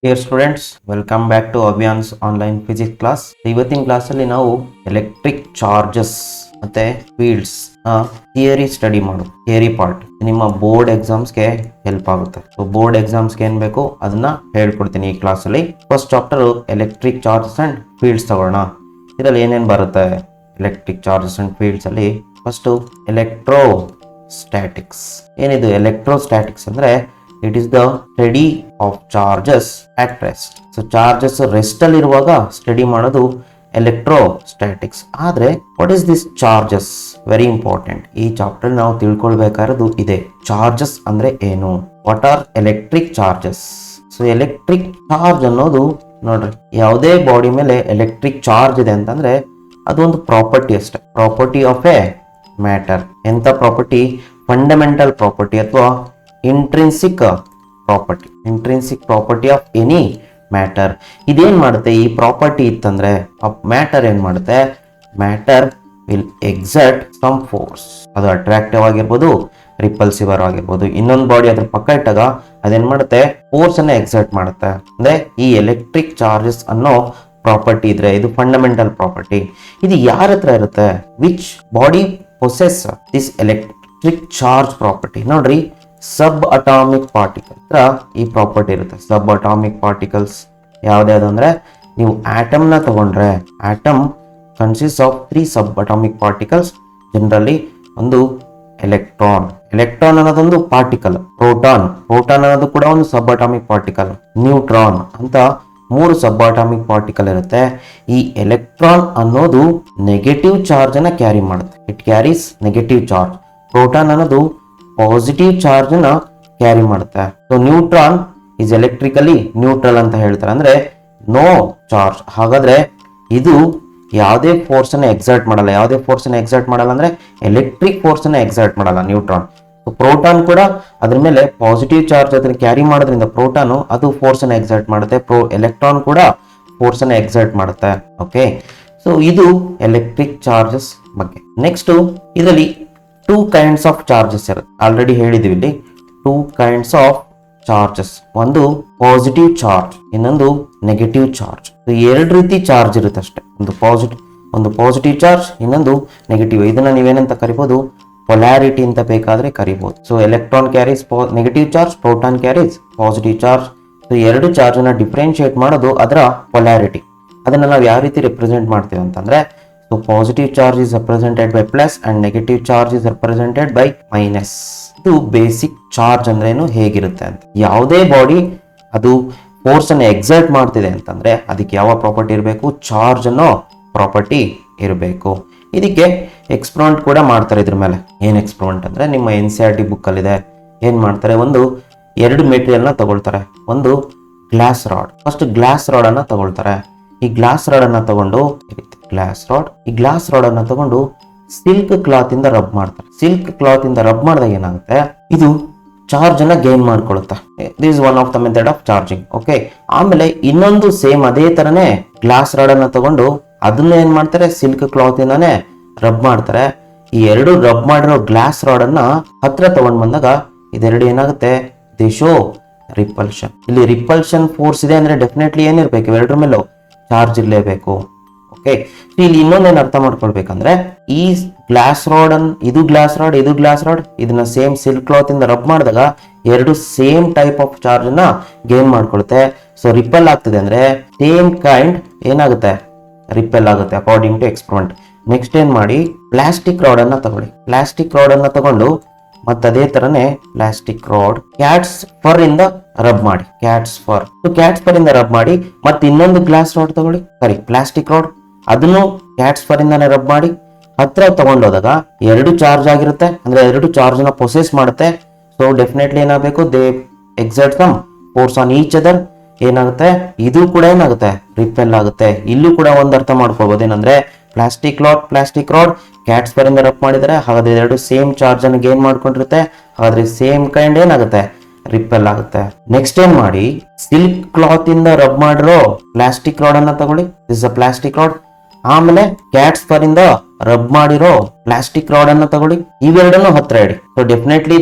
Dear students, welcome back to Abhiyan's online physics class. ಇವತ್ತಿನ ಕ್ಲಾಸಲ್ಲಿ ನಾವು ಎಲೆಕ್ಟ್ರಿಕ್ ಚಾರ್ಜಸ್ ಮತ್ತೆ ಫೀಲ್ಡ್ಸ್ ಥಿಯರಿ ಸ್ಟಡಿ ಮಾಡು ಥಿಯರಿ ಪಾರ್ಟ್ ನಿಮ್ಮ ಬೋರ್ಡ್ ಎಕ್ಸಾಮ್ಸ್ಗೆ ಹೆಲ್ಪ್ ಆಗುತ್ತೆ. ಸೊ ಬೋರ್ಡ್ ಎಕ್ಸಾಮ್ಸ್ಗೆ ಏನ್ ಬೇಕು ಅದನ್ನ ಹೇಳ್ಕೊಡ್ತೀನಿ ಈ ಕ್ಲಾಸಲ್ಲಿ. First chapter electric charges and fields ತಗೋಣ. ಇದರಲ್ಲಿ ಏನೇನು ಬರುತ್ತೆ ಎಲೆಕ್ಟ್ರಿಕ್ ಚಾರ್ಜಸ್ ಅಂಡ್ ಫೀಲ್ಡ್ಸ್ ಅಲ್ಲಿ? First electrostatics. ಏನಿದು ಎಲೆಕ್ಟ್ರೋಸ್ಟ್ಯಾಟಿಕ್ಸ್ ಅಂದ್ರೆ it is the study of charges at rest. So charges rest ಅಲ್ಲಿ ಇರುವಾಗ ಸ್ಟಡಿ ಮಾಡೋದು ಎಲೆಕ್ಟ್ರೋಸ್ಟ್ಯಾಟಿಕ್ಸ್. ಆದ್ರೆ what is this charges? Very important. ಈ ಚಾಪ್ಟರ್ ನಾವು ತಿಳ್ಕೊಳ್ಬೇಕಾಗಿರೋದು ಇದೆ. ಚಾರ್ಜಸ್ ಅಂದ್ರೆ ಏನು? What or electric charges? So electric charge ಅನ್ನೋದು ನೋಡ್ರಿ, ಯಾವುದೇ ಬಾಡಿ ಮೇಲೆ ಎಲೆಕ್ಟ್ರಿಕ್ ಚಾರ್ಜ್ ಇದೆ ಅಂತಂದ್ರೆ ಅದೊಂದು ಪ್ರಾಪರ್ಟಿ ಅಷ್ಟೇ. Property of a matter. ಎಂತ ಪ್ರಾಪರ್ಟಿ? ಫಂಡಮೆಂಟಲ್ ಪ್ರಾಪರ್ಟಿ ಅಥವಾ intrinsic property of any matter. ಇದೇನ್ ಮಾಡುತ್ತೆ? ಈ ಪ್ರಾಪರ್ಟಿ ಇತ್ತಂದ್ರೆ ಮ್ಯಾಟರ್ ಏನ್ ಮಾಡುತ್ತೆ? Matter will exert some force. ಅದು ಅಟ್ರಾಕ್ಟಿವ್ ಆಗಿರ್ಬೋದು, ರಿಪಲ್ಸಿವ್ ಆಗಿರ್ಬೋದು. ಇನ್ನೊಂದು ಬಾಡಿ ಅದ್ರ ಪಕ್ಕ ಇಟ್ಟಾಗ ಅದೇನ್ ಮಾಡುತ್ತೆ? ಫೋರ್ಸ್ ಅನ್ನ ಎಕ್ಸರ್ಟ್ ಮಾಡುತ್ತೆ. ಅಂದ್ರೆ ಈ ಎಲೆಕ್ಟ್ರಿಕ್ ಚಾರ್ಜಸ್ ಅನ್ನೋ ಪ್ರಾಪರ್ಟಿ ಇದ್ರೆ ಇದು ಫಂಡಮೆಂಟಲ್ ಪ್ರಾಪರ್ಟಿ. ಇದು ಯಾರ ಹತ್ರ ಇರುತ್ತೆ? Which body possess this electric charge property? ನೋಡ್ರಿ, ಸಬ್ ಅಟಾಮಿಕ್ ಪಾರ್ಟಿಕಲ್ ಹತ್ರ ಈ ಪ್ರಾಪರ್ಟಿ ಇರುತ್ತೆ. ಸಬ್ ಅಟಾಮಿಕ್ ಪಾರ್ಟಿಕಲ್ಸ್ ಯಾವ್ದ್ಯಾವ್ದು ಅಂದ್ರೆ, ನೀವು ಆಟಮ್ ನ ತಗೊಂಡ್ರೆ atom consist of 3 sub atomic particles. Generally ಒಂದು ಎಲೆಕ್ಟ್ರಾನ್ ಅನ್ನೋದೊಂದು ಪಾರ್ಟಿಕಲ್. ಪ್ರೋಟಾನ್ ಅನ್ನೋದು ಕೂಡ ಒಂದು ಸಬ್ ಅಟಾಮಿಕ್ ಪಾರ್ಟಿಕಲ್. ನ್ಯೂಟ್ರಾನ್ ಅಂತ 3 ಸಬ್ ಅಟಾಮಿಕ್ ಪಾರ್ಟಿಕಲ್ ಇರುತ್ತೆ. ಈ ಎಲೆಕ್ಟ್ರಾನ್ ಅನ್ನೋದು ನೆಗೆಟಿವ್ ಚಾರ್ಜ್ ಅನ್ನ ಕ್ಯಾರಿ ಮಾಡುತ್ತೆ. It carries negative charge. Proton ಅನ್ನೋದು ಪಾಸಿಟಿವ್ ಚಾರ್ಜ್ ನ ಕ್ಯಾರಿ ಮಾಡುತ್ತೆ. So neutron is electrically neutral ಅಂತ ಹೇಳ್ತಾರೆ, ಅಂದ್ರೆ ನೋ ಚಾರ್ಜ್. ಹಾಗಾದ್ರೆ ಇದು ಯಾವುದೇ ಫೋರ್ಸ್ ಅನ್ನ ಎಕ್ಸರ್ಟ್ ಮಾಡಲ್ಲ. ಯಾವುದೇ ಫೋರ್ಸ್ ಅನ್ನ ಎಕ್ಸರ್ಟ್ ಮಾಡಲ್ಲ ಅಂದ್ರೆ ಎಲೆಕ್ಟ್ರಿಕ್ ಫೋರ್ಸ್ ಅನ್ನ ಎಕ್ಸರ್ಟ್ ಮಾಡಲ್ಲ ನ್ಯೂಟ್ರಾನ್. ಸೊ ಪ್ರೋಟಾನ್ ಕೂಡ ಅದ್ರ ಮೇಲೆ ಪಾಸಿಟಿವ್ ಚಾರ್ಜ್ ಅದನ್ನ ಕ್ಯಾರಿ ಮಾಡೋದ್ರಿಂದ ಪ್ರೋಟಾನ್ ಅದು ಫೋರ್ಸ್ ಅನ್ನ ಎಕ್ಸರ್ಟ್ ಮಾಡುತ್ತೆ. ಎಲೆಕ್ಟ್ರಾನ್ ಕೂಡ ಫೋರ್ಸ್ ಅನ್ನ ಎಕ್ಸರ್ಟ್ ಮಾಡುತ್ತೆ. ಓಕೆ, ಸೊ ಇದು ಎಲೆಕ್ಟ್ರಿಕ್ ಚಾರ್ಜಸ್ ಬಗ್ಗೆ. ನೆಕ್ಸ್ಟ್ ಇದರಲ್ಲಿ 2 kinds ಆಫ್ ಚಾರ್ಜಸ್ ಇರುತ್ತೆ. ಆಲ್ರೆಡಿ ಹೇಳಿದೀವಿ ಇಲ್ಲಿ 2 kinds ಆಫ್ ಚಾರ್ಜಸ್. ಒಂದು ಪಾಸಿಟಿವ್ ಚಾರ್ಜ್, ಇನ್ನೊಂದು ನೆಗೆಟಿವ್ ಚಾರ್ಜ್. ಎರಡು ರೀತಿ ಚಾರ್ಜ್ ಇರುತ್ತೆ ಅಷ್ಟೇ. ಒಂದು ಪಾಸಿಟಿವ್ ಚಾರ್ಜ್, ಇನ್ನೊಂದು ನೆಗೆಟಿವ್. ಇದನ್ನ ನೀವೇನಂತ ಕರಿಬಹುದು? ಪೊಲಾರಿಟಿ ಅಂತ ಬೇಕಾದ್ರೆ ಕರಿಬಹುದು. So electron carries negative charge, proton carries positive charge. So ಎರಡು ಚಾರ್ಜ್ ಅನ್ನ ಡಿಫ್ರೆನ್ಶಿಯೇಟ್ ಮಾಡೋದು ಅದರ ಪೊಲಾರಿಟಿ. ಅದನ್ನ ನಾವು ಯಾವ ರೀತಿ ರೆಪ್ರೆಸೆಂಟ್ ಮಾಡ್ತೀವಿ ಅಂತಂದ್ರೆ, so positive charge is represented by plus and negative charge is represented by minus. ಇದು ಬೇಸಿಕ್ ಚಾರ್ಜ್ ಅಂದ್ರೆ ಏನು, ಹೇಗಿರುತ್ತೆ ಅಂತ. ಯಾವುದೇ ಬಾಡಿ ಅದು ಫೋರ್ಸ್ ಅನ್ನು ಎಕ್ಸರ್ಟ್ ಮಾಡ್ತಿದೆ ಅಂತಂದ್ರೆ ಅದಕ್ಕೆ ಯಾವ ಪ್ರಾಪರ್ಟಿ ಇರಬೇಕು? ಚಾರ್ಜ್ ಅನ್ನೋ ಪ್ರಾಪರ್ಟಿ ಇರಬೇಕು. ಇದಕ್ಕೆ ಎಕ್ಸ್ಪೆರಿಮೆಂಟ್ ಕೂಡ ಮಾಡ್ತಾರೆ ಇದ್ರ ಮೇಲೆ. ಏನ್ ಎಕ್ಸ್ಪೆರಿಮೆಂಟ್ ಅಂದ್ರೆ, ನಿಮ್ಮ NCERT ಬುಕ್ ಅಲ್ಲಿ ಇದೆ. ಏನ್ ಮಾಡ್ತಾರೆ? ಎರಡು ಮೆಟೀರಿಯಲ್ ನ ತಗೊಳ್ತಾರೆ. ಒಂದು glass rod. First glass rod ಅನ್ನ ತಗೊಳ್ತಾರೆ. ಈ ಗ್ಲಾಸ್ ರಾಡ್ ಅನ್ನ ತಗೊಂಡು ಈ ಗ್ಲಾಸ್ ರಾಡ್ ಅನ್ನ ತಗೊಂಡು ಸಿಲ್ಕ್ ಕ್ಲಾತ್ ಇಂದ ರಬ್ ಮಾಡ್ತಾರೆ. ಸಿಲ್ಕ್ ಕ್ಲಾತ್ ಇಂದ ರಬ್ ಮಾಡಿದಾಗ ಏನಾಗುತ್ತೆ? ಇದು ಚಾರ್ಜ್ ಅನ್ನ ಗೇನ್ ಮಾಡ್ಕೊಳ್ಳುತ್ತೆ. This one of the method of charging. Okay, ಆಮೇಲೆ ಇನ್ನೊಂದು ಸೇಮ್ ಅದೇ ತರನೇ ಗ್ಲಾಸ್ ರಾಡ್ ಅನ್ನ ತಗೊಂಡು ಅದನ್ನ ಏನ್ ಮಾಡ್ತಾರೆ? ಸಿಲ್ಕ್ ಕ್ಲಾತ್ ಇಂದಾನೆ ರಬ್ ಮಾಡ್ತಾರೆ. ಈ ಎರಡು ರಬ್ ಮಾಡಿರೋ ಗ್ಲಾಸ್ ರಾಡ್ ಅನ್ನ ಹತ್ರ ತಗೊಂಡ್ ಬಂದಾಗ ಇದೆರಡು ಏನಾಗುತ್ತೆ? They show repulsion. ಇಲ್ಲಿ ರಿಪಲ್ಷನ್ ಫೋರ್ಸ್ ಇದೆ ಅಂದ್ರೆ ಡೆಫಿನೆಟ್ಲಿ ಏನಿರ್ಬೇಕು? ಇವೆರಡರ ಮೇಲೂ ಚಾರ್ಜ್ ಇರಲೇಬೇಕು. ಓಕೆ, ಇಲ್ಲಿ ಇನ್ನೊಂದೇನು ಅರ್ಥ ಮಾಡ್ಕೊಳ್ಬೇಕಂದ್ರೆ, ಈ ಗ್ಲಾಸ್ ರಾಡ್ ಇದು ಗ್ಲಾಸ್ ರಾಡ್ ಇದನ್ನ ಸೇಮ್ ಸಿಲ್ಕ್ ಕ್ಲಾತ್ ಇಂದ ರಬ್ ಮಾಡಿದಾಗ ಎರಡು ಸೇಮ್ ಟೈಪ್ ಆಫ್ ಚಾರ್ಜ್ ನ ಗೇನ್ ಮಾಡ್ಕೊಳುತ್ತೆ. ಸೊ ರಿಪಲ್ ಆಗ್ತದೆ ಅಂದ್ರೆ ಸೇಮ್ ಕೈಂಡ್ ಏನಾಗುತ್ತೆ? ರಿಪೆಲ್ ಆಗುತ್ತೆ ಅಕಾರ್ಡಿಂಗ್ ಟು ಎಕ್ಸ್ಪೆರಿಮೆಂಟ್. ನೆಕ್ಸ್ಟ್ ಏನ್ ಮಾಡಿ? ಪ್ಲಾಸ್ಟಿಕ್ ರಾಡ್ ಅನ್ನ ತಗೊಳ್ಳಿ. ಪ್ಲಾಸ್ಟಿಕ್ ರಾಡ್ ಅನ್ನ ತಗೊಂಡು ಮತ್ತೆ ಅದೇ ತರನೇ ಪ್ಲಾಸ್ಟಿಕ್ ರಾಡ್ ಕ್ಯಾಟ್ಸ್ ಫರ್ ಇಂದ ರಬ್ ಮಾಡಿ. ಕ್ಯಾಟ್ಸ್ ಫರ್ ಇಂದ ರಬ್ ಮಾಡಿ. ಮತ್ತೆ ಇನ್ನೊಂದು ಗ್ಲಾಸ್ ರಾಡ್ ತಗೊಳ್ಳಿ, ಪ್ಲಾಸ್ಟಿಕ್ ರಾಡ್, ಅದನ್ನು ಕ್ಯಾಟ್ಸ್ ಫರ್ ಇಂದಾನೆ ರಬ್ ಮಾಡಿ ಹತ್ರ ತಗೊಂಡೋದಾಗ ಎರಡು ಚಾರ್ಜ್ ಆಗಿರುತ್ತೆ. ಅಂದ್ರೆ ಎರಡು ಚಾರ್ಜ್ ನ ಪೊಸೆಸ್ ಮಾಡುತ್ತೆ. ಸೊ ಡೆಫಿನೆಟ್ಲಿ ಏನಾಗಬೇಕು? They exert some force on each other. ಏನಾಗುತ್ತೆ? ಇದು ಕೂಡ ಏನಾಗುತ್ತೆ? ರಿಪೆಲ್ ಆಗುತ್ತೆ. ಇಲ್ಲೂ ಕೂಡ ಒಂದು ಅರ್ಥ ಮಾಡ್ಕೊಳ್ಬಹುದು. ಏನಂದ್ರೆ ಪ್ಲಾಸ್ಟಿಕ್ ರಾಡ್ ಕ್ಯಾಟ್ಸ್ ಫರ್ ಇಂದ ರಬ್ ಮಾಡಿದ್ರೆ ಹಾಗಾದ್ರೆ ಎರಡು ಸೇಮ್ ಚಾರ್ಜ್ ಅನ್ನು ಗೇನ್ ಮಾಡ್ಕೊಂಡಿರುತ್ತೆ. ಹಾಗಾದ್ರೆ ಸೇಮ್ ಕೈಂಡ್ ಏನಾಗುತ್ತೆ? ರಿಪೆಲ್ ಆಗುತ್ತೆ. ನೆಕ್ಸ್ಟ್ ಏನ್ ಮಾಡಿ? ಸಿಲ್ಕ್ ಕ್ಲಾತ್ ಇಂದ ರಬ್ ಮಾಡಿರೋ ಪ್ಲಾಸ್ಟಿಕ್ ರಾಡ್ ಅನ್ನ ತಗೊಳ್ಳಿ. This a plastic rod. ಆಮೇಲೆ ಕ್ಯಾಟ್ಸ್ ಫರ್ ಇಂದ ರಬ್ ಮಾಡಿರೋ ಪ್ಲಾಸ್ಟಿಕ್ ರಾಡ್ ಅನ್ನ ತಗೊಳ್ಳಿ. ಇವೆರಡನ್ನು ಹತ್ರ ಇಡಿ. So definitely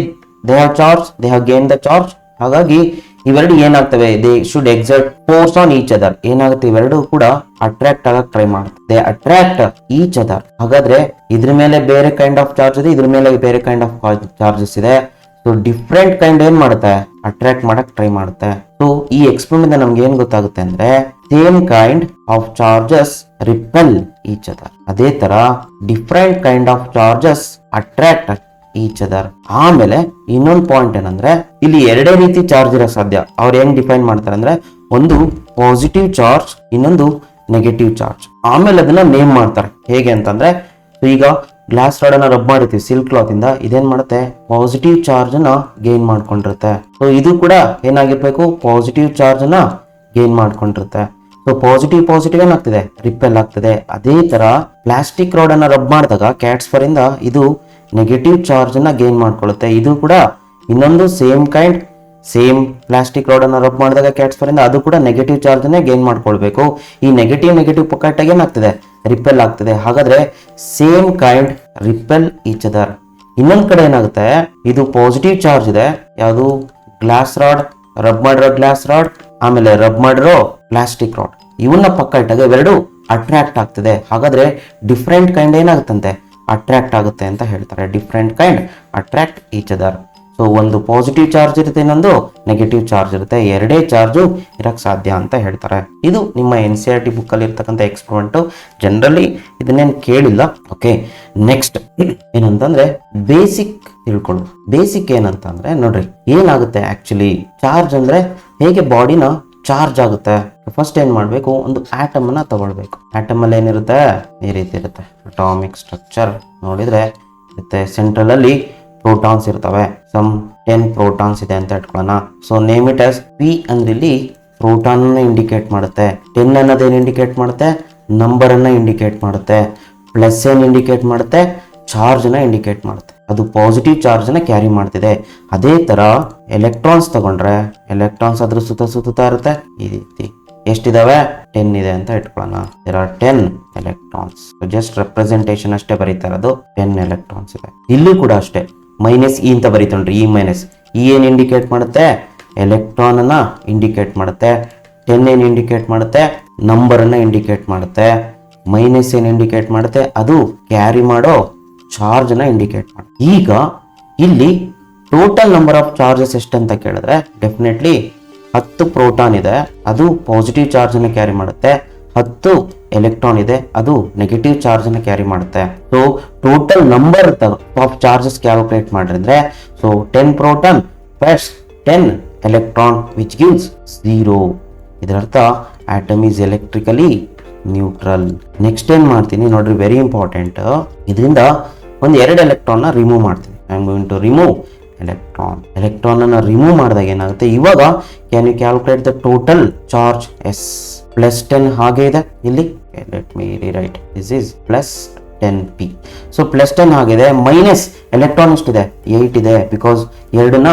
they have charge, they have gain the charge. ಹಾಗಾಗಿ ಇವೆರಡು ಏನಾಗ್ತವೆ, they should exert force on each other. ಏನಾಗುತ್ತೆ, ಇವೆರಡು ಕೂಡ ಅಟ್ರಾಕ್ಟ್ ಆಗಕ್ ಟ್ರೈ ಮಾಡುತ್ತೆ, ದೇ ಅಟ್ರಾಕ್ಟ್ ಈಚ್ ಅದರ್. ಹಾಗಾದ್ರೆ ಇದ್ರ ಮೇಲೆ ಬೇರೆ ಕೈಂಡ್ ಆಫ್ ಚಾರ್ಜ್ ಇದೆ, ಇದ್ರ ಮೇಲೆ ಬೇರೆ ಕೈಂಡ್ ಆಫ್ ಚಾರ್ಜಸ್ ಇದೆ. ಸೊ ಡಿಫ್ರೆಂಟ್ ಕೈಂಡ್ ಏನ್ ಮಾಡುತ್ತೆ, ಅಟ್ರಾಕ್ಟ್ ಮಾಡಕ್ ಟ್ರೈ ಮಾಡುತ್ತೆ. ಸೊ ಈ ಎಕ್ಸ್ಪೆರಿಮೆಂಟ್ ನಮ್ಗೆ ಏನ್ ಗೊತ್ತಾಗುತ್ತೆ ಅಂದ್ರೆ same kind of charges repel each other. ಅದೇ ತರ different kind of charges attract each other. ಆಮೇಲೆ ಇನ್ನೊಂದು ಪಾಯಿಂಟ್ ಏನಂದ್ರೆ ಇಲ್ಲಿ ಎರಡೇ ರೀತಿ ಚಾರ್ಜ್ ಇರೋ ಸಾಧ್ಯ. ಅವ್ರು ಹೆಂಗ್ ಡಿಫೈನ್ ಮಾಡ್ತಾರೆ ಅಂದ್ರೆ ಒಂದು ಪಾಸಿಟಿವ್ ಚಾರ್ಜ್, ಇನ್ನೊಂದು ನೆಗೆಟಿವ್ ಚಾರ್ಜ್. ಆಮೇಲೆ ಅದನ್ನ ನೇಮ್ ಮಾಡ್ತಾರೆ. ಹೇಗೆ ಅಂತಂದ್ರೆ ಈಗ ಗ್ಲಾಸ್ ರಾಡ್ ಅನ್ನ ರಬ್ ಮಾಡಿರ್ತೀವಿ ಸಿಲ್ಕ್ ಕ್ಲಾತ್ ಇಂದ, ಇದೇನ್ ಮಾಡುತ್ತೆ, ಪಾಸಿಟಿವ್ ಚಾರ್ಜ್ ನ ಗೇನ್ ಮಾಡ್ಕೊಂಡಿರುತ್ತೆ. ಸೊ ಇದು ಕೂಡ ಏನಾಗಿರ್ಬೇಕು, ಪಾಸಿಟಿವ್ ಚಾರ್ಜ್ ನ ಗೇನ್ ಮಾಡ್ಕೊಂಡಿರುತ್ತೆ. ಸೊ ಪಾಸಿಟಿವ್ ಏನಾಗ್ತದೆ, ರಿಪೆಲ್ ಆಗ್ತದೆ. ಅದೇ ತರ ಪ್ಲಾಸ್ಟಿಕ್ ರಾಡ್ ಅನ್ನ ರಬ್ ಮಾಡಿದಾಗ ಕ್ಯಾಟ್ಸ್ ಫರ್ ಇಂದ ಇದು ನೆಗೆಟಿವ್ ಚಾರ್ಜ್ ನ ಗೇನ್ ಮಾಡ್ಕೊಳ್ಳುತ್ತೆ. ಇದು ಕೂಡ ಇನ್ನೊಂದು ಸೇಮ್ ಪ್ಲಾಸ್ಟಿಕ್ ರಾಡ್ ಅನ್ನ ರಬ್ ಮಾಡಿದಾಗ ಕ್ಯಾಟ್ಸ್ ಫರ್ ಇಂದ ಅದು ಕೂಡ ನೆಗೆಟಿವ್ ಚಾರ್ಜ್ ನೇ ಗೇನ್ ಮಾಡ್ಕೊಳ್ಬೇಕು. ಈ ನೆಗೆಟಿವ್ ಪೊಕೆಟ್ ಏನಾಗ್ತದೆ, ರಿಪೆಲ್ ಆಗ್ತದೆ. ಹಾಗಾದ್ರೆ same kind repel each other. ಇನ್ನೊಂದ್ ಕಡೆ ಏನಾಗುತ್ತೆ, ಇದು ಪಾಸಿಟಿವ್ ಚಾರ್ಜ್ ಇದೆ, ಯಾವುದು ಗ್ಲಾಸ್ ರಾಡ್, ರಬ್ ಮಾಡಿರೋ ಗ್ಲಾಸ್ ರಾಡ್, ಆಮೇಲೆ ರಬ್ ಮಾಡಿರೋ ಪ್ಲಾಸ್ಟಿಕ್ ರಾಡ್, ಇವನ್ನ ಪಕ್ಕ ಇಟ್ಟಾಗ ಇವೆರಡು ಅಟ್ರಾಕ್ಟ್ ಆಗ್ತದೆ. ಹಾಗಾದ್ರೆ ಡಿಫ್ರೆಂಟ್ ಕೈಂಡ್ ಏನಾಗುತ್ತಂತೆ, ಅಟ್ರಾಕ್ಟ್ ಆಗುತ್ತೆ ಅಂತ ಹೇಳ್ತಾರೆ. Different kind attract each other. So ಒಂದು ಪಾಸಿಟಿವ್ ಚಾರ್ಜ್ ಇರುತ್ತೆ, ಇನ್ನೊಂದು ನೆಗೆಟಿವ್ ಚಾರ್ಜ್ ಇರುತ್ತೆ. ಎರಡೇ ಚಾರ್ಜು ಇರಕ್ ಸಾಧ್ಯ ಅಂತ ಹೇಳ್ತಾರೆ. ಇದು ನಿಮ್ಮ NCERT ಬುಕ್ ಅಲ್ಲಿ ಇರ್ತಕ್ಕಂಥ ಎಕ್ಸ್ಪೆರಿಮೆಂಟ್. ಜನರಲಿ ಇದನ್ನೇನು ಕೇಳಿಲ್ಲ. ಓಕೆ, ನೆಕ್ಸ್ಟ್ ಏನಂತಂದ್ರೆ ಬೇಸಿಕ್ ತಿಳ್ಕೊಳ್ಳು. ಬೇಸಿಕ್ ಏನಂತಂದ್ರೆ ನೋಡ್ರಿ, ಏನಾಗುತ್ತೆ ಆಕ್ಚುಲಿ ಚಾರ್ಜ್ ಅಂದ್ರೆ ಹೇಗೆ ಬಾಡಿನ ಚಾರ್ಜ್ ಆಗುತ್ತೆ. ಫಸ್ಟ್ ಏನ್ ಮಾಡ್ಬೇಕು, ಒಂದು ಆಟಮ್ ಅನ್ನ ತಗೊಳ್ಬೇಕು. ಆಟಮ್ ಅಲ್ಲಿ ಏನಿರುತ್ತೆ, ಈ ರೀತಿ ಇರುತ್ತೆ. ಅಟಾಮಿಕ್ ಸ್ಟ್ರಕ್ಚರ್ ನೋಡಿದ್ರೆ ಇರುತ್ತೆ. ಸೆಂಟ್ರಲ್ ಅಲ್ಲಿ ಪ್ರೋಟಾನ್ಸ್ ಇರ್ತವೆ. ಸಮ್ 10 ಪ್ರೋಟಾನ್ಸ್ ಇದೆ ಅಂತ ಇಟ್ಕೊಳ್ಳೋಣ. So name it as P ಅಂದ್ರೆ ಇಲ್ಲಿ ಪ್ರೋಟಾನ್ ಅನ್ನ ಇಂಡಿಕೇಟ್ ಮಾಡುತ್ತೆ. 10 ಅನ್ನೋದೇನು ಇಂಡಿಕೇಟ್ ಮಾಡುತ್ತೆ, ನಂಬರ್ ಅನ್ನ ಇಂಡಿಕೇಟ್ ಮಾಡುತ್ತೆ. ಪ್ಲಸ್ ಏನ್ ಇಂಡಿಕೇಟ್ ಮಾಡುತ್ತೆ, ಚಾರ್ಜ್ ನ ಇಂಡಿಕೇಟ್ ಮಾಡುತ್ತೆ. ಅದು ಪಾಸಿಟಿವ್ ಚಾರ್ಜ್ ನ ಕ್ಯಾರಿ ಮಾಡ್ತಿದೆ. ಅದೇ ತರ ಎಲೆಕ್ಟ್ರಾನ್ಸ್ ತಗೊಂಡ್ರೆ ಎಲೆಕ್ಟ್ರಾನ್ಸ್ ಅದ್ರ ಸುತ್ತಾ ಇರುತ್ತೆ. ಈ ರೀತಿ ಎಷ್ಟಿದಾವೆ, 10 ಇದೆ ಅಂತ ಇಟ್ಕೊಳ್ಳೋಣ. There are 10 electrons. Just representation ಅಷ್ಟೇ ಬರೀತಾ ಇರೋದು, 10 ಎಲೆಕ್ಟ್ರಾನ್ಸ್ ಇದೆ. ಇಲ್ಲಿ ಕೂಡ ಅಷ್ಟೇ ಮೈನಸ್ ಇ ಅಂತ ಬರೀತೊಂಡ್ರಿ. ಈ ಮೈನಸ್ ಇ ಏನ್ ಇಂಡಿಕೇಟ್ ಮಾಡುತ್ತೆ, ಎಲೆಕ್ಟ್ರಾನ್ ಅನ್ನ ಇಂಡಿಕೇಟ್ ಮಾಡುತ್ತೆ. 10 ಏನ್ ಇಂಡಿಕೇಟ್ ಮಾಡುತ್ತೆ, ನಂಬರ್ ಅನ್ನ ಇಂಡಿಕೇಟ್ ಮಾಡುತ್ತೆ. ಮೈನಸ್ ಏನ್ ಇಂಡಿಕೇಟ್ ಮಾಡುತ್ತೆ, ಅದು ಕ್ಯಾರಿ ಮಾಡೋ ಚಾರ್ಜ್ ನ ಇಂಡಿಕೇಟ್ ಮಾಡುತ್ತೆ. ಈಗ ಇಲ್ಲಿ ಟೋಟಲ್ ನಂಬರ್ ಆಫ್ ಚಾರ್ಜಸ್ ಎಷ್ಟಂತ ಕೇಳಿದ್ರೆ ಡೆಫಿನೆಟ್ಲಿ 10 ಪ್ರೋಟಾನ್ ಇದೆ, ಅದು ಪಾಸಿಟಿವ್ ಚಾರ್ಜ್ ಅನ್ನ ಕ್ಯಾರಿ ಮಾಡುತ್ತೆ. 10 ಎಲೆಕ್ಟ್ರಾನ್ ಇದೆ, ಅದು ನೆಗೆಟಿವ್ ಚಾರ್ಜ್ ಅನ್ನ ಕ್ಯಾರಿ ಮಾಡುತ್ತೆ. So total number of charges calculate ಮಾಡಿದ್ರೆ so 10 proton plus 10 electron which gives 0. ಇದರರ್ಥ atom is electrically neutral. Next ಏನ್ ಮಾಡ್ತೀನಿ ನೋಡ್ರಿ, ವೆರಿ ಇಂಪಾರ್ಟೆಂಟ್. ಇದರಿಂದ ಒಂದು 2 ಎಲೆಕ್ಟ್ರಾನ್ ನ ರಿಮೂವ್ ಮಾಡ್ತೀನಿ. I am going to remove electron ಅನ್ನ ರಿಮೂವ್ ಮಾಡಿದಾಗ ಏನಾಗುತ್ತೆ, ಇವಾಗ can you calculate the total charges. Plus 10 ಹಾಗೆ ಇದೆ ಇಲ್ಲಿ. Let me rewrite, this is plus 10p. So plus 10 ಆಗಿದೆ. ಮೈನಸ್ ಎಲೆಕ್ಟ್ರಾನ್ ಎಷ್ಟಿದೆ, 8 ಇದೆ, ಬಿಕಾಸ್ 2ನ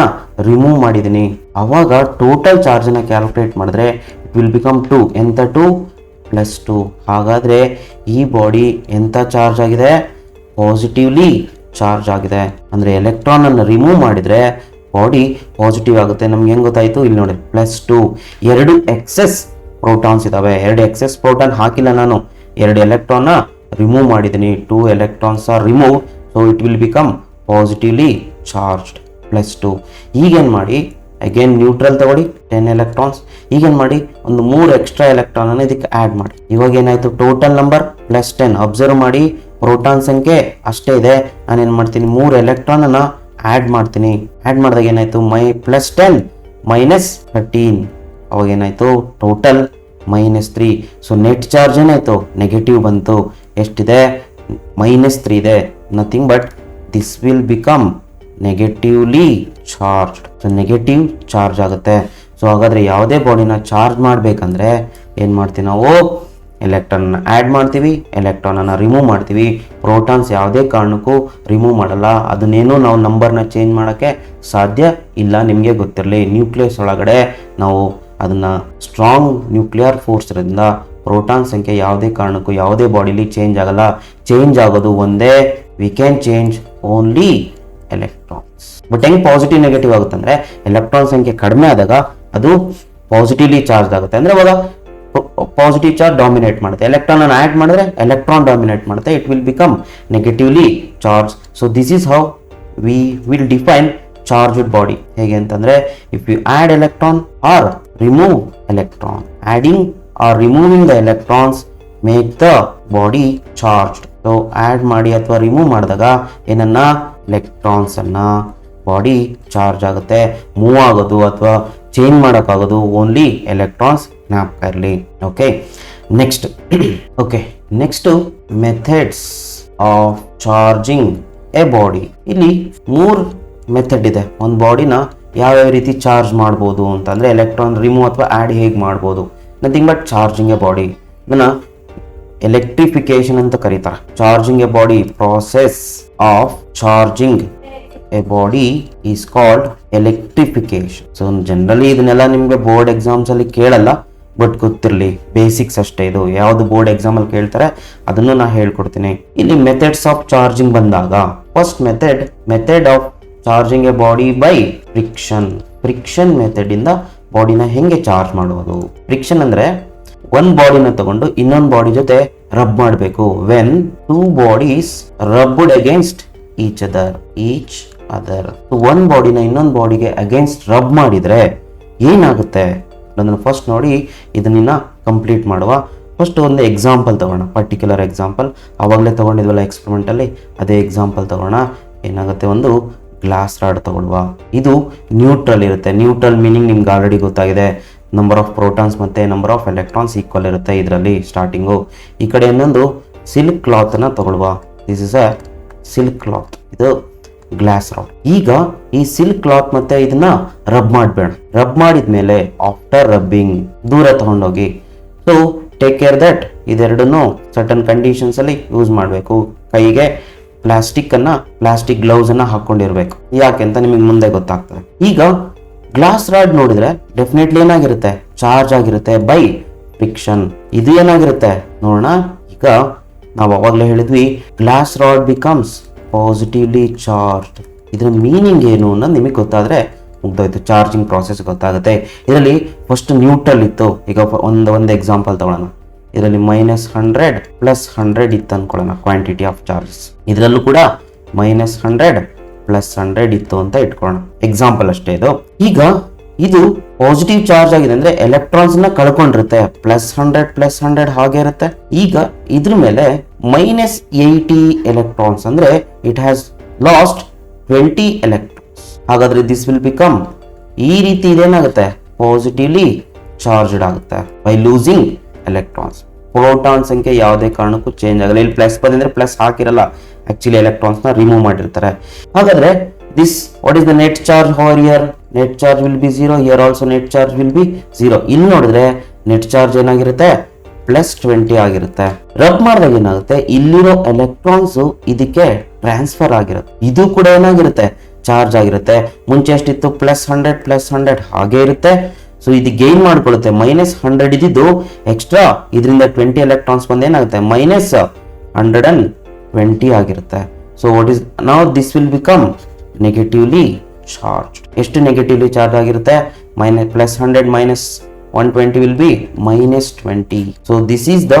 ರಿಮೂವ್ ಮಾಡಿದೀನಿ. ಅವಾಗ ಟೋಟಲ್ ಚಾರ್ಜ್ ನ ಕ್ಯಾಲ್ಕುಲೇಟ್ ಮಾಡಿದ್ರೆ ಇಟ್ ವಿಲ್ ಬಿಕಮ್ 2. ಎಂತ 2 ಪ್ಲಸ್ 2. ಹಾಗಾದ್ರೆ ಈ ಬಾಡಿ ಎಂತ ಚಾರ್ಜ್ ಆಗಿದೆ, ಪಾಸಿಟಿವ್ಲಿ ಚಾರ್ಜ್ ಆಗಿದೆ. ಅಂದ್ರೆ ಎಲೆಕ್ಟ್ರಾನ್ ಅನ್ನು ರಿಮೂವ್ ಮಾಡಿದ್ರೆ ಬಾಡಿ ಪಾಸಿಟಿವ್ ಆಗುತ್ತೆ. ನಮ್ಗೆ ಹೆಂಗ್ ಗೊತ್ತಾಯ್ತು, ಇಲ್ಲಿ ನೋಡಿ ಪ್ಲಸ್ 2. 2 ಎಕ್ಸೆಸ್ ಪ್ರೋಟಾನ್ಸ್ ಇದಾವೆ. 2 ಎಕ್ಸೆಸ್ ಪ್ರೋಟಾನ್ ಹಾಕಿಲ್ಲ ನಾನು, 2 ಎಲೆಕ್ಟ್ರಾನ್ ನ ರಿಮೂವ್ ಮಾಡಿದ್ದೀನಿ. 2 electrons R remove, so it will become positively charged plus 2. ಈಗೇನ್ ಮಾಡಿ ಅಗೇನ್ ನ್ಯೂಟ್ರಲ್ ತಗೊಳ್ಳಿ, 10 ಎಲೆಕ್ಟ್ರಾನ್ಸ್. ಈಗೇನ್ ಮಾಡಿ ಒಂದು 3 ಎಕ್ಸ್ಟ್ರಾ ಎಲೆಕ್ಟ್ರಾನ್ ಅನ್ನು ಇದಕ್ಕೆ ಆಡ್ ಮಾಡಿ. ಇವಾಗ ಏನಾಯ್ತು, ಟೋಟಲ್ ನಂಬರ್ ಪ್ಲಸ್ 10. ಅಬ್ಸರ್ವ್ ಮಾಡಿ, ಪ್ರೋಟಾನ್ ಸಂಖ್ಯೆ ಅಷ್ಟೇ ಇದೆ. ನಾನೇನ್ ಮಾಡ್ತೀನಿ, 3 ಎಲೆಕ್ಟ್ರಾನ್ ಅನ್ನ ಆಡ್ ಮಾಡ್ತೀನಿ. ಆಡ್ ಮಾಡಿದಾಗ ಏನಾಯ್ತು, ಪ್ಲಸ್ 10 ಮೈನಸ್ 13. ಅವಾಗ ಏನಾಯ್ತು, ಟೋಟಲ್ -3. ಸೊ ನೆಟ್ ಚಾರ್ಜ್ ಏನಾಯ್ತು, ನೆಗೆಟಿವ್ ಬಂತು. ಎಷ್ಟಿದೆ, -3 ಇದೆ. Nothing but this will become negatively charge. So negative charge ಆಗುತ್ತೆ. ಸೊ ಹಾಗಾದ್ರೆ ಯಾವುದೇ ಬಾಡಿನ ಚಾರ್ಜ್ ಮಾಡ್ಬೇಕಂದ್ರೆ ಏನ್ ಮಾಡ್ತೀವಿ ನಾವು, ಎಲೆಕ್ಟ್ರಾನ್ ಆಡ್ ಮಾಡ್ತೀವಿ, ಎಲೆಕ್ಟ್ರಾನ್ ಅನ್ನ ರಿಮೂವ್ ಮಾಡ್ತೀವಿ. ಪ್ರೋಟಾನ್ಸ್ ಯಾವುದೇ ಕಾರಣಕ್ಕೂ ರಿಮೂವ್ ಮಾಡಲ್ಲ. ಅದನ್ನೇನು ನಾವು ನಂಬರ್ನ ಚೇಂಜ್ ಮಾಡೋಕ್ಕೆ ಸಾಧ್ಯ ಇಲ್ಲ. ನಿಮಗೆ ಗೊತ್ತಿರಲಿ, ನ್ಯೂಕ್ಲಿಯಸ್ ಒಳಗಡೆ ನಾವು ಅದನ್ನ ಸ್ಟ್ರಾಂಗ್ ನ್ಯೂಕ್ಲಿಯರ್ ಫೋರ್ಸ್ ಇರೋದ್ರಿಂದ ಪ್ರೋಟಾನ್ ಸಂಖ್ಯೆ ಯಾವುದೇ ಕಾರಣಕ್ಕೂ ಯಾವುದೇ ಬಾಡಿಲಿ ಚೇಂಜ್ ಆಗಲ್ಲ. ಚೇಂಜ್ ಆಗೋದು ಒಂದೇ, we can change only electrons. But ಹೆಂಗೆ ಪಾಸಿಟಿವ್ ನೆಗೆಟಿವ್ ಆಗುತ್ತೆ ಅಂದ್ರೆ ಎಲೆಕ್ಟ್ರಾನ್ ಸಂಖ್ಯೆ ಕಡಿಮೆ ಆದಾಗ ಅದು ಪಾಸಿಟಿವ್ಲಿ ಚಾರ್ಜ್ ಆಗುತ್ತೆ. ಅಂದ್ರೆ ಇವಾಗ ಪಾಸಿಟಿವ್ ಚಾರ್ಜ್ ಡಾಮಿನೇಟ್ ಮಾಡುತ್ತೆ, ಎಲೆಕ್ಟ್ರಾನ್ ಅನ್ನು ಆಡ್ ಮಾಡಿದ್ರೆ ಎಲೆಕ್ಟ್ರಾನ್ ಡಾಮಿನೇಟ್ ಮಾಡುತ್ತೆ, it will become negatively charge. So this is how we will define charged body. ಹೇಗೆ ಅಂತಂದ್ರೆ if you add electron or remove electron, adding or removing the electrons make the body charged. So add ಮಾಡಿ ಅಥವಾ remove ಮಾಡಿದಾಗ ಏನನ್ನ electrons ಅನ್ನ body charge ಆಗುತ್ತೆ. Move ಆಗೋದು ಅಥವಾ ಚೇಂಜ್ ಮಾಡೋಕ್ಕಾಗೋದು ಓನ್ಲಿ ಎಲೆಕ್ಟ್ರಾನ್ಸ್ ಜ್ಞಾಪಕ ಇರಲಿ. Okay next next methods of charging a body. ಇಲ್ಲಿ 3 ಮೆಥಡ್ ಇದೆ. ಒಂದು ಬಾಡಿನ ಯಾವ್ಯಾವ ರೀತಿ ಚಾರ್ಜ್ ಮಾಡ್ಬೋದು ಅಂತಂದ್ರೆ ಎಲೆಕ್ಟ್ರಾನ್ ರಿಮೂವ್ ಅಥವಾ ಆಡ್ ಹೇಗೆ ಮಾಡ್ಬೋದು, nothing but charging a body. ಇದನ್ನ ಎಲೆಕ್ಟ್ರಿಫಿಕೇಶನ್ ಅಂತ ಕರೀತಾರೆ. Charging a body, process of charging a body is called electrification. So generally ಇದನ್ನೆಲ್ಲ ನಿಮಗೆ ಬೋರ್ಡ್ ಎಕ್ಸಾಮ್ಸ್ ಅಲ್ಲಿ ಕೇಳಲ್ಲ, ಬಟ್ ಗೊತ್ತಿರಲಿ, ಬೇಸಿಕ್ಸ್ ಅಷ್ಟೇ. ಇದು ಯಾವ್ದು ಬೋರ್ಡ್ ಎಕ್ಸಾಮ್ ಅಲ್ಲಿ ಕೇಳ್ತಾರೆ ಅದನ್ನು ನಾ ಹೇಳ್ಕೊಡ್ತೀನಿ. ಇಲ್ಲಿ ಮೆಥಡ್ಸ್ ಆಫ್ ಚಾರ್ಜಿಂಗ್ ಬಂದಾಗ first method of charging a body by friction method ಇಂದ ಬಾಡಿನ ಹೆಂಗೆ ಚಾರ್ಜ್ ಮಾಡುವುದು. ಫ್ರಿಕ್ಷನ್ ಅಂದ್ರೆ ಒಂದ್ ಬಾಡಿನ ತಗೊಂಡು ಇನ್ನೊಂದು ಬಾಡಿ ಜೊತೆ ರಬ್ ಮಾಡಬೇಕು. When 2 bodies rubbed against each other. ಒಂದ್ ಬಾಡಿನ ಇನ್ನೊಂದು ಬಾಡಿಗೆ ಅಗೇನ್ಸ್ಟ್ ರಬ್ ಮಾಡಿದ್ರೆ ಏನಾಗುತ್ತೆ ಅದನ್ನು ಫಸ್ಟ್ ನೋಡಿ. ಇದನ್ನ ಕಂಪ್ಲೀಟ್ ಮಾಡುವ. ಫಸ್ಟ್ ಒಂದು ಎಕ್ಸಾಂಪಲ್ ತಗೋಣ, ಪರ್ಟಿಕ್ಯುಲರ್ ಎಕ್ಸಾಂಪಲ್. ಆವಾಗಲೇ ತಗೊಂಡಿದ್ವಲ್ಲ ಎಕ್ಸ್ಪೆರಿಮೆಂಟ್ ಅಲ್ಲಿ, ಅದೇ ಎಕ್ಸಾಂಪಲ್ ತಗೋಣ. ಏನಾಗುತ್ತೆ, ಒಂದು ಗ್ಲಾಸ್ ರಾಡ್ ತಗೊಳ್ಳುವ. ಇದು ನ್ಯೂಟ್ರಲ್ ಇರುತ್ತೆ. ನ್ಯೂಟ್ರಲ್ ಮೀನಿಂಗ್ ನಿಮ್ಗೆ ಆಲ್ರೆಡಿ ಗೊತ್ತಾಗಿದೆ. ನಂಬರ್ ಆಫ್ ಪ್ರೋಟಾನ್ಸ್ ಮತ್ತೆ ನಂಬರ್ ಆಫ್ ಎಲೆಕ್ಟ್ರಾನ್ಸ್ ಈಕ್ವಲ್ ಇರುತ್ತೆ ಇದರಲ್ಲಿ ಸ್ಟಾರ್ಟಿಂಗು. ಈ ಕಡೆ ಇನ್ನೊಂದು ಸಿಲ್ಕ್ ಕ್ಲಾತ್ ಅನ್ನ ತಗೊಳ್ಳುವ. This is a silk cloth, ಇದು ಗ್ಲಾಸ್ ರಾಡ್. ಈಗ ಈ ಸಿಲ್ಕ್ ಕ್ಲಾತ್ ಮತ್ತೆ ಇದನ್ನ ರಬ್ ಮಾಡಬೇಡ. ರಬ್ ಮಾಡಿದ್ಮೇಲೆ ಆಫ್ಟರ್ ರಬ್ಬಿಂಗ್ ದೂರ ತಗೊಂಡೋಗಿ. ಸೊ ಟೇಕ್ ಕೇರ್ ದಟ್ ಇದೆರಡನ್ನು ಸರ್ಟನ್ ಕಂಡೀಷನ್ಸ್ ಅಲ್ಲಿ ಯೂಸ್ ಮಾಡಬೇಕು. ಕೈಗೆ ಪ್ಲಾಸ್ಟಿಕ್ ಗ್ಲೌಸ್ ಅನ್ನ ಹಾಕೊಂಡಿರ್ಬೇಕು. ಯಾಕೆ ಅಂತ ನಿಮಗೆ ಮುಂದೆ ಗೊತ್ತಾಗ್ತದೆ. ಈಗ ಗ್ಲಾಸ್ ರಾಡ್ ನೋಡಿದ್ರೆ ಡೆಫಿನೆಟ್ಲಿ ಏನಾಗಿರುತ್ತೆ, ಚಾರ್ಜ್ ಆಗಿರುತ್ತೆ ಬೈ ಫ್ರಿಕ್ಷನ್. ಇದು ಏನಾಗಿರುತ್ತೆ ನೋಡೋಣ. ಈಗ ನಾವು ಅವಾಗಲೇ ಹೇಳಿದ್ವಿ, glass rod becomes positively charge. ಇದರ ಮೀನಿಂಗ್ ಏನು ಅನ್ನೋದು ನಿಮಗೆ ಗೊತ್ತಾದ್ರೆ ಮುಗ್ದೋಯ್ತು, ಚಾರ್ಜಿಂಗ್ ಪ್ರಾಸೆಸ್ ಗೊತ್ತಾಗುತ್ತೆ. ಇದರಲ್ಲಿ ಫಸ್ಟ್ ನ್ಯೂಟ್ರಲ್ ಇತ್ತು. ಈಗ ಒಂದು ಎಕ್ಸಾಂಪಲ್ ತಗೊಳ್ಳೋಣ. ಇದರಲ್ಲಿ -100 +100 ಇತ್ತು ಅನ್ಕೊಳ್ಳೋಣ ಕ್ವಾಂಟಿಟಿ ಆಫ್ ಚಾರ್ಜಸ್. ಇದರಲ್ಲೂ ಕೂಡ -100 +100 ಇತ್ತು ಅಂತ ಇಟ್ಕೊಳ್ಳೋಣ. ಎಕ್ಸಾಂಪಲ್ ಅಷ್ಟೇ ಇದು. ಈಗ ಇದು ಪಾಸಿಟಿವ್ ಚಾರ್ಜ್ ಆಗಿದೆ ಅಂದ್ರೆ ಎಲೆಕ್ಟ್ರಾನ್ಸ್ ನ ಕಳ್ಕೊಂಡಿರುತ್ತೆ. +100 ಹಾಗೆ ಇರುತ್ತೆ. ಈಗ ಇದ್ರ ಮೇಲೆ -80 ಎಲೆಕ್ಟ್ರಾನ್ಸ್ ಅಂದ್ರೆ ಇಟ್ ಹ್ಯಾಸ್ ಲಾಸ್ಟ್ 20 ಎಲೆಕ್ಟ್ರಾನ್ಸ್. ಹಾಗಾದ್ರೆ ದಿಸ್ ವಿಲ್ ಬಿಕಮ್, ಈ ರೀತಿ ಇದೇನಾಗುತ್ತೆ, ಪಾಸಿಟಿವ್ಲಿ ಚಾರ್ಜ್ಡ್ ಆಗುತ್ತೆ ಬೈ ಲೂಸಿಂಗ್ ಎಲೆಕ್ಟ್ರಾನ್ಸ್. ಪ್ರೋಟಾನ್ ಸಂಖ್ಯೆ ಯಾವುದೇ ಕಾರಣಕ್ಕೂ ಚೇಂಜ್ ಆಗಲ್ಲ. ಇಲ್ಲಿ ಪ್ಲಸ್ ಬಂದ್ರೆ ಪ್ಲಸ್ ಹಾಕಿರಲ್ಲ, ಆಕ್ಚುಲಿ ಎಲೆಕ್ಟ್ರಾನ್ಸ್ ನ ರಿಮೂವ್ ಮಾಡಿರ್ತಾರೆ. ಹಾಗಾದ್ರೆ this what is the net charge over here? Net charge will be 0. Here also net charge will be 0. ಇಲ್ಲಿ ನೋಡಿದ್ರೆ ನೆಟ್ ಚಾರ್ಜ್ ಏನಾಗಿರುತ್ತೆ, +20 ಆಗಿರುತ್ತೆ. ರಬ್ ಮಾಡಿದಾಗ ಏನಾಗುತ್ತೆ, ಇಲ್ಲಿರೋ ಎಲೆಕ್ಟ್ರಾನ್ಸ್ ಇದಕ್ಕೆ ಟ್ರಾನ್ಸ್ಫರ್ ಆಗಿರುತ್ತೆ. ಇದು ಕೂಡ ಏನಾಗಿರುತ್ತೆ, ಚಾರ್ಜ್ ಆಗಿರುತ್ತೆ. ಮುಂಚೆ ಎಷ್ಟಿತ್ತು, +100 ಹಾಗೆ ಇರುತ್ತೆ. ಸೊ ಇದು ಗೇನ್ ಮಾಡ್ಕೊಳ್ಳುತ್ತೆ. -100 ಇದ್ದಿದ್ದು ಎಕ್ಸ್ಟ್ರಾ ಇದರಿಂದ 20 ಎಲೆಕ್ಟ್ರಾನ್ಸ್ ಬಂದು ಏನಾಗುತ್ತೆ, -120 ಆಗಿರುತ್ತೆ. So what is now, this will become negatively charge. ಎಷ್ಟು ನೆಗೆಟಿವ್ಲಿ ಚಾರ್ಜ್ ಆಗಿರುತ್ತೆ, +100 -120 will be -20. So this is the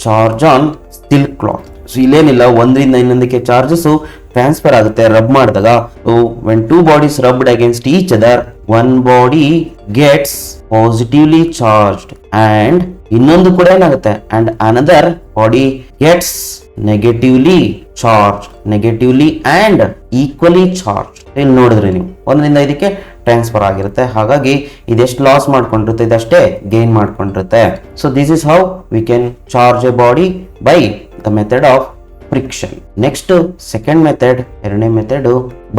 charge on silk cloth. So ಇಲ್ಲೇನಿಲ್ಲ, ಒಂದರಿಂದ ಇನ್ನೊಂದಕ್ಕೆ ಚಾರ್ಜಸ್ ಟ್ರಾನ್ಸ್ಫರ್ ಆಗುತ್ತೆ ರಬ್ ಮಾಡಿದಾಗ. So when 2 bodies rubbed against each other, one body gets positively charged and ಇನ್ನೊಂದು ಕೂಡ ಏನಾಗುತ್ತೆ, and another body gets negatively and equally charged. ಇಲ್ಲಿ ನೋಡಿದ್ರೆ ನೀವು ಒಂದರಿಂದ ಇದಕ್ಕೆ ಟ್ರಾನ್ಸ್ಫರ್ ಆಗಿರುತ್ತೆ. ಹಾಗಾಗಿ ಇದೆಷ್ಟು ಲಾಸ್ ಮಾಡ್ಕೊಂಡಿರುತ್ತೆ, ಇದಷ್ಟೇ ಗೇನ್ ಮಾಡ್ಕೊಂಡಿರುತ್ತೆ. So this is how we can charge a body by the method of friction. Next second method, ಎರಡನೇ method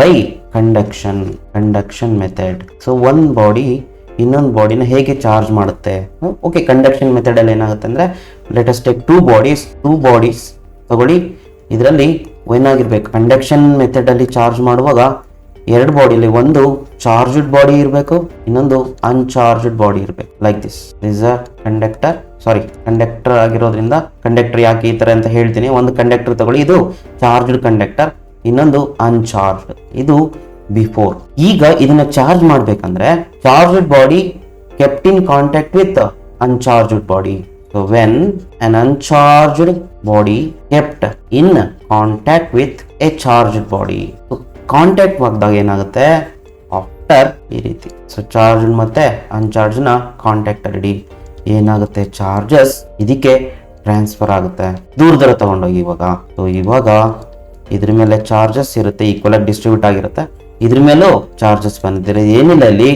by conduction method. So ಒಂದ್ ಬಾಡಿ ಇನ್ನೊಂದು ಬಾಡಿನ ಹೇಗೆ ಚಾರ್ಜ್ ಮಾಡುತ್ತೆ. ಓಕೆ, ಕಂಡಕ್ಷನ್ ಮೆಥಡ್ ಅಲ್ಲಿ ಏನಾಗುತ್ತೆ ಅಂದ್ರೆ, ಲೆಟ್ ಅಸ್ ಟೇಕ್ 2 ಬಾಡೀಸ್ ತಗೊಳ್ಳಿ. ಇದರಲ್ಲಿ ಏನಾಗಿರ್ಬೇಕು, ಕಂಡಕ್ಷನ್ ಮೆಥಡ್ ಅಲ್ಲಿ ಚಾರ್ಜ್ ಮಾಡುವಾಗ 2 ಬಾಡಿಲಿ ಒಂದು ಚಾರ್ಜ್ಡ್ ಬಾಡಿ ಇರಬೇಕು, ಇನ್ನೊಂದು ಅನ್ಚಾರ್ಜ್ಡ್ ಬಾಡಿ ಇರಬೇಕು. Like this is a conductor ಆಗಿರೋದ್ರಿಂದ, ಕಂಡಕ್ಟರ್ ಯಾಕೆ ಈ ತರ ಅಂತ ಹೇಳ್ತೀನಿ. ಒಂದು ಕಂಡಕ್ಟರ್ ತಗೊಳ್ಳಿ, ಇದು ಚಾರ್ಜ್ಡ್ ಕಂಡಕ್ಟರ್, ಇನ್ನೊಂದು ಅನ್ಚಾರ್ಜ್ಡ್. ಇದು ಬಿಫೋರ್. ಈಗ ಇದನ್ನ ಚಾರ್ಜ್ ಮಾಡ್ಬೇಕಂದ್ರೆ charged body kept in contact with uncharged body. So when an uncharged body kept in contact with a charged body. So contact ಮಾಡಿದಾಗ ಏನಾಗುತ್ತೆ ಆಫ್ಟರ್ ಈ ರೀತಿ. ಸೊ ಚಾರ್ಜ್ ಮತ್ತೆ ಅನ್ಚಾರ್ಜ್ ನ ಕಾಂಟ್ಯಾಕ್ಟ್ ಅಲ್ಲಿ ಏನಾಗುತ್ತೆ ಚಾರ್ಜಸ್ ಇದಕ್ಕೆ ಟ್ರಾನ್ಸ್ಫರ್ ಆಗುತ್ತೆ ದೂರ ತಗೊಂಡೋಗಿ. ಇವಾಗ ಸೊ ಇವಾಗ ಇದ್ರ ಮೇಲೆ ಚಾರ್ಜಸ್ ಇರುತ್ತೆ, ಈಕ್ವಲ್ ಆಗಿ ಡಿಸ್ಟ್ರಿಬ್ಯೂಟ್ ಆಗಿರುತ್ತೆ. ಇದ್ರ ಮೇಲೂ ಚಾರ್ಜಸ್ ಬಂದಿದೆ. ಏನಿಲ್ಲ ಇಲ್ಲಿ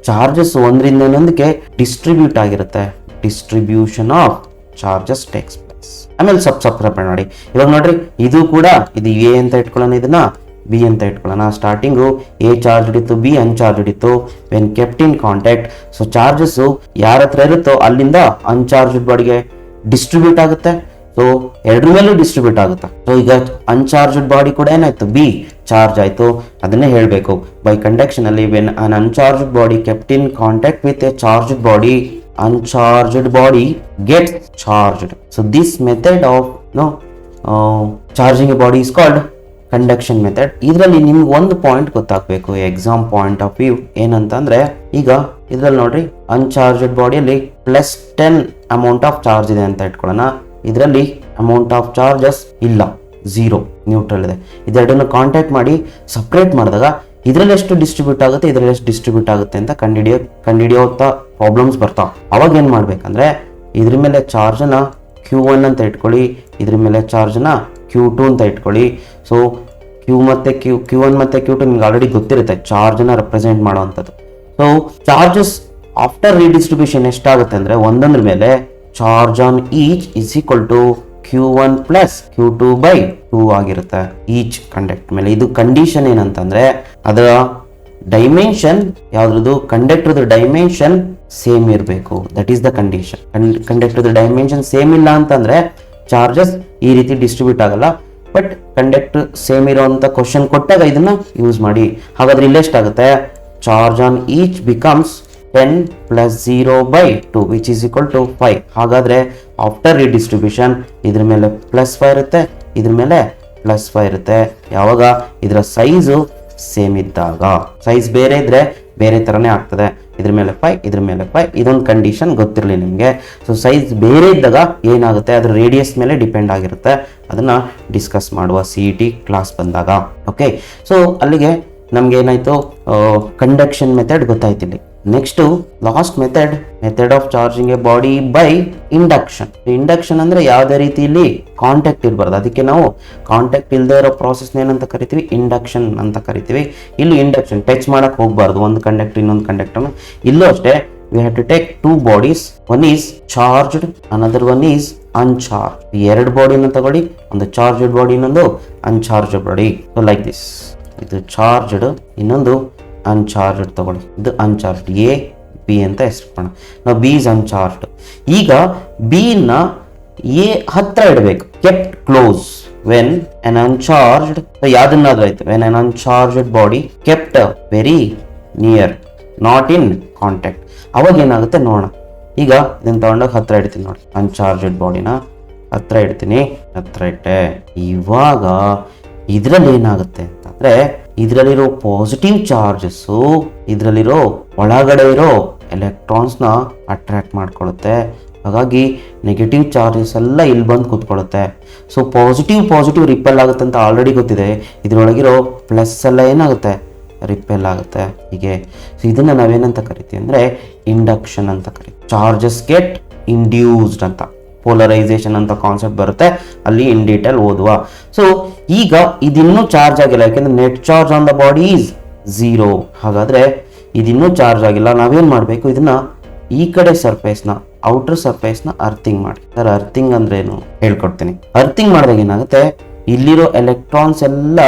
ಚಾರ್ಜಸ್ ಒಂದರಿಂದ ಇನ್ನೊಂದಕ್ಕೆ ಡಿಸ್ಟ್ರಿಬ್ಯೂಟ್ ಆಗಿರುತ್ತೆ. Distribution of charges takes place. ಆಮೇಲೆ ಸಬ್ಸ್ಕ್ರೈಬ್ ಮಾಡಿ. ಇವಾಗ ನೋಡ್ರಿ ಇದು ಕೂಡ ಇದು ಎ ಅಂತ ಇಟ್ಕೊಳ್ಳೋಣ, ಇದನ್ನ ಬಿ ಅಂತ ಇಟ್ಕೊಳ್ಳೋಣ. ಸ್ಟಾರ್ಟಿಂಗು ಎ ಚಾರ್ಜ್ ಇತ್ತು, ಬಿ ಅನ್ಚಾರ್ಜ್ ಇತ್ತು. When kept in contact, so charges ಯಾರ ಹತ್ರ ಇರುತ್ತೋ ಅಲ್ಲಿಂದ ಅನ್ಚಾರ್ಜ್ಡ್ ಬಾಡಿಗೆ ಡಿಸ್ಟ್ರಿಬ್ಯೂಟ್ ಆಗುತ್ತೆ. ಸೊ ಎರಡ್ರ ಮೇಲೂ ಡಿಸ್ಟ್ರಿಬ್ಯೂಟ್ ಆಗುತ್ತೆ. ಸೊ ಈಗ ಅನ್ಚಾರ್ಜ್ಡ್ ಬಾಡಿ ಕೂಡ ಏನಾಯ್ತು ಬಿ ಚಾರ್ಜ್ ಆಯ್ತು. ಅದನ್ನೇ ಹೇಳ್ಬೇಕು ಬೈ ಕಂಡಕ್ಷನ್ ಅಲ್ಲಿ when an uncharged body kept in contact with A charged body, uncharged body gets charged. So this method of charging a body is called conduction method. ಇದರಲ್ಲಿ ನಿಮ್ಗೆ ಒಂದು point ಗೊತ್ತಾಗಬೇಕು exam point of view ಏನಂತಂದ್ರೆ, ಈಗ ಇದ್ರಲ್ಲಿ ನೋಡ್ರಿ uncharged ಬಾಡಿಯಲ್ಲಿ +10 amount of charge ಇದೆ ಅಂತ ಇಟ್ಕೊಳ್ಳೋಣ. ಇದರಲ್ಲಿ ಅಮೌಂಟ್ ಆಫ್ ಚಾರ್ಜಸ್ ಇಲ್ಲ, 0 ನ್ಯೂಟ್ರಲ್ ಇದೆ. ಇದೆರಡನ್ನು ಕಾಂಟ್ಯಾಕ್ಟ್ ಮಾಡಿ ಸಪ್ರೇಟ್ ಮಾಡಿದಾಗ ಇದರಲ್ಲಿ ಎಷ್ಟು ಡಿಸ್ಟ್ರಿಬ್ಯೂಟ್ ಆಗುತ್ತೆ, ಇದರಲ್ಲಿ ಎಷ್ಟು ಡಿಸ್ಟ್ರಿಬ್ಯೂಟ್ ಆಗುತ್ತೆ ಅಂತ ಕಂಡುಹಿಡಿಯೋ ಪ್ರಾಬ್ಲಮ್ಸ್ ಬರ್ತಾವ. ಅವಾಗ ಏನ್ ಮಾಡ್ಬೇಕಂದ್ರೆ ಇದ್ರ ಮೇಲೆ ಚಾರ್ಜನ Q1 ಅಂತ ಇಟ್ಕೊಳ್ಳಿ, ಇದ್ರ ಮೇಲೆ ಚಾರ್ಜನ Q2 ಅಂತ ಇಟ್ಕೊಳ್ಳಿ. ಸೊ Q1 ಮತ್ತೆ Q2 ನಿಮ್ಗೆ ಆಲ್ರೆಡಿ ಗೊತ್ತಿರುತ್ತೆ ಚಾರ್ಜನ ರೆಪ್ರೆಸೆಂಟ್ ಮಾಡುವಂಥದ್ದು. ಸೊ ಚಾರ್ಜಸ್ ಆಫ್ಟರ್ ರೀಡಿಸ್ಟ್ರಿಬ್ಯೂಷನ್ ಎಷ್ಟಾಗುತ್ತೆ ಅಂದ್ರೆ ಒಂದೊಂದ್ರ ಮೇಲೆ charge on each is equal to Q1 plus Q2/2 ಆಗಿರುತ್ತೆ ಈಚ್ ಕಂಡಕ್ಟ್ ಮೇಲೆ. ಇದು ಕಂಡೀಷನ್ ಏನಂತಂದ್ರೆ ಅದರ ಡೈಮೆನ್ಷನ್ ಯಾವ್ದು ಕಂಡಕ್ಟರ್ ಡೈಮೆನ್ಷನ್ ಸೇಮ್ ಇರಬೇಕು. That is the condition. Conductor dimension same ಇಲ್ಲ ಅಂತಂದ್ರೆ ಚಾರ್ಜಸ್ ಈ ರೀತಿ ಡಿಸ್ಟ್ರಿಬ್ಯೂಟ್ ಆಗಲ್ಲ. ಬಟ್ ಕಂಡಕ್ಟರ್ ಸೇಮ್ ಇರುವಂತ ಕ್ವಶನ್ ಕೊಟ್ಟಾಗ ಇದನ್ನ ಯೂಸ್ ಮಾಡಿ. ಹಾಗಾದ್ರೆ ಇಲ್ಲೆಷ್ಟಾಗುತ್ತೆ charge on each becomes 10 + 0/2 which is equal to 5. ಹಾಗಾದ್ರೆ ಆಫ್ಟರ್ ರೀಡಿಸ್ಟ್ರಿಬ್ಯೂಷನ್ ಇದ್ರ ಮೇಲೆ +5 ಇರುತ್ತೆ, ಇದ್ರ ಮೇಲೆ +5 ಇರುತ್ತೆ. ಯಾವಾಗ ಇದರ ಸೈಜು ಸೇಮ್ ಇದ್ದಾಗ. ಸೈಜ್ ಬೇರೆ ಇದ್ರೆ ಬೇರೆ ತರನೇ ಆಗ್ತದೆ. ಇದ್ರ ಮೇಲೆ 5, ಇದ್ರ ಮೇಲೆ 5. ಇದೊಂದು ಕಂಡೀಷನ್ ಗೊತ್ತಿರಲಿ ನಿಮಗೆ. ಸೊ ಸೈಜ್ ಬೇರೆ ಇದ್ದಾಗ ಏನಾಗುತ್ತೆ ಅದ್ರ ರೇಡಿಯಸ್ ಮೇಲೆ ಡಿಪೆಂಡ್ ಆಗಿರುತ್ತೆ. ಅದನ್ನ ಡಿಸ್ಕಸ್ ಮಾಡುವ CET ಕ್ಲಾಸ್ ಬಂದಾಗ. ಓಕೆ, ಸೊ ಅಲ್ಲಿಗೆ ನಮ್ಗೆ ಏನಾಯ್ತು ಕಂಡಕ್ಷನ್ ಮೆಥಡ್ ಗೊತ್ತಾಯ್ತಿಲ್ಲಿ. Next last method of charging a body by induction. Induction ಅಂದ್ರೆ ಯಾವುದೇ ರೀತಿಯಲ್ಲಿ ಕಾಂಟ್ಯಾಕ್ಟ್ ಇರಬಾರ್ದು. ಅದಕ್ಕೆ ನಾವು ಕಾಂಟ್ಯಾಕ್ಟ್ ಇಲ್ಲದೆ ಇರೋ ಪ್ರಾಸೆಸ್ ಏನಂತ ಕರಿತೀವಿ ಇಂಡಕ್ಷನ್ ಅಂತ ಕರಿತೀವಿ. ಇಲ್ಲಿ ಇಂಡಕ್ಷನ್ ಟಚ್ ಮಾಡಕ್ ಹೋಗ್ಬಾರ್ದು ಒಂದು ಕಂಡಕ್ಟರ್ ಇನ್ನೊಂದು ಕಂಡಕ್ಟರ್. ಇಲ್ಲೂ ಅಷ್ಟೇ we have to take two bodies. One is charged, another one is uncharged. ಎರಡು ಬಾಡಿನ ತಗೊಳ್ಳಿ, ಒಂದು ಚಾರ್ಜ್ಡ್ ಬಾಡಿ ಇನ್ನೊಂದು uncharged body. So like this, ಇದು ಚಾರ್ಜ್ಡ್ ಇನ್ನೊಂದು ಅನ್ಚಾರ್ಜ್ಡ್ ತಗೊಳ್ಳಿ. ಇದು ಅನ್ಚಾರ್ಜ್ಡ್ ಎ ಬಿ ಅಂತ ಹೆಸರು. ನಾವು ಬಿ ಇಸ್ ಅನ್ಚಾರ್ಜ್ಡ್. ಈಗ ಬಿ ನ ಎ ಹತ್ರ ಇಡಬೇಕು, kept close when an uncharged. ಯಾವ್ದನ್ನಾದ್ರೂ ಆಯ್ತು, when an uncharged body kept very near not in contact. ಅವಾಗ ಏನಾಗುತ್ತೆ ನೋಡೋಣ. ಈಗ ಇದನ್ನ ತಗೊಂಡೋಗಿ ಹತ್ರ ಇಡ್ತೀನಿ ನೋಡಿ, ಅನ್ಚಾರ್ಜ್ಡ್ ಬಾಡಿನ ಹತ್ರ ಇಡ್ತೀನಿ, ಹತ್ರ ಇಟ್ಟೆ. ಇವಾಗ ಇದ್ರಲ್ಲಿ ಏನಾಗುತ್ತೆ ಅಂತಂದ್ರೆ ಇದರಲ್ಲಿರೋ ಪಾಸಿಟಿವ್ ಚಾರ್ಜಸ್ಸು ಇದರಲ್ಲಿರೋ ಒಳಗಡೆ ಇರೋ ಎಲೆಕ್ಟ್ರಾನ್ಸ್ನ ಅಟ್ರಾಕ್ಟ್ ಮಾಡ್ಕೊಳ್ಳುತ್ತೆ. ಹಾಗಾಗಿ ನೆಗೆಟಿವ್ ಚಾರ್ಜಸ್ ಎಲ್ಲ ಇಲ್ಲಿ ಬಂದು ಕೂತ್ಕೊಳ್ಳುತ್ತೆ. ಸೊ ಪಾಸಿಟಿವ್ ರಿಪೆಲ್ ಆಗುತ್ತೆ ಅಂತ ಆಲ್ರೆಡಿ ಗೊತ್ತಿದೆ. ಇದರೊಳಗಿರೋ ಪ್ಲಸ್ ಎಲ್ಲ ಏನಾಗುತ್ತೆ ರಿಪೆಲ್ ಆಗುತ್ತೆ ಹೀಗೆ. ಸೊ ಇದನ್ನ ನಾವೇನಂತ ಕರಿತೀವಿ ಅಂದ್ರೆ ಇಂಡಕ್ಷನ್ ಅಂತ ಕರಿತೀವಿ. ಚಾರ್ಜಸ್ ಗೆಟ್ ಇಂಡ್ಯೂಸ್ಡ್ ಅಂತ ಪೋಲರೈಸೇಷನ್ ಅಂತ ಕಾನ್ಸೆಪ್ಟ್ ಬರುತ್ತೆ, ಅಲ್ಲಿ ಇನ್ ಡೀಟೇಲ್ ಓದುವ. ಸೊ ಈಗ ಇದಿನ್ನೂ ಚಾರ್ಜ್ ಆಗಿಲ್ಲ, ಯಾಕೆಂದ್ರೆ net charge on the body is 0. ಹಾಗಾದ್ರೆ ಇದಿನ್ನೂ ಚಾರ್ಜ್ ಆಗಿಲ್ಲ. ನಾವೇನ್ ಮಾಡ್ಬೇಕು, ಇದನ್ನ ಈ ಕಡೆ ಸರ್ಫೇಸ್ನ ಔಟರ್ ಸರ್ಫೇಸ್ನ ಅರ್ಥಿಂಗ್ ಮಾಡಿ. ಸರ್ ಅರ್ಥಿಂಗ್ ಅಂದ್ರೆ ಏನು ಹೇಳ್ಕೊಡ್ತೀನಿ. ಅರ್ಥಿಂಗ್ ಮಾಡಿದಾಗ ಏನಾಗುತ್ತೆ, ಇಲ್ಲಿರೋ ಎಲೆಕ್ಟ್ರಾನ್ಸ್ ಎಲ್ಲ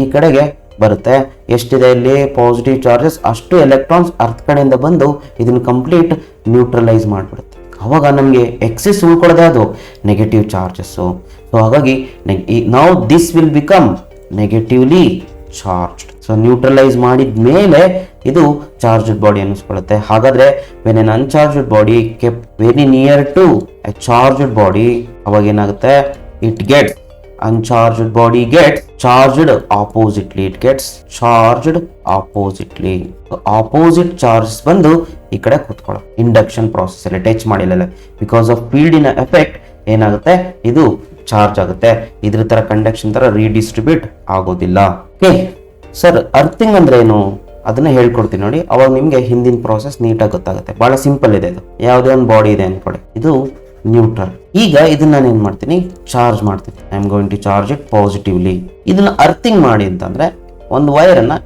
ಈ ಕಡೆಗೆ ಬರುತ್ತೆ. ಎಷ್ಟಿದೆ ಇಲ್ಲಿ ಪಾಸಿಟಿವ್ ಚಾರ್ಜಸ್, ಅಷ್ಟು ಎಲೆಕ್ಟ್ರಾನ್ಸ್ ಅರ್ತ್ ಕಡೆಯಿಂದ ಬಂದು ಇದನ್ನ ಕಂಪ್ಲೀಟ್ ನ್ಯೂಟ್ರಲೈಸ್ ಮಾಡಿಬಿಡುತ್ತೆ. ಅವಾಗ ನಮಗೆ ಎಕ್ಸೆಸ್ ಉಳ್ಕೊಳ್ಳೋದೇ ಅದು ನೆಗೆಟಿವ್ ಚಾರ್ಜಸ್ಸು. ಸೊ ಹಾಗಾಗಿ ನಾವು this will become negatively charged. So neutralise ಮಾಡಿದ ಮೇಲೆ ಇದು ಚಾರ್ಜ್ಡ್ ಬಾಡಿ ಅನ್ನಿಸ್ಕೊಳ್ಳುತ್ತೆ. ಹಾಗಾದ್ರೆ when an uncharged body kept very near to a charged body, ಅವಾಗ ಏನಾಗುತ್ತೆ, it gets uncharged body gets charged oppositely. It gets charged oppositely. Opposite charges ಬಂದು ಈ ಕಡೆ ಕೂತ್ಕೊಳ್ಳೋ ಇಂಡಕ್ಷನ್ ಪ್ರಾಸೆಸ್ ಅಲ್ಲಿ ಟಚ್ ಮಾಡಿಲ್ಲ, ಬಿಕಾಸ್ ಆಫ್ ಫೀಲ್ಡಿನ ಎಫೆಕ್ಟ್ ಏನಾಗುತ್ತೆ, ಇದು ಚಾರ್ಜ್ ಆಗುತ್ತೆ. ಇದ್ರ ತರ ಕಂಡಕ್ಷನ್ ತರ ರೀಡಿಸ್ಟ್ರಿಬ್ಯೂಟ್ ಆಗೋದಿಲ್ಲ. ಓಕೆ ಸರ್, ಅರ್ಥಿಂಗ್ ಅಂದ್ರೆ ಏನು ಅದನ್ನ ಹೇಳ್ಕೊಡ್ತೀನಿ ನೋಡಿ, ಅವಾಗ ನಿಮ್ಗೆ ಹಿಂದಿನ ಪ್ರಾಸೆಸ್ ನೀಟಾಗಿ ಗೊತ್ತಾಗುತ್ತೆ. ಬಹಳ ಸಿಂಪಲ್ ಇದೆ ಇದು. ಯಾವುದೇ ಒಂದು ಬಾಡಿ ಇದೆ ಅನ್ಕೊಳ್ಳಿ, ಇದು ನ್ಯೂಟ್ರಲ್. ಈಗ ಇದನ್ನ ನಾನು ಏನ್ ಮಾಡ್ತೀನಿ, ಚಾರ್ಜ್ ಮಾಡ್ತೀನಿ. I am going to charge it positively. ಇದನ್ನ ಅರ್ಥಿಂಗ್ ಮಾಡಿ ಅಂತಂದ್ರೆ ಒಂದು ವೈರ್ ಅನ್ನ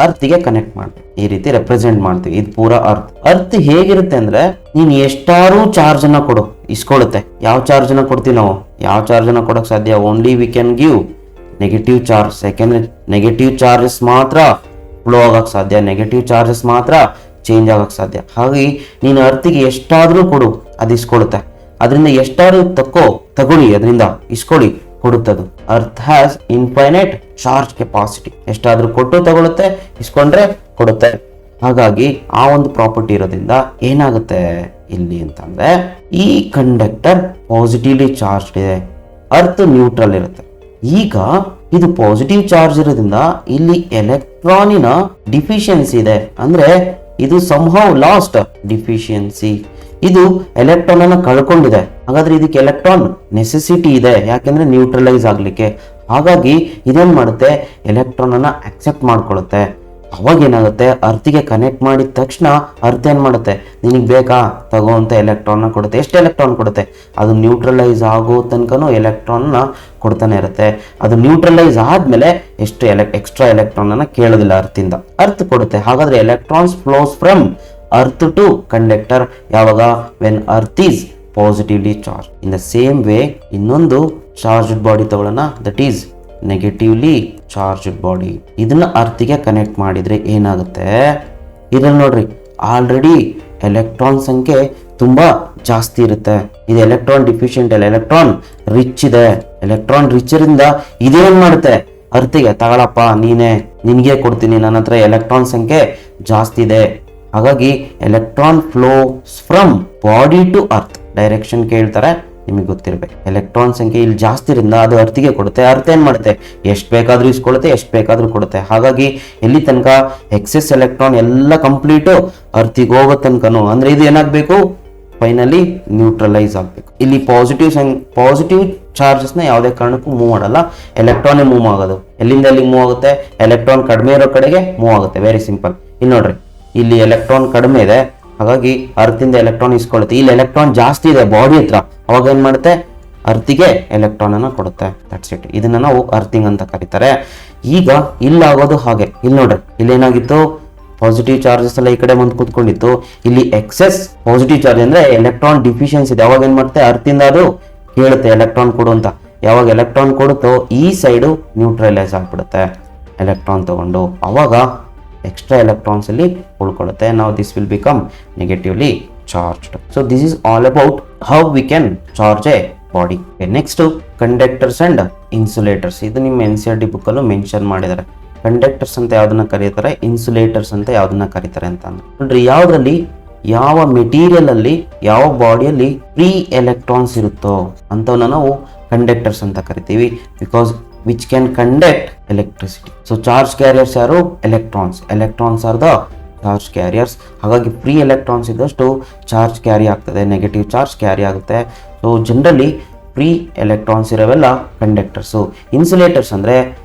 ಅರ್ತ್ಗೆ ಕನೆಕ್ಟ್ ಮಾಡ್ತೀವಿ, ಈ ರೀತಿ ರೆಪ್ರೆಸೆಂಟ್ ಮಾಡ್ತೀವಿ. ಇದು ಪೂರಾ ಅರ್ತ್ ಹೇಗಿರುತ್ತೆ ಅಂದ್ರೆ, ನೀನ್ ಎಷ್ಟಾರು ಚಾರ್ಜ್ ಅನ್ನ ಕೊಡು, ಇಸ್ಕೊಳ್ಳುತ್ತೆ. ಯಾವ ಚಾರ್ಜ್ ಅನ್ನ ಕೊಡ್ತೀವಿ ನಾವು, ಯಾವ ಚಾರ್ಜ್ ಅನ್ನ ಕೊಡಕ್ ಸಾಧ್ಯ, only we can give negative charge. ಯಾಕೆಂದ್ರೆ ನೆಗೆಟಿವ್ ಚಾರ್ಜಸ್ ಮಾತ್ರ ಫ್ಲೋ ಆಗಕ್ ಸಾಧ್ಯ, ನೆಗೆಟಿವ್ ಚಾರ್ಜಸ್ ಮಾತ್ರ ಚೇಂಜ್ ಆಗಕ್ ಸಾಧ್ಯ. ಹಾಗಾಗಿ ನೀನು ಅರ್ತಿಗೆ ಎಷ್ಟಾದ್ರೂ ಕೊಡು, ಅದು ಇಸ್ಕೊಳ್ಳುತ್ತೆ. ಅದರಿಂದ ಎಷ್ಟಾದ್ರೂ ತಗೊಳ್ಳಿ, ಅದರಿಂದ ಇಸ್ಕೊಳ್ಳಿ, ಕೊಡುತ್ತದು. Earth has infinite charge capacity. ಎಷ್ಟಾದ್ರೂ ಕೊಟ್ಟು ತಗೊಳುತ್ತೆ, ಇಸ್ಕೊಂಡ್ರೆ ಕೊಡುತ್ತೆ. ಹಾಗಾಗಿ ಆ ಒಂದು ಪ್ರಾಪರ್ಟಿ ಇರೋದ್ರಿಂದ ಏನಾಗುತ್ತೆ ಇಲ್ಲಿ ಅಂತಂದ್ರೆ, ಈ ಕಂಡಕ್ಟರ್ ಪಾಸಿಟಿವ್ಲಿ ಚಾರ್ಜ್ ಇದೆ, ಅರ್ತ್ ನ್ಯೂಟ್ರಲ್ ಇರುತ್ತೆ. ಈಗ ಇದು ಪಾಸಿಟಿವ್ ಚಾರ್ಜ್ ಇರೋದ್ರಿಂದ ಇಲ್ಲಿ ಎಲೆಕ್ಟ್ರಾನಿನ ಡಿಫಿಷಿಯನ್ಸಿ ಇದೆ, ಅಂದ್ರೆ ಇದು ಸಂಹೌ ಲಾಸ್ಟ್ ಡಿಫಿಷಿಯನ್ಸಿ. ಇದು ಎಲೆಕ್ಟ್ರಾನ್ ಅನ್ನ ಕಳ್ಕೊಂಡಿದೆ. ಹಾಗಾದ್ರೆ ಇದಕ್ಕೆ ಎಲೆಕ್ಟ್ರಾನ್ ನೆಸೆಸಿಟಿ ಇದೆ, ಯಾಕೆಂದ್ರೆ ನ್ಯೂಟ್ರಲೈಸ್ ಆಗ್ಲಿಕ್ಕೆ. ಹಾಗಾಗಿ ಇದೇನ್ ಮಾಡುತ್ತೆ, ಎಲೆಕ್ಟ್ರಾನ್ ಅನ್ನ ಅಕ್ಸೆಪ್ಟ್ ಮಾಡ್ಕೊಳ್ಳುತ್ತೆ. ಅವಾಗ ಏನಾಗುತ್ತೆ, ಅರ್ತಿಗೆ ಕನೆಕ್ಟ್ ಮಾಡಿದ ತಕ್ಷಣ ಅರ್ತ್ ಏನ್ ಮಾಡುತ್ತೆ, ನಿನಗೆ ಬೇಕಾ ತಗೋ ಅಂತ ಎಲೆಕ್ಟ್ರಾನ್ ಕೊಡುತ್ತೆ. ಎಷ್ಟು ಎಲೆಕ್ಟ್ರಾನ್ ಕೊಡುತ್ತೆ, ಅದು ನ್ಯೂಟ್ರಲೈಸ್ ಆಗೋ ತನಕನೂ ಎಲೆಕ್ಟ್ರಾನ್ ನ ಕೊಡ್ತಾನೆ ಇರುತ್ತೆ. ಅದು ನ್ಯೂಟ್ರಲೈಸ್ ಆದ್ಮೇಲೆ ಎಷ್ಟು ಎಕ್ಸ್ಟ್ರಾ ಎಲೆಕ್ಟ್ರಾನ್ ಅನ್ನ ಕೇಳೋದಿಲ್ಲ ಅರ್ತಿಂದ, ಅರ್ತ್ ಕೊಡುತ್ತೆ. ಹಾಗಾದ್ರೆ electrons flows from earth to conductor ಯಾವಾಗ, when earth is positively charge. In the same way ಇನ್ನೊಂದು ಚಾರ್ಜ್ಡ್ ಬಾಡಿ ತಗೊಳ್ಳೋಣ, that is negatively charged body. ಇದನ್ನ ಅರ್ತಿಗೆ ಕನೆಕ್ಟ್ ಮಾಡಿದ್ರೆ ಏನಾಗುತ್ತೆ, ಇದ್ರಲ್ಲಿ ನೋಡ್ರಿ ಆಲ್ರೆಡಿ ಎಲೆಕ್ಟ್ರಾನ್ ಸಂಖ್ಯೆ ತುಂಬಾ ಜಾಸ್ತಿ ಇರುತ್ತೆ. ಇದು ಎಲೆಕ್ಟ್ರಾನ್ ಡಿಫಿಷಿಯಂಟ್ ಅಲ್ಲ, ಎಲೆಕ್ಟ್ರಾನ್ ರಿಚ್ ಇದೆ. ಎಲೆಕ್ಟ್ರಾನ್ ರಿಚ್ ಇರಿಂದ ಇದೇನ್ ಮಾಡುತ್ತೆ, ಅರ್ತಿಗೆ ತಗೊಳಪ್ಪ ನಿನ್ಗೆ ಕೊಡ್ತೀನಿ, ನನ್ನ ಹತ್ರ ಎಲೆಕ್ಟ್ರಾನ್ ಸಂಖ್ಯೆ ಜಾಸ್ತಿ ಇದೆ. ಹಾಗಾಗಿ electron flows from body to earth. Direction ಕೇಳ್ತಾರೆ, ನಿಮಗೆ ಗೊತ್ತಿರ್ಬೇಕು. ಎಲೆಕ್ಟ್ರಾನ್ ಸಂಖ್ಯೆ ಇಲ್ಲಿ ಜಾಸ್ತಿ ಇರಿಂದ ಅದು ಅರ್ತಿಗೆ ಕೊಡುತ್ತೆ. ಅರ್ಥ ಏನ್ ಮಾಡುತ್ತೆ, ಎಷ್ಟು ಬೇಕಾದ್ರೂ ಇಸ್ಕೊಳ್ಳುತ್ತೆ, ಎಷ್ಟು ಬೇಕಾದ್ರೂ ಕೊಡುತ್ತೆ. ಹಾಗಾಗಿ ಎಲ್ಲಿ ತನಕ ಎಕ್ಸೆಸ್ ಎಲೆಕ್ಟ್ರಾನ್ ಎಲ್ಲ ಕಂಪ್ಲೀಟ್ ಅರ್ತಿಗೆ ಹೋಗೋ ತನಕನು, ಅಂದ್ರೆ ಇದು ಏನಾಗಬೇಕು, ಫೈನಲಿ ನ್ಯೂಟ್ರಲೈಸ್ ಆಗ್ಬೇಕು. ಇಲ್ಲಿ ಪಾಸಿಟಿವ್ ಚಾರ್ಜಸ್ ನ ಯಾವುದೇ ಕಾರಣಕ್ಕೂ ಮೂವ್ ಮಾಡಲ್ಲ, ಎಲೆಕ್ಟ್ರಾನ್ ಮೂವ್ ಆಗೋದು. ಎಲ್ಲಿಂದ ಎಲ್ಲಿಗೆ ಮೂವ್ ಆಗುತ್ತೆ, ಎಲೆಕ್ಟ್ರಾನ್ ಕಡಿಮೆ ಇರೋ ಕಡೆಗೆ ಮೂವ್ ಆಗುತ್ತೆ. Very simple. ಇಲ್ಲಿ ನೋಡ್ರಿ, ಇಲ್ಲಿ ಎಲೆಕ್ಟ್ರಾನ್ ಕಡಿಮೆ ಇದೆ, ಹಾಗಾಗಿ ಅರ್ತಿಂದ ಎಲೆಕ್ಟ್ರಾನ್ ಇಸ್ಕೊಳ್ಳುತ್ತೆ. ಇಲ್ಲಿ ಎಲೆಕ್ಟ್ರಾನ್ ಜಾಸ್ತಿ ಇದೆ ಬಾಡಿ ಹತ್ರ, ಅವಾಗ ಏನ್ ಮಾಡುತ್ತೆ, ಅರ್ತಿಗೆ ಎಲೆಕ್ಟ್ರಾನ್ ಅನ್ನ ಕೊಡುತ್ತೆ. That's it. ಇದನ್ನ ನಾವು ಅರ್ಥಿಂಗ್ ಅಂತ ಕರೀತಾರೆ. ಈಗ ಇಲ್ಲಾಗೋದು ಹಾಗೆ. ಇಲ್ಲಿ ನೋಡ್ರಿ, ಇಲ್ಲಿ ಏನಾಗಿತ್ತು, ಪಾಸಿಟಿವ್ ಚಾರ್ಜಸ್ ಎಲ್ಲ ಈ ಕಡೆ ಬಂದು ಕೂತ್ಕೊಂಡಿತ್ತು. ಇಲ್ಲಿ ಎಕ್ಸೆಸ್ ಪಾಸಿಟಿವ್ ಚಾರ್ಜ್ ಅಂದ್ರೆ ಎಲೆಕ್ಟ್ರಾನ್ ಡಿಫಿಷಿಯನ್ಸಿ ಇದೆ. ಅವಾಗ ಏನ್ ಮಾಡುತ್ತೆ, ಅರ್ತಿಂದ ಅದು ಕೇಳುತ್ತೆ ಎಲೆಕ್ಟ್ರಾನ್ ಕೊಡು ಅಂತ. ಯಾವಾಗ ಎಲೆಕ್ಟ್ರಾನ್ ಕೊಡುತ್ತೋ ಈ ಸೈಡು ನ್ಯೂಟ್ರಲೈಸ್ ಆಗ್ಬಿಡುತ್ತೆ ಎಲೆಕ್ಟ್ರಾನ್ ತಗೊಂಡು. ಅವಾಗ ಎಕ್ಸ್ಟ್ರಾ ಎಲೆಕ್ಟ್ರಾನ್ಸ್ ಅಲ್ಲಿ ಉಳ್ಕೊಳ್ಳುತ್ತೆ. ನಾವು this will become negatively charged. So this is all about how we can charge a body. Next conductors and insulators. ಇದು ನಿಮ್ಮ NCERT ಬುಕ್ ಅಲ್ಲೂ ಮೆನ್ಷನ್ ಮಾಡಿದ್ದಾರೆ. ಕಂಡಕ್ಟರ್ಸ್ ಅಂತ ಯಾವ್ದನ್ನ ಕರೀತಾರೆ, ಇನ್ಸುಲೇಟರ್ಸ್ ಅಂತ ಯಾವ್ದನ್ನ ಕರೀತಾರೆ ಅಂತ ನೋಡ್ರಿ. ಯಾವ್ದ್ರಲ್ಲಿ, ಯಾವ ಮೆಟೀರಿಯಲ್ ಅಲ್ಲಿ, ಯಾವ ಬಾಡಿಯಲ್ಲಿ ಫ್ರೀ ಎಲೆಕ್ಟ್ರಾನ್ಸ್ ಇರುತ್ತೋ ಅಂತವನ್ನ ನಾವು ಕಂಡಕ್ಟರ್ಸ್ ಅಂತ ಕರಿತೀವಿ. Because which can conduct electricity. So charge carriers ಯಾರು, electrons. Electrons are the charge carriers. ಹಾಗಾಗಿ ಫ್ರೀ ಎಲೆಕ್ಟ್ರಾನ್ಸ್ ಇದ್ದಷ್ಟು ಚಾರ್ಜ್ ಕ್ಯಾರಿ ಆಗ್ತದೆ, ನೆಗೆಟಿವ್ ಚಾರ್ಜ್ ಕ್ಯಾರಿ ಆಗುತ್ತೆ. ಸೊ ಜನರಲಿ ಫ್ರೀ ಎಲೆಕ್ಟ್ರಾನ್ಸ್ ಇರೋವೆಲ್ಲ ಕಂಡಕ್ಟರ್ಸು. ಇನ್ಸುಲೇಟರ್ಸ್ ಅಂದ್ರೆ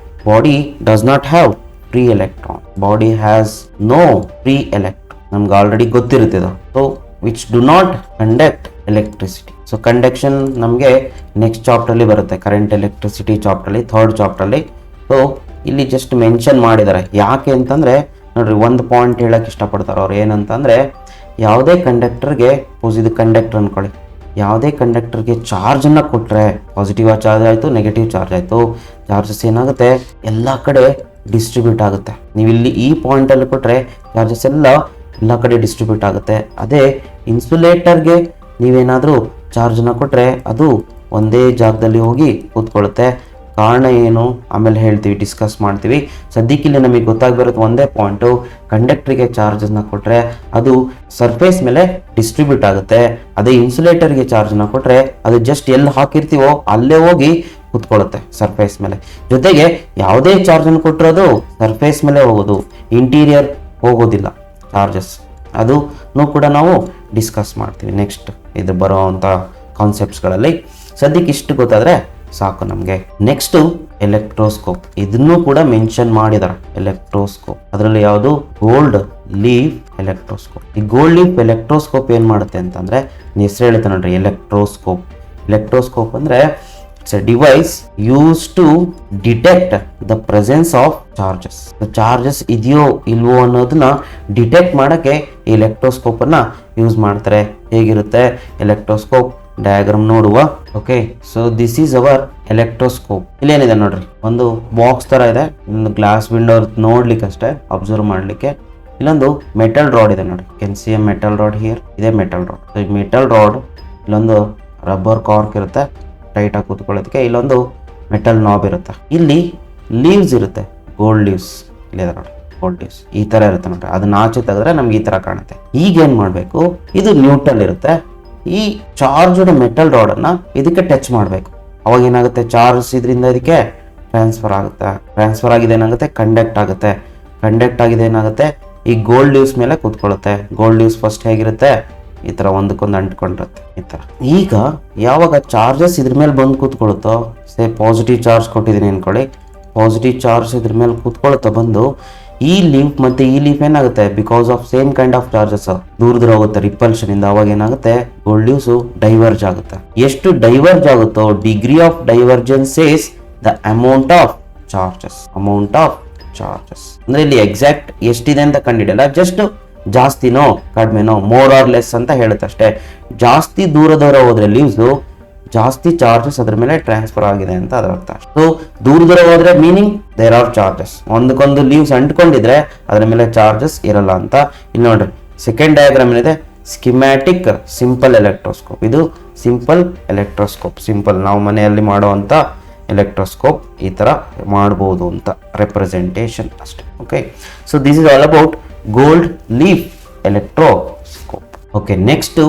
body does not have free electron, body has no free electron. ನಮ್ಗೆ already ಗೊತ್ತಿರುತ್ತೆ ಇದು. So which do not conduct electricity. So conduction ನಮಗೆ next chapter ಅಲ್ಲಿ ಬರುತ್ತೆ, current electricity chapter ಅಲ್ಲಿ, third chapter ಅಲ್ಲಿ. ಸೊ ಇಲ್ಲಿ ಜಸ್ಟ್ ಮೆನ್ಷನ್ ಮಾಡಿದ್ದಾರೆ. ಯಾಕೆ ಅಂತಂದ್ರೆ ನೋಡ್ರಿ, ಒಂದು ಪಾಯಿಂಟ್ ಹೇಳಕ್ ಇಷ್ಟಪಡ್ತಾರೆ ಅವ್ರು. ಏನಂತಂದ್ರೆ, ಯಾವುದೇ ಕಂಡಕ್ಟರ್ಗೆ, ಇದು ಕಂಡಕ್ಟರ್ ಅನ್ಕೊಳ್ಳಿ, ಯಾವುದೇ ಕಂಡಕ್ಟರ್ಗೆ ಚಾರ್ಜ್ ಅನ್ನ ಕೊಟ್ರೆ, ಪಾಸಿಟಿವ್ ಚಾರ್ಜ್ ಆಯ್ತು, ನೆಗೆಟಿವ್ ಚಾರ್ಜ್ ಆಯ್ತು, ಚಾರ್ಜಸ್ ಏನಾಗುತ್ತೆ, ಎಲ್ಲ ಕಡೆ ಡಿಸ್ಟ್ರಿಬ್ಯೂಟ್ ಆಗುತ್ತೆ. ನೀವು ಇಲ್ಲಿ ಈ ಪಾಯಿಂಟ್ ಅಲ್ಲಿ ಕೊಟ್ರೆ ಚಾರ್ಜಸ್ ಎಲ್ಲ ಕಡೆ ಡಿಸ್ಟ್ರಿಬ್ಯೂಟ್ ಆಗುತ್ತೆ. ಅದೇ ಇನ್ಸುಲೇಟರ್ಗೆ ನೀವೇನಾದ್ರೂ ಚಾರ್ಜನ್ನ ಕೊಟ್ರೆ ಅದು ಒಂದೇ ಜಾಗದಲ್ಲಿ ಹೋಗಿ ಕೂತ್ಕೊಳ್ಳುತ್ತೆ. ಕಾರಣ ಏನು ಆಮೇಲೆ ಹೇಳ್ತೀವಿ, ಡಿಸ್ಕಸ್ ಮಾಡ್ತೀವಿ. ಸದ್ಯಕ್ಕಿಲ್ಲಿ ನಮಗೆ ಗೊತ್ತಾಗ್ಬಿರುತ್ತೆ ಒಂದೇ ಪಾಯಿಂಟು, ಕಂಡಕ್ಟರ್ಗೆ ಚಾರ್ಜಸ್ನ ಕೊಟ್ರೆ ಅದು ಸರ್ಫೇಸ್ ಮೇಲೆ ಡಿಸ್ಟ್ರಿಬ್ಯೂಟ್ ಆಗುತ್ತೆ. ಅದೇ ಇನ್ಸುಲೇಟರ್ಗೆ ಚಾರ್ಜ್ನ ಕೊಟ್ರೆ ಅದು ಜಸ್ಟ್ ಎಲ್ಲಿ ಹಾಕಿರ್ತೀವೋ ಅಲ್ಲೇ ಹೋಗಿ ಕುತ್ಕೊಳ್ಳುತ್ತೆ ಸರ್ಫೇಸ್ ಮೇಲೆ. ಜೊತೆಗೆ ಯಾವುದೇ ಚಾರ್ಜನ್ನು ಕೊಟ್ಟಿರೋದು ಸರ್ಫೇಸ್ ಮೇಲೆ ಹೋಗೋದು, ಇಂಟೀರಿಯರ್ ಹೋಗೋದಿಲ್ಲ ಚಾರ್ಜಸ್. ಅದನ್ನು ಕೂಡ ನಾವು ಡಿಸ್ಕಸ್ ಮಾಡ್ತೀವಿ ನೆಕ್ಸ್ಟ್ ಇದು ಬರುವಂಥ ಕಾನ್ಸೆಪ್ಟ್ಸ್ಗಳಲ್ಲಿ. ಸದ್ಯಕ್ಕೆ ಇಷ್ಟು ಗೊತ್ತಾದರೆ ಸಾಕು ನಮಗೆ. ನೆಕ್ಸ್ಟು ಎಲೆಕ್ಟ್ರೋಸ್ಕೋಪ್, ಇದನ್ನು ಕೂಡ ಮೆನ್ಷನ್ ಮಾಡಿದ್ದಾರೆ. ಎಲೆಕ್ಟ್ರೋಸ್ಕೋಪ್ ಅದರಲ್ಲಿ ಯಾವುದು ಗೋಲ್ಡ್ ಲೀಫ್ ಎಲೆಕ್ಟ್ರೋಸ್ಕೋಪ್. ಈ ಗೋಲ್ಡ್ ಲೀಫ್ ಎಲೆಕ್ಟ್ರೋಸ್ಕೋಪ್ ಏನು ಮಾಡುತ್ತೆ ಅಂತಂದರೆ ಹೆಸರು ಹೇಳುತ್ತೆ ನೋಡ್ರಿ, ಎಲೆಕ್ಟ್ರೋಸ್ಕೋಪ್. ಎಲೆಕ್ಟ್ರೋಸ್ಕೋಪ್ ಅಂದರೆ it's a device use to detect the presence of charges. Charges ಇದೆಯೋ ಇಲ್ವೋ ಅನ್ನೋದನ್ನ ಡಿಟೆಕ್ಟ್ ಮಾಡೋಕ್ಕೆ ಈ ಎಲೆಕ್ಟ್ರೋಸ್ಕೋಪ್ ಅನ್ನ ಯೂಸ್ ಮಾಡ್ತಾರೆ. ಹೇಗಿರುತ್ತೆ ಎಲೆಕ್ಟ್ರೋಸ್ಕೋಪ್ ಡಯಾಗ್ರಾಮ್ ನೋಡುವ. Okay, so this is our electroscope. ಇಲ್ಲೇನಿದೆ ನೋಡ್ರಿ, ಒಂದು ಬಾಕ್ಸ್ ತರ ಇದೆ, ಒಂದು ಗ್ಲಾಸ್ ವಿಂಡೋ ನೋಡ್ಲಿಕ್ಕೆ ಅಷ್ಟೇ, ಅಬ್ಸರ್ವ್ ಮಾಡ್ಲಿಕ್ಕೆ. ಇಲ್ಲೊಂದು ಮೆಟಲ್ ರಾಡ್ ಇದೆ ನೋಡಿ, can see A metal rod here. ಇದೆ ಮೆಟಲ್ ರಾಡ್. ಈ ಮೆಟಲ್ ರಾಡ್ ಇಲ್ಲೊಂದು ರಬ್ಬರ್ ಕಾರ್ಕ್ ಇರುತ್ತೆ ಟೈಟ್ ಆಗಿ ಕೂತ್ಕೊಳ್ಳೋದಕ್ಕೆ. ಇಲ್ಲೊಂದು ಮೆಟಲ್ ನಾಬ್ ಇರುತ್ತೆ. ಇಲ್ಲಿ ಲೀವ್ಸ್ ಇರುತ್ತೆ, ಗೋಲ್ಡ್ ಲೀವ್ಸ್. ಇಲ್ಲಿದೆ ನೋಡಿ ಗೋಲ್ಡ್ ಲೀವ್ಸ್, ಈ ತರ ಇರುತ್ತೆ ನೋಡ್ರಿ. ಅದನ್ನ ಆಚೆ ತೆಗೆದ್ರೆ ನಮ್ಗೆ ಈ ತರ ಕಾಣುತ್ತೆ. ಈಗ ಏನ್ ಮಾಡ್ಬೇಕು, ಇದು ನ್ಯೂಟ್ರಲ್ ಇರುತ್ತೆ. ಈ ಚಾರ್ಜ್ಡ್ ಮೆಟಲ್ ರಾಡ್ ಅನ್ನ ಇದಕ್ಕೆ ಟಚ್ ಮಾಡಬೇಕು. ಅವಾಗ ಏನಾಗುತ್ತೆ, ಚಾರ್ಜ್ ಇದರಿಂದ ಇದಕ್ಕೆ ಟ್ರಾನ್ಸ್ಫರ್ ಆಗುತ್ತೆ. ಟ್ರಾನ್ಸ್ಫರ್ ಆಗಿದೆ ಏನಾಗುತ್ತೆ, ಕಂಡಕ್ಟ್ ಆಗುತ್ತೆ. ಕಂಡಕ್ಟ್ ಆಗಿದೆ ಏನಾಗುತ್ತೆ, ಈ ಗೋಲ್ಡ್ ಲೀವ್ಸ್ ಮೇಲೆ ಕೂತ್ಕೊಳ್ಳುತ್ತೆ. ಗೋಲ್ಡ್ ಲೀವ್ಸ್ ಫಸ್ಟ್ ಹೇಗಿರುತ್ತೆ, ಈ ತರ ಒಂದಕ್ಕೊಂದು ಅಂಟ್ಕೊಂಡಿರುತ್ತೆ ಈ ತರ. ಈಗ ಯಾವಾಗ ಚಾರ್ಜಸ್ ಇದ್ರ ಮೇಲೆ ಬಂದು ಕೂತ್ಕೊಳ್ಳುತ್ತೋ, ಸೇ ಪಾಸಿಟಿವ್ ಚಾರ್ಜ್ ಕೊಟ್ಟಿದ್ದೀನಿ ಅನ್ಕೊಳ್ಳಿ, ಪಾಸಿಟಿವ್ ಚಾರ್ಜ್ ಇದ್ರ ಮೇಲೆ ಕೂತ್ಕೊಳ್ಳುತ್ತಾ ಬಂದು ಈ ಲೀಫ್ ಮತ್ತೆ ಈ ಲೀಫ್ ಏನಾಗುತ್ತೆ, because of same kind of charges ದೂರ ಹೋಗುತ್ತೆ ರಿಪಲ್ಷನ್ ಇಂದ. ಅವಾಗ ಏನಾಗುತ್ತೆ, ಗೋಲ್ಡ್ ಲೀವ್ಸ್ ಡೈವರ್ಜ್ ಆಗುತ್ತೆ. ಎಷ್ಟು ಡೈವರ್ಜ್ ಆಗುತ್ತೋ, degree of divergence is the amount of charges. Amount of charges ಅಂದ್ರೆ ಇಲ್ಲಿ ಎಕ್ಸಾಕ್ಟ್ ಎಷ್ಟಿದೆ ಅಂತ ಕಂಡಿಡಲ್ಲ, ಜಸ್ಟ್ ಜಾಸ್ತಿನೋ ಕಡಿಮೆನೋ, ಮೋರ್ ಆರ್ ಲೆಸ್ ಅಂತ ಹೇಳುತ್ತೆ ಅಷ್ಟೇ. ಜಾಸ್ತಿ ದೂರ ಹೋದ್ರೆ ಲೀವ್ಸ್ ಜಾಸ್ತಿ ಚಾರ್ಜಸ್ ಅದ್ರ ಮೇಲೆ ಟ್ರಾನ್ಸ್ಫರ್ ಆಗಿದೆ ಅಂತ ಅದರ ಅರ್ಥ. ಸೊ ದೂರ ಹೋದ್ರೆ ಮೀನಿಂಗ್ ದೇರ್ ಆರ್ ಚಾರ್ಜಸ್. ಒಂದಕ್ಕೊಂದು ಲೀವ್ಸ್ ಅಂಟ್ಕೊಂಡಿದ್ರೆ ಅದ್ರ ಮೇಲೆ ಚಾರ್ಜಸ್ ಇರಲ್ಲ ಅಂತ. ಇಲ್ಲಿ ನೋಡ್ರಿ ಸೆಕೆಂಡ್ ಡಯಾಗ್ರಾಮ್ ಏನಿದೆ, ಸ್ಕಿಮ್ಯಾಟಿಕ್ ಸಿಂಪಲ್ ಎಲೆಕ್ಟ್ರೋಸ್ಕೋಪ್. ಇದು ಸಿಂಪಲ್ ಎಲೆಕ್ಟ್ರೋಸ್ಕೋಪ್, ಸಿಂಪಲ್ ನಾವು ಮನೆಯಲ್ಲಿ ಮಾಡುವಂತ ಎಲೆಕ್ಟ್ರೋಸ್ಕೋಪ್ ಈ ತರ ಮಾಡಬಹುದು ಅಂತ ರೆಪ್ರೆಸೆಂಟೇಷನ್ ಅಷ್ಟೇ. Okay, so this is all about gold leaf electroscope. Okay, next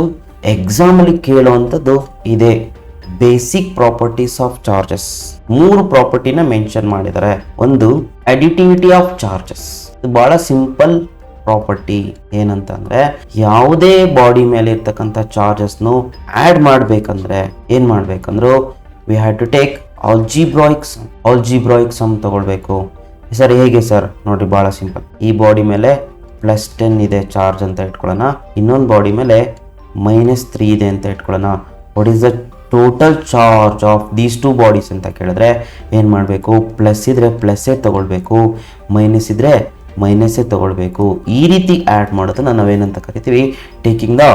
exam ಅಲ್ಲಿ ಕೇಳುವಂಥದ್ದು ಇದೆ, ಬೇಸಿಕ್ ಪ್ರಾಪರ್ಟೀಸ್ ಆಫ್ ಚಾರ್ಜಸ್. 3 ಪ್ರಾಪರ್ಟಿನ ಮೆನ್ಷನ್ ಮಾಡಿದ್ದಾರೆ. ಒಂದು ಅಡಿಟಿವಿಟಿ ಆಫ್ ಚಾರ್ಜಸ್, ಇದು ಬಹಳ ಸಿಂಪಲ್ ಪ್ರಾಪರ್ಟಿ. ಏನಂತಂದ್ರೆ ಯಾವುದೇ ಬಾಡಿ ಮೇಲೆ ಇರ್ತಕ್ಕಂಥ ಚಾರ್ಜಸ್ನು ಆಡ್ ಮಾಡ್ಬೇಕಂದ್ರೆ ಏನ್ ಮಾಡ್ಬೇಕಂದ್ರು, we have to take algebraic sum ತಗೊಳ್ಬೇಕು. ಸರ್ ಹೇಗೆ ಸರ್, ನೋಡ್ರಿ ಬಹಳ ಸಿಂಪಲ್. ಈ ಬಾಡಿ ಮೇಲೆ +10 ಇದೆ ಚಾರ್ಜ್ ಅಂತ ಇಟ್ಕೊಳ್ಳೋಣ, ಇನ್ನೊಂದು ಬಾಡಿ ಮೇಲೆ -3 ಇದೆ ಅಂತ ಇಟ್ಕೊಳ್ಳೋಣ. What is the total charge of these 2 bodies ಅಂತ ಕೇಳಿದ್ರೆ ಏನು ಮಾಡಬೇಕು, ಪ್ಲಸ್ ಇದ್ರೆ ಪ್ಲಸ್ಸೇ ತಗೊಳ್ಬೇಕು, ಮೈನಸ್ ಇದ್ರೆ ಮೈನಸ್ಸೇ ತಗೊಳ್ಬೇಕು. ಈ ರೀತಿ ಆ್ಯಡ್ ಮಾಡೋದನ್ನ ನಾವೇನಂತ ಕರಿತೀವಿ, taking the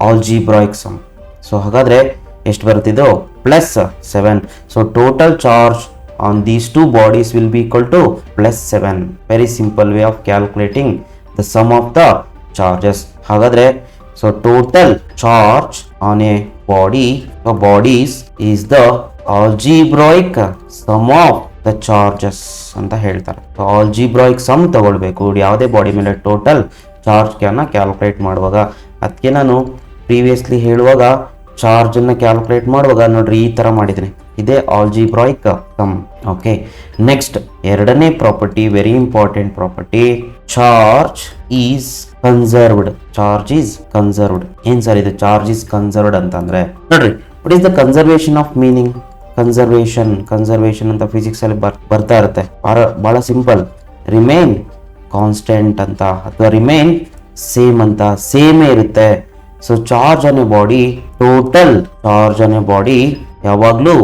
algebraic sum. So ಹಾಗಾದ್ರೆ ಎಷ್ಟು ಬರುತ್ತಿದ್ದು, +7. So total charge on these 2 bodies will be equal to +7. Very simple way of calculating the sum of the charges. ಹಾಗಾದ್ರೆ so total charge on a bodies is the algebraic sum of the charges ಅಂತ ಹೇಳ್ತಾರೆ. So algebraic sum ತಗೊಳ್ಬೇಕು ಯಾವುದೇ body ಮೇಲೆ total charge calculate ಮಾಡುವಾಗ. ಅದಕ್ಕೆ ನಾನು previously ಹೇಳುವಾಗ ಚಾರ್ಜ್ ಅನ್ನ ಕ್ಯಾಲ್ಕುಲೇಟ್ ಮಾಡುವಾಗ ನೋಡ್ರಿ ಈ ತರ ಮಾಡಿದ್ದೀನಿ, ಇದೇ ಆಲ್ಜಿಬ್ರಾಯಿಕ್ ಸಮ್. ಓಕೆ, ನೆಕ್ಸ್ಟ್ ಎರಡನೇ property, very important property, charge is conserved. Charge is conserved. ಏನ್ ಸರ್ ಇದು ಚಾರ್ಜ್ ಈಸ್ ಕನ್ಸರ್ವ್ಡ್ ಅಂತಂದ್ರೆ ನೋಡ್ರಿ, what is the conservation of meaning. Conservation ಅಂತ ಫಿಸಿಕ್ಸ್ ಅಲ್ಲಿ ಬರ್ತಾ ಇರುತ್ತೆ, ಬಹಳ ಸಿಂಪಲ್. ರಿಮೈನ್ ಕಾನ್ಸ್ಟೆಂಟ್ ಅಂತ ಅಥವಾ ರಿಮೈನ್ ಸೇಮ್ ಅಂತ, ಸೇಮೇ ಇರುತ್ತೆ. So charge on a body, total charge on a body ಯಾವಾಗ್ಲೂ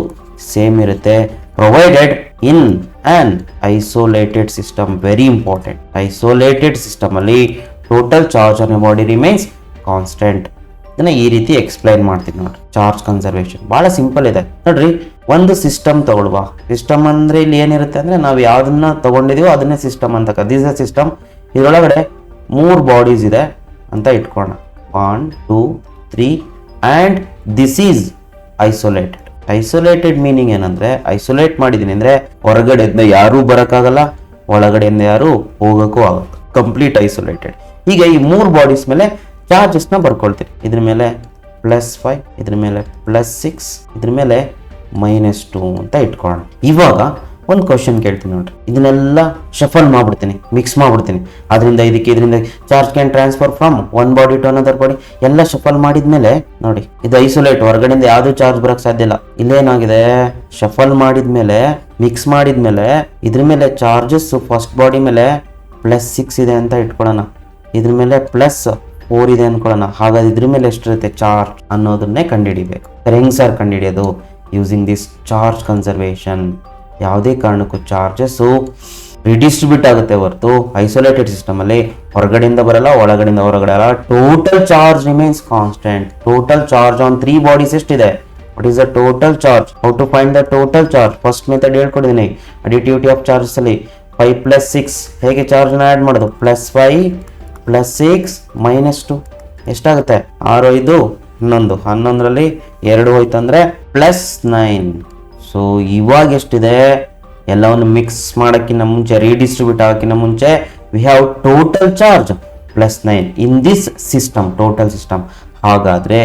ಸೇಮ್ ಇರುತ್ತೆ, provided in an isolated system. Very important. Isolated system ಅಲ್ಲಿ total charge on a body remains constant. ಇದನ್ನ ಈ ರೀತಿ ಎಕ್ಸ್ಪ್ಲೈನ್ ಮಾಡ್ತೀನಿ ನೋಡ್ರಿ. ಚಾರ್ಜ್ ಕನ್ಸರ್ವೇಷನ್ ಬಹಳ ಸಿಂಪಲ್ ಇದೆ ನೋಡ್ರಿ. ಒಂದು ಸಿಸ್ಟಮ್ ತಗೊಳ್ಳುವ. ಸಿಸ್ಟಮ್ ಅಂದ್ರೆ ಇಲ್ಲಿ ಏನಿರುತ್ತೆ ಅಂದ್ರೆ ನಾವು ಯಾವ್ದನ್ನ ತಗೊಂಡಿದೀವೋ ಅದನ್ನೇ ಸಿಸ್ಟಮ್ ಅಂತ. This is system. ಇದರೊಳಗಡೆ 3 ಬಾಡೀಸ್ ಇದೆ ಅಂತ ಇಟ್ಕೋಣ, 1 2 3, and this is isolated. Isolated meaning ಏನಂದ್ರೆ, ಐಸೋಲೇಟ್ ಮಾಡಿದೀನಿ ಅಂದ್ರೆ ಹೊರಗಡೆಯಿಂದ ಯಾರೂ ಬರಕ್ಕಾಗಲ್ಲ, ಒಳಗಡೆಯಿಂದ ಯಾರು ಹೋಗಕ್ಕೂ ಆಗಲ್ಲ, ಕಂಪ್ಲೀಟ್ ಐಸೋಲೇಟೆಡ್. ಹೀಗೆ ಈ 3 ಬಾಡೀಸ್ ಮೇಲೆ ಚಾರ್ಜಸ್ ನ ಬರ್ಕೊಳ್ತೀರಿ. ಇದ್ರ ಮೇಲೆ +5, ಇದ್ರ ಮೇಲೆ +6, ಇದ್ರ ಮೇಲೆ -2 ಅಂತ ಇಟ್ಕೊಳ್ಳೋಣ. ಇವಾಗ ಒಂದು ಕ್ವಶನ್ ಕೇಳ್ತೀನಿ ನೋಡ್ರಿ, ಇದನ್ನೆಲ್ಲ ಶಫಲ್ ಮಾಡ್ಬಿಡ್ತೀನಿ, ಮಿಕ್ಸ್ ಮಾಡ್ಬಿಡ್ತೀನಿ. ಅದರಿಂದ ಇದರಿಂದ charge can transfer from one body to another body. ಎಲ್ಲ ಶಫಲ್ ಮಾಡಿದ್ಮೇಲೆ ನೋಡಿ, ಇದು ಐಸೋಲೇಟ್, ಹೊರಗಡೆಯಿಂದ ಯಾವ್ದು ಚಾರ್ಜ್ ಬರಕ್ ಸಾಧ್ಯ ಇಲ್ಲ. ಇಲ್ಲೇನಾಗಿದೆ, ಶಫಲ್ ಮಾಡಿದ್ಮೇಲೆ ಮಿಕ್ಸ್ ಮಾಡಿದ್ಮೇಲೆ ಇದ್ರ ಮೇಲೆ ಚಾರ್ಜಸ್ ಫಸ್ಟ್ ಬಾಡಿ ಮೇಲೆ +6 ಇದೆ ಅಂತ ಇಟ್ಕೊಳ್ಳೋಣ, ಇದ್ರ ಮೇಲೆ +4 ಇದೆ ಅನ್ಕೊಳ್ಳೋಣ. ಹಾಗಾದ್ರೆ ಇದ್ರ ಮೇಲೆ ಎಷ್ಟಿರುತ್ತೆ ಚಾರ್ಜ್ ಅನ್ನೋದನ್ನೇ ಕಂಡುಹಿಡಿಬೇಕು. ಹೆಂಗ್ ಸರ್ ಕಂಡುಹಿಡಿಯೋದು? Using this charge conservation. ಯಾವುದೇ ಕಾರಣಕ್ಕೂ ಚಾರ್ಜಸ್ಸು ರಿಡಿಸ್ಟ್ರಿಬ್ಯೂಟ್ ಆಗುತ್ತೆ ಹೊರತು ಐಸೋಲೇಟೆಡ್ ಸಿಸ್ಟಮ್ ಅಲ್ಲಿ ಹೊರಗಡೆಯಿಂದ ಬರಲ್ಲ, ಒಳಗಡೆಯಿಂದ ಹೊರಗಡೆ ಅಲ್ಲ. Total charge remains constant. Total charge on 3 bodies ಎಷ್ಟಿದೆ? What is the total charge? How to find the total charge? First method ಹೇಳ್ಕೊಡಿದ್ದೀನಿ, ಅಡಿಟಿವಿಟಿ ಆಫ್ ಚಾರ್ಜಸ್ ಅಲ್ಲಿ 5 + 6 ಹೇಗೆ ಚಾರ್ಜ್ನ ಆ್ಯಡ್ ಮಾಡೋದು? +5 + 6 -2 ಎಷ್ಟಾಗುತ್ತೆ? 6 5 11, 11ರಲ್ಲಿ 2 ಹೋಯ್ತು ಅಂದರೆ +9. ಸೊ ಇವಾಗ ಎಷ್ಟಿದೆ? ಎಲ್ಲವನ್ನು ಮಿಕ್ಸ್ ಮಾಡೋಕ್ಕಿಂತ ಮುಂಚೆ, ರೀಡಿಸ್ಟ್ರಿಬ್ಯೂಟ್ ಆಗೋಕ್ಕಿಂತ ಮುಂಚೆ we have total charge +9 in this system, total system. ಹಾಗಾದರೆ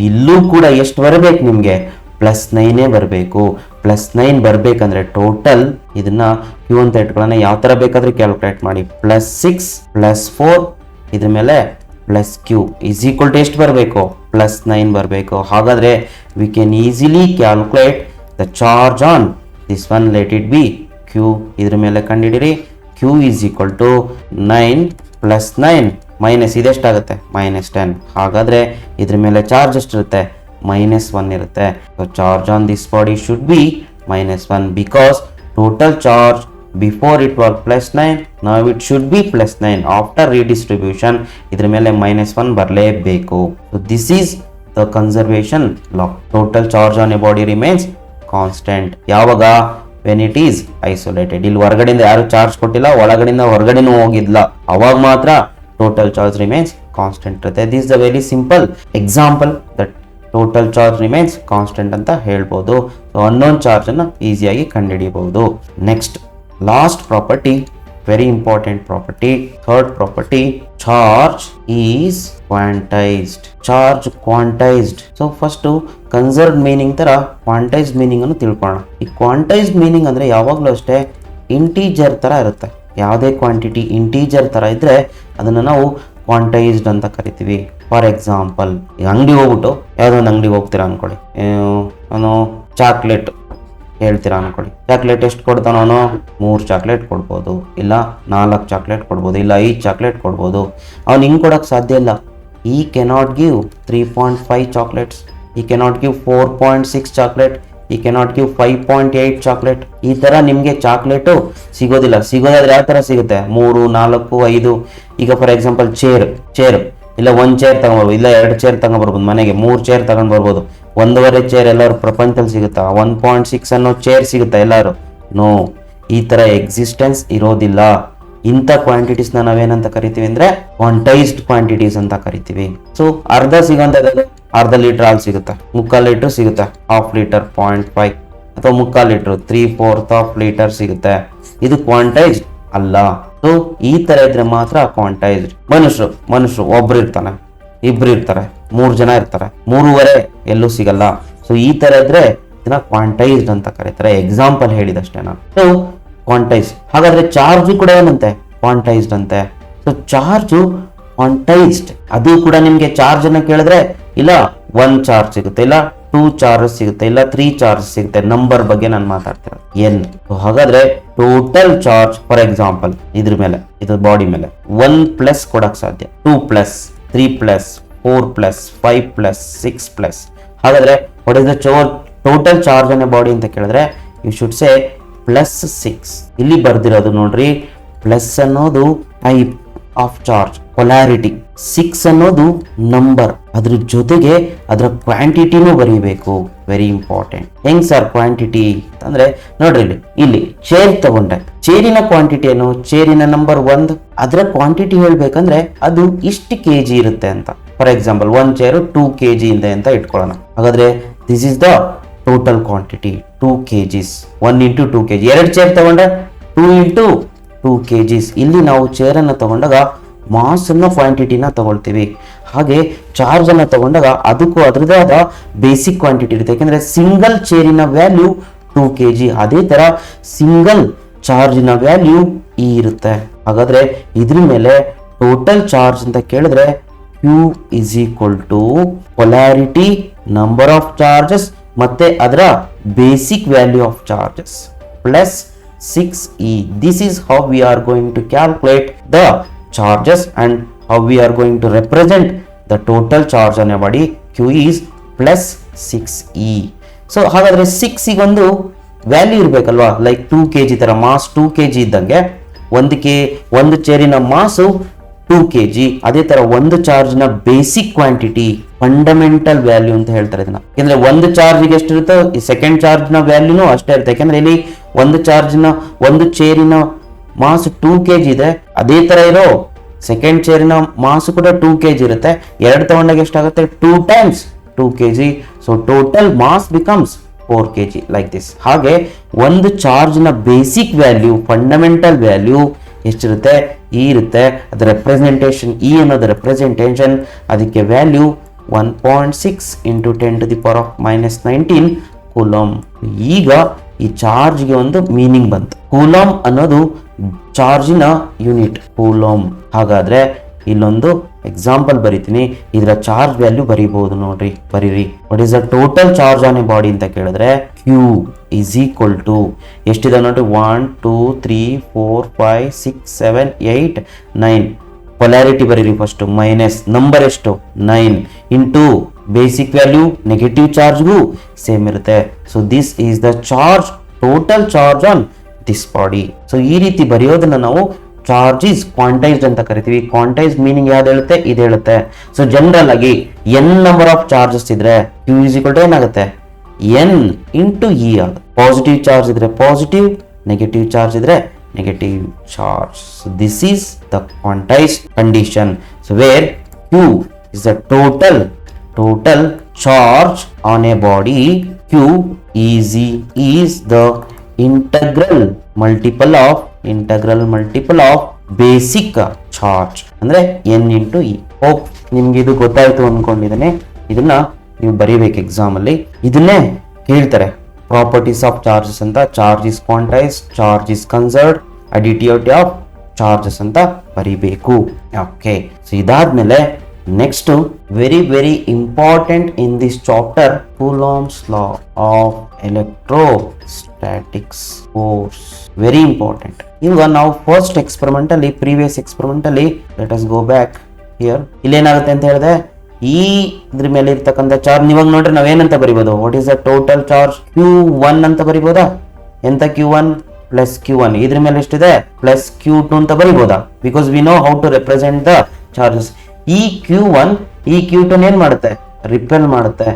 ಇಲ್ಲೂ ಕೂಡ ಎಷ್ಟು ಬರಬೇಕು ನಿಮಗೆ? +9 ಬರಬೇಕು. +9 ಬರಬೇಕಂದ್ರೆ ಟೋಟಲ್ ಇದನ್ನ Q ಅಂತ ಇಟ್ಕೊಳ್ಳೋಣ. ಯಾವ ಥರ ಬೇಕಾದರೂ ಕ್ಯಾಲ್ಕುಲೇಟ್ ಮಾಡಿ. +6 +4 ಇದ್ರ ಮೇಲೆ +Q ಈಸ್ ಈಕ್ವಲ್ ಟು ಎಷ್ಟು ಬರಬೇಕು? +9 ಬರಬೇಕು. ಹಾಗಾದರೆ we can easily calculate the charge on this one. Let it be Q. ಇದ್ರ ಮೇಲೆ ಕಂಡುಹಿಡಿರಿ. Q is equal to 9 + 9 minus ಇದೆಷ್ಟಾಗುತ್ತೆ? -10. ಹಾಗಾದರೆ ಇದ್ರ ಮೇಲೆ ಚಾರ್ಜ್ ಎಷ್ಟಿರುತ್ತೆ? -1 ಇರುತ್ತೆ. So charge on this body should be -1 because total charge before it was +9, now it should be +9. After redistribution ಇದ್ರ ಮೇಲೆ -1 ಬರಲೇಬೇಕು. So this is the conservation law. Total charge on a body remains constant. ಯಾವಾಗ? When it is isolated. ಇಲ್ಲಿ ಹೊರಗಡೆಯಿಂದ ಯಾರು charge ಕೊಟ್ಟಿಲ್ಲ, ಒಳಗಡೆಯಿಂದ ಹೊರಗಡೆನೂ ಹೋಗಿಲ್ಲ, ಅವಾಗ ಮಾತ್ರ ಟೋಟಲ್ ಚಾರ್ಜ್ ರಿಮೈನ್ಸ್ ಕಾನ್ಸ್ಟೆಂಟ್ ಇರುತ್ತೆ. This the very simple example that total charge remains constant ಅಂತ ಹೇಳ್ಬೋದು. ಸೊ ಅನ್ನೋನ್ ಚಾರ್ಜ್ ಅನ್ನು ಈಸಿಯಾಗಿ ಕಂಡುಹಿಡಿಯಬಹುದು. Next last property, very important property, third property, charge is quantised. Charge quantised. So first conserved meaning ತರ quantised meaning ಅನ್ನು ತಿಳ್ಕೊಳ್ಳೋಣ. ಈ ಕ್ವಾಂಟೈಸ್ಡ್ meaning ಅಂದ್ರೆ ಯಾವಾಗಲೂ ಅಷ್ಟೇ ಇಂಟೀಜರ್ ತರ ಇರುತ್ತೆ. ಯಾವುದೇ ಕ್ವಾಂಟಿಟಿ ಇಂಟೀಜರ್ ತರ ಇದ್ರೆ ಅದನ್ನ ನಾವು ಕ್ವಾಂಟೈಸ್ಡ್ ಅಂತ ಕರಿತೀವಿ. ಫಾರ್ ಎಕ್ಸಾಂಪಲ್, ಈಗ ಅಂಗಡಿ ಹೋಗ್ಬಿಟ್ಟು ಯಾವುದೋ ಒಂದು ಅಂಗಡಿಗೆ ಹೋಗ್ತೀರಾ ಅನ್ಕೊಳ್ಳಿ, ನಾನು ಚಾಕ್ಲೇಟ್ ಹೇಳ್ತೀರಾ ಅನ್ಕೊಳ್ಳಿ. ಚಾಕ್ಲೇಟ್ ಎಷ್ಟು ಕೊಡ್ತಾನೋ? 3 ಚಾಕ್ಲೇಟ್ ಕೊಡ್ಬೋದು, ಇಲ್ಲ 4 ಚಾಕ್ಲೇಟ್ ಕೊಡ್ಬೋದು, ಇಲ್ಲ 5 ಚಾಕ್ಲೇಟ್ ಕೊಡ್ಬೋದು. ಅವ್ನು ಹಿಂಗೆ ಕೊಡೋಕ್ಕೆ ಸಾಧ್ಯ ಇಲ್ಲ. ಈ ಕೆನಾಟ್ ಗಿವ್ 3.5 ಚಾಕ್ಲೇಟ್ಸ್, ಈ ಕೆನಾಟ್ ಗಿವ್ 4.6 ಚಾಕ್ಲೇಟ್, ಈ ಕೆನಾಟ್ ಗಿವ್ 5.8 ಚಾಕ್ಲೇಟ್. ಈ ಥರ ನಿಮಗೆ ಚಾಕ್ಲೇಟು ಸಿಗೋದಿಲ್ಲ. ಸಿಗೋದಾದ್ರೆ ಯಾವ ಥರ ಸಿಗುತ್ತೆ? 3, 4, 5. ಈಗ ಫಾರ್ ಎಕ್ಸಾಂಪಲ್ ಚೇರ್ ಇಲ್ಲ 1 ಚೇರ್ ತಗೊಂಡ್ಬರ್ಬೋದು, ಇಲ್ಲ 2 ಚೇರ್ ತಗೊಂಡ್ಬರ್ಬೋದು. ಮನೆಗೆ 3 ಚೇರ್ ತಗೊಂಡು ಬರ್ಬೋದು. 1.5 ಚೇರ್ ಎಲ್ಲರೂ ಪ್ರಪಂಚದಲ್ಲಿ ಸಿಗುತ್ತಾ? 1.6 ಅನ್ನೋ ಚೇರ್ ಸಿಗುತ್ತಾ ಎಲ್ಲರೂ? ನೋ, ಈ ಥರ ಎಕ್ಸಿಸ್ಟೆನ್ಸ್ ಇರೋದಿಲ್ಲ. ಇಂಥ ಕ್ವಾಂಟಿಟೀಸ್ನ ನಾವೇನಂತ ಕರಿತೀವಿ ಅಂದರೆ ಕ್ವಾಂಟೈಸ್ಡ್ ಕ್ವಾಂಟಿಟೀಸ್ ಅಂತ ಕರಿತೀವಿ. ಸೊ ಅರ್ಧ ಸಿಗೋಂಥದ್ದು ಅರ್ಧ ಲೀಟರ್ ಹಾಲು ಸಿಗುತ್ತೆ, 3/4 ಲೀಟರ್ ಸಿಗುತ್ತೆ, 1/2 ಲೀಟರ್ 0.5, ಅಥವಾ 3/4 ಲೀಟರ್ 3/4 ಲೀಟರ್ ಸಿಗುತ್ತೆ. ಇದು ಕ್ವಾಂಟೈಸ್ಡ್ ಅಲ್ಲ. ಸೊ ಈ ತರ ಇದ್ರೆ ಮಾತ್ರ ಕ್ವಾಂಟೈಸ್ಡ್. ಮನುಷ್ಯರು ಒಬ್ರು ಇರ್ತಾನೆ, ಇಬ್ರು ಇರ್ತಾರೆ, 3 ಜನ ಇರ್ತಾರೆ, 3/2 ಎಲ್ಲೂ ಸಿಗಲ್ಲ. ಸೊ ಈ ತರ ಇದ್ರೆ ಇದನ್ನ ಕ್ವಾಂಟೈಸ್ಡ್ ಅಂತ ಕರೀತಾರೆ. ಎಕ್ಸಾಂಪಲ್ ಹೇಳಿದಷ್ಟೇ ನಾನು. So quantise. ಹಾಗಾದ್ರೆ ಚಾರ್ಜ್ ಕೂಡ ಏನಂತೆ? ಕ್ವಾಂಟೈಸ್ಡ್ ಅಂತೆ. So charge quantised. ಅದು ಕೂಡ ನಿಮ್ಗೆ ಚಾರ್ಜ್ ಅನ್ನ ಕೇಳಿದ್ರೆ ಇಲ್ಲ 1 ಚಾರ್ಜ್ ಸಿಗುತ್ತೆ, ಇಲ್ಲ 2 ಚಾರ್ಜ್ ಸಿಗುತ್ತೆ, ಇಲ್ಲ 3 ಚಾರ್ಜ್ ಸಿಗುತ್ತೆ. ನಂಬರ್ ಬಗ್ಗೆ ನಾನು ಮಾತಾಡ್ತಿರೋದು ಎನ್. ಹಾಗಾದ್ರೆ ಟೋಟಲ್ ಚಾರ್ಜ್ ಫಾರ್ ಎಕ್ಸಾಂಪಲ್ ಇದ್ರ ಮೇಲೆ, ಇದು ಬಾಡಿ ಮೇಲೆ 1+ ಕೊಡಕ್ ಸಾಧ್ಯ, 2+, 3+, 4+, 5+, 6+. ಹಾಗಾದ್ರೆ what is the total charge on a body ಅಂತ ಕೇಳಿದ್ರೆ ಯು ಶುಡ್ ಸೇ +6. ಇಲ್ಲಿ ಬರ್ದಿರೋದು ನೋಡ್ರಿ, ಪ್ಲಸ್ ಅನ್ನೋದು ಟೈಪ್ ಆಫ್ ಚಾರ್ಜ್, ಪೊಲಾರಿಟಿ. 6 ಅನ್ನೋದು ನಂಬರ್, ಅದ್ರ ಜೊತೆಗೆ ಅದರ ಕ್ವಾಂಟಿಟಿನೂ ಬರೀಬೇಕು. Very important. ಹೆಂಗ್ ಸರ್ ಕ್ವಾಂಟಿಟಿ ಅಂದ್ರೆ ನೋಡ್ರಿ, ಇಲ್ಲಿ ಚೇರ್ ತಗೊಂಡೆ, ಚೇರಿನ ಕ್ವಾಂಟಿಟಿ ಏನು? ಚೇರಿನ ನಂಬರ್ 1, ಅದರ ಕ್ವಾಂಟಿಟಿ ಹೇಳ್ಬೇಕಂದ್ರೆ ಅದು ಇಷ್ಟು kg ಇರುತ್ತೆ ಅಂತ. ಫಾರ್ ಎಕ್ಸಾಂಪಲ್ 1 ಚೇರು 2 kg ಇದೆ ಅಂತ ಇಟ್ಕೊಳ್ಳೋಣ. ಹಾಗಾದ್ರೆ this is the total quantity 2 kgs. 1 × 2 kg. 2 chair ತಗೊಂಡ್ರೆ 2 × 2 kgs. ಇಲ್ಲಿ ನಾವು ಚೇರ್ ಅನ್ನ ತಗೊಂಡಾಗ ಮಾಸ್ ಅನ್ನೋ ಕ್ವಾಂಟಿಟಿನ ತಗೊಳ್ತೀವಿ. ಹಾಗೆ ಚಾರ್ಜ್ ಅನ್ನ ತಗೊಂಡಾಗ ಅದಕ್ಕೂ ಅದರದೇ ಆದ ಬೇಸಿಕ್ ಕ್ವಾಂಟಿಟಿ ಇರುತ್ತೆ. ಯಾಕೆಂದ್ರೆ ಸಿಂಗಲ್ ಚೇರಿನ ವ್ಯಾಲ್ಯೂ 2 kg, ಅದೇ ತರ ಸಿಂಗಲ್ ಚಾರ್ಜಿನ ವ್ಯಾಲ್ಯೂ ಇ ಇರುತ್ತೆ. ಹಾಗಾದ್ರೆ ಇದ್ರ ಮೇಲೆ ಟೋಟಲ್ ಚಾರ್ಜ್ ಅಂತ ಕೇಳಿದ್ರೆ Q is equal to polarity, number of charges ಮತ್ತೆ ಅದರ basic value of charges plus 6e. This is how we are going to calculate the charges and how we are going to represent the total charge on a body. Q is plus 6e. So ಹಾಗಾದ್ರೆ 6 ಗೊಂದು value ಇರಬೇಕಲ್ವಾ, like 2 kg ತರ mass 2 kg ಇದ್ದಂಗೆ ಒಂದು ಚೇರಿನ ಮಾಸು 2 kg, ಅದೇ ತರ ಒಂದು ಚಾರ್ಜ್ನ basic quantity fundamental value ಅಂತ ಹೇಳ್ತಾರೆ ಇದನ್ನ. ಯಾಕಂದ್ರೆ ಒಂದು ಚಾರ್ಜ್ಗೆ ಎಷ್ಟಿರುತ್ತೋ ಈ ಸೆಕೆಂಡ್ ಚಾರ್ಜ್ನ ವ್ಯಾಲ್ಯೂನು ಅಷ್ಟೇ ಇರುತ್ತೆ. ಯಾಕಂದ್ರೆ ಇಲ್ಲಿ ಒಂದು ಚೇರಿನ ಮಾಸ್ 2 kg ಇದೆ, ಅದೇ ತರ ಇರೋ ಸೆಕೆಂಡ್ ಚೇರಿನ ಮಾಸ್ ಕೂಡ 2 kg ಇರುತ್ತೆ. ಎರಡು ತಗೊಂಡಾಗ ಎಷ್ಟಾಗುತ್ತೆ 2 times 2 kg. So total mass becomes 4 kg like this. ಹಾಗೆ ಒಂದು ಚಾರ್ಜ್ನ ಬೇಸಿಕ್ ವ್ಯಾಲ್ಯೂ ಫಂಡಮೆಂಟಲ್ ವ್ಯಾಲ್ಯೂ ಎಷ್ಟಿರುತ್ತೆ ಇ ಇರುತ್ತೆ. ಅದರ ರೆಪ್ರೆಸೆಂಟೇಷನ್ ಇ ಅನ್ನೋದು ರೆಪ್ರೆಸೆಂಟೇಷನ್, ಅದಕ್ಕೆ value 1.6 into 10 to the power of -19 coulomb. ಈಗ ಈ ಚಾರ್ಜ್ಗೆ ಒಂದು ಮೀನಿಂಗ್ ಬಂತು. ಕೂಲಮ್ ಅನ್ನೋದು ಚಾರ್ಜಿನ ಯೂನಿಟ್ ಕೂಲಮ್. ಹಾಗಾದ್ರೆ ಇಲ್ಲೊಂದು ಎಕ್ಸಾಂಪಲ್ ಬರಿತೀನಿ, ಇದರ ಚಾರ್ಜ್ ವ್ಯಾಲ್ಯೂ ಬರೀಬಹುದು ನೋಡ್ರಿ, ಬರೀರಿ. What is the total charge on a body ಅಂತ ಕೇಳಿದ್ರೆ Q is equal to ಎಷ್ಟಿದೆ ನೋಡ್ರಿ 1 2 3 4 5 6 7 8 9. ಪೊಲಾರಿಟಿ ಬರೀರಿ ಫಸ್ಟ್, ಮೈನಸ್ ನಂಬರ್ ಎಷ್ಟು 9 ಇಂಟು ಬೇಸಿಕ್ ವ್ಯಾಲ್ಯೂ ನೆಗೆಟಿವ್ ಚಾರ್ಜ್ಗೂ ಸೇಮ್ ಇರುತ್ತೆ. So this is the charge, total charge on this body. ಸೊ ಈ ರೀತಿ ಬರೆಯೋದನ್ನ ನಾವು ಚಾರ್ಜ್ ಇಸ್ ಕ್ವಾಂಟೈಸ್ಡ್ ಅಂತ ಕರಿತೀವಿ. ಕ್ವಾಂಟೈಸ್ ಮೀನಿಂಗ್ ಯಾವ್ದು ಹೇಳುತ್ತೆ, ಇದು ಹೇಳುತ್ತೆ. ಸೊ ಜನರಲ್ ಆಗಿ n ನಂಬರ್ ಆಫ್ ಚಾರ್ಜಸ್ ಇದ್ರೆ Q is equal to ಏನಾಗುತ್ತೆ n ಇಂಟು ಇ ಆಗುತ್ತೆ. ಪಾಸಿಟಿವ್ ಚಾರ್ಜ್ ಇದ್ರೆ ಪಾಸಿಟಿವ್, ನೆಗೆಟಿವ್ ಚಾರ್ಜ್ ಇದ್ರೆ negative charge. So this is the quantised condition. So where Q is the total charge on a body. Q is the integral multiple of basic charge ಅಂದ್ರೆ n into e. Hope ನಿಮ್ಗೆ ಇದು ಗೊತ್ತಾಯ್ತು ಅನ್ಕೊಂಡಿದ್ದೇನೆ. ಇದನ್ನ ನೀವು ಬರೀಬೇಕು exam ಅಲ್ಲಿ. ಇದನ್ನೇ ಹೇಳ್ತಾರೆ ಪ್ರಾಪರ್ಟೀಸ್ ಆಫ್ ಚಾರ್ಜಸ್ ಅಂತ. Charge is quantised, charge is conserved, additivity of charges ಅಂತ ಬರೀಬೇಕು. ಓಕೆ, ಸೊ ಇದಾದ್ಮೇಲೆ next very important in this chapter, Coulomb's law of electrostatics force. Very important. ಇವಾಗ ನಾವು ಫಸ್ಟ್ ಎಕ್ಸ್ಪೆರಿಮೆಂಟ್ ಅಲ್ಲಿ, ಪ್ರೀವಿಯಸ್ ಎಕ್ಸ್ಪೆರಿಮೆಂಟ್ ಅಲ್ಲಿ, let us go back here. ಇಲ್ಲಿ ಏನಾಗುತ್ತೆ ಅಂತ ಹೇಳಿದ್ರೆ, ಈ ಇದ್ರ ಮೇಲೆ ಇರ್ತಕ್ಕಂಥ ಚಾರ್ಜ್ ಇವಾಗ ನೋಡ್ರಿ ನಾವೇನಂತ ಬರಿಬೋದು, what is the total charge Q1 ಅಂತ ಬರಿಬೋದಾ? ಎಂತ Q1 ಪ್ಲಸ್ Q1, ಇದ್ರ ಮೇಲೆ ಎಷ್ಟಿದೆ ಪ್ಲಸ್ Q2 ಅಂತ ಬರಿಬೋದಾ? Because we know how to represent the charges. ಈ Q1 ಈ Q2 ಏನ್ ಮಾಡುತ್ತೆ, ರಿಪೆಲ್ ಮಾಡುತ್ತೆ.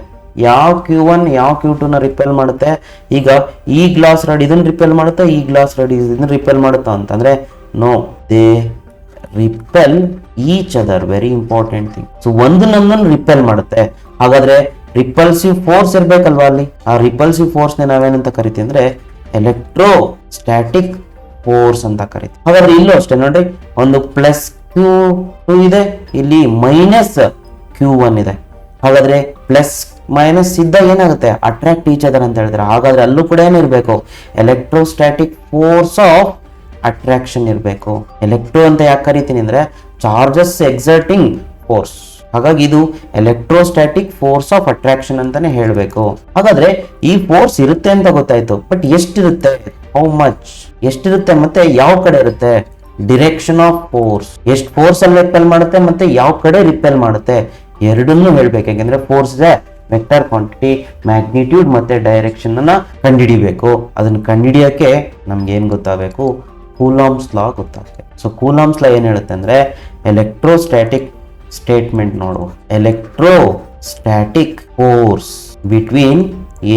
ಯಾವ Q1 ಯಾವ Q2 ನ ರಿಪೆಲ್ ಮಾಡುತ್ತೆ? ಈಗ ಈ ಗ್ಲಾಸ್ ರಾಡ್ ಇದನ್ನ ರಿಪೆಲ್ ಮಾಡುತ್ತಾ, ಈ ಗ್ಲಾಸ್ ರಾಡ್ ಇದನ್ನ ರಿಪೆಲ್ ಮಾಡುತ್ತಾ ಅಂತಂದ್ರೆ no, they repel each other. Very important thing. So ಒಂದನ್ನೊಂದನ್ನು ರಿಪೆಲ್ ಮಾಡುತ್ತೆ. ಹಾಗಾದ್ರೆ ರಿಪಲ್ಸಿವ್ ಫೋರ್ಸ್ ಇರ್ಬೇಕಲ್ವಾ ಅಲ್ಲಿ. ಆ ರಿಪಲ್ಸಿವ್ ಫೋರ್ಸ್ ನಾವೇನಂತ ಕರಿತೀವಿ ಅಂದ್ರೆ ಎಲೆಕ್ಟ್ರೋಸ್ಟಾಟಿಕ್ ಫೋರ್ಸ್ ಅಂತ ಕರಿತೀವಿ. ಹಾಗಾದ್ರೆ ಇಲ್ಲೂ ಅಷ್ಟೇ ನೋಡ್ರಿ, ಒಂದು ಪ್ಲಸ್ Q2 ಇದೆ, ಇಲ್ಲಿ ಮೈನಸ್ Q1 ಇದೆ. ಹಾಗಾದ್ರೆ ಪ್ಲಸ್ ಮೈನಸ್ ಇದ್ದಾಗ ಏನಾಗುತ್ತೆ, ಅಟ್ರಾಕ್ಟ್ ಈಚ್ ಅದರ್ ಅಂತ ಹೇಳಿದ್ರೆ. ಹಾಗಾದ್ರೆ ಅಲ್ಲೂ ಕೂಡ ಏನಿರ್ಬೇಕು, ಎಲೆಕ್ಟ್ರೋಸ್ಟಾಟಿಕ್ ಫೋರ್ಸ್ ಆಫ್ ಅಟ್ರಾಕ್ಷನ್ ಇರಬೇಕು. ಎಲೆಕ್ಟ್ರೋ ಅಂತ ಯಾಕೆ ಕರಿತೀನಿ ಅಂದ್ರೆ ಚಾರ್ಜಸ್ ಎಕ್ಸರ್ಟಿಂಗ್ ಫೋರ್ಸ್. ಹಾಗಾಗಿ ಇದು ಎಲೆಕ್ಟ್ರೋಸ್ಟಾಟಿಕ್ ಫೋರ್ಸ್ ಆಫ್ ಅಟ್ರಾಕ್ಷನ್ ಅಂತಾನೆ ಹೇಳ್ಬೇಕು. ಹಾಗಾದ್ರೆ ಈ ಫೋರ್ಸ್ ಇರುತ್ತೆ ಅಂತ ಗೊತ್ತಾಯ್ತು, ಬಟ್ ಎಷ್ಟಿರುತ್ತೆ, ಹೌ ಮಚ್, ಎಷ್ಟಿರುತ್ತೆ ಮತ್ತೆ ಯಾವ ಕಡೆ ಇರುತ್ತೆ, ಡಿರೆಕ್ಷನ್ ಆಫ್ ಫೋರ್ಸ್, ಎಷ್ಟು ಫೋರ್ಸ್ ಅಲ್ಲಿ ರಿಪೆಲ್ ಮಾಡುತ್ತೆ ಮತ್ತೆ ಯಾವ ಕಡೆ ರಿಪೆಲ್ ಮಾಡುತ್ತೆ, ಎರಡನ್ನೂ ಹೇಳ್ಬೇಕು. ಯಾಕೆಂದ್ರೆ ಫೋರ್ಸ್ ಇದೆ ವೆಕ್ಟರ್ ಕ್ವಾಂಟಿಟಿ, ಮ್ಯಾಗ್ನಿಟ್ಯೂಡ್ ಮತ್ತೆ ಡೈರೆಕ್ಷನ್ ಅನ್ನ ಕಂಡುಹಿಡಿಬೇಕು. ಅದನ್ನ ಕಂಡುಹಿಡಿಯಕ್ಕೆ ನಮ್ಗೆ ಏನ್ ಗೊತ್ತಾಗಬೇಕು, ಕೂಲಾಂಬ್ಸ್ ಲಾ ಗೊತ್ತಾಗುತ್ತೆ. ಸೊ ಕೂಲಾಂಬ್ಸ್ ಲಾ ಏನ್ ಹೇಳುತ್ತೆ ಅಂದ್ರೆ ಎಲೆಕ್ಟ್ರೋಸ್ಟಾಟಿಕ್ ಸ್ಟೇಟ್ಮೆಂಟ್ ನೋಡು, electrostatic force between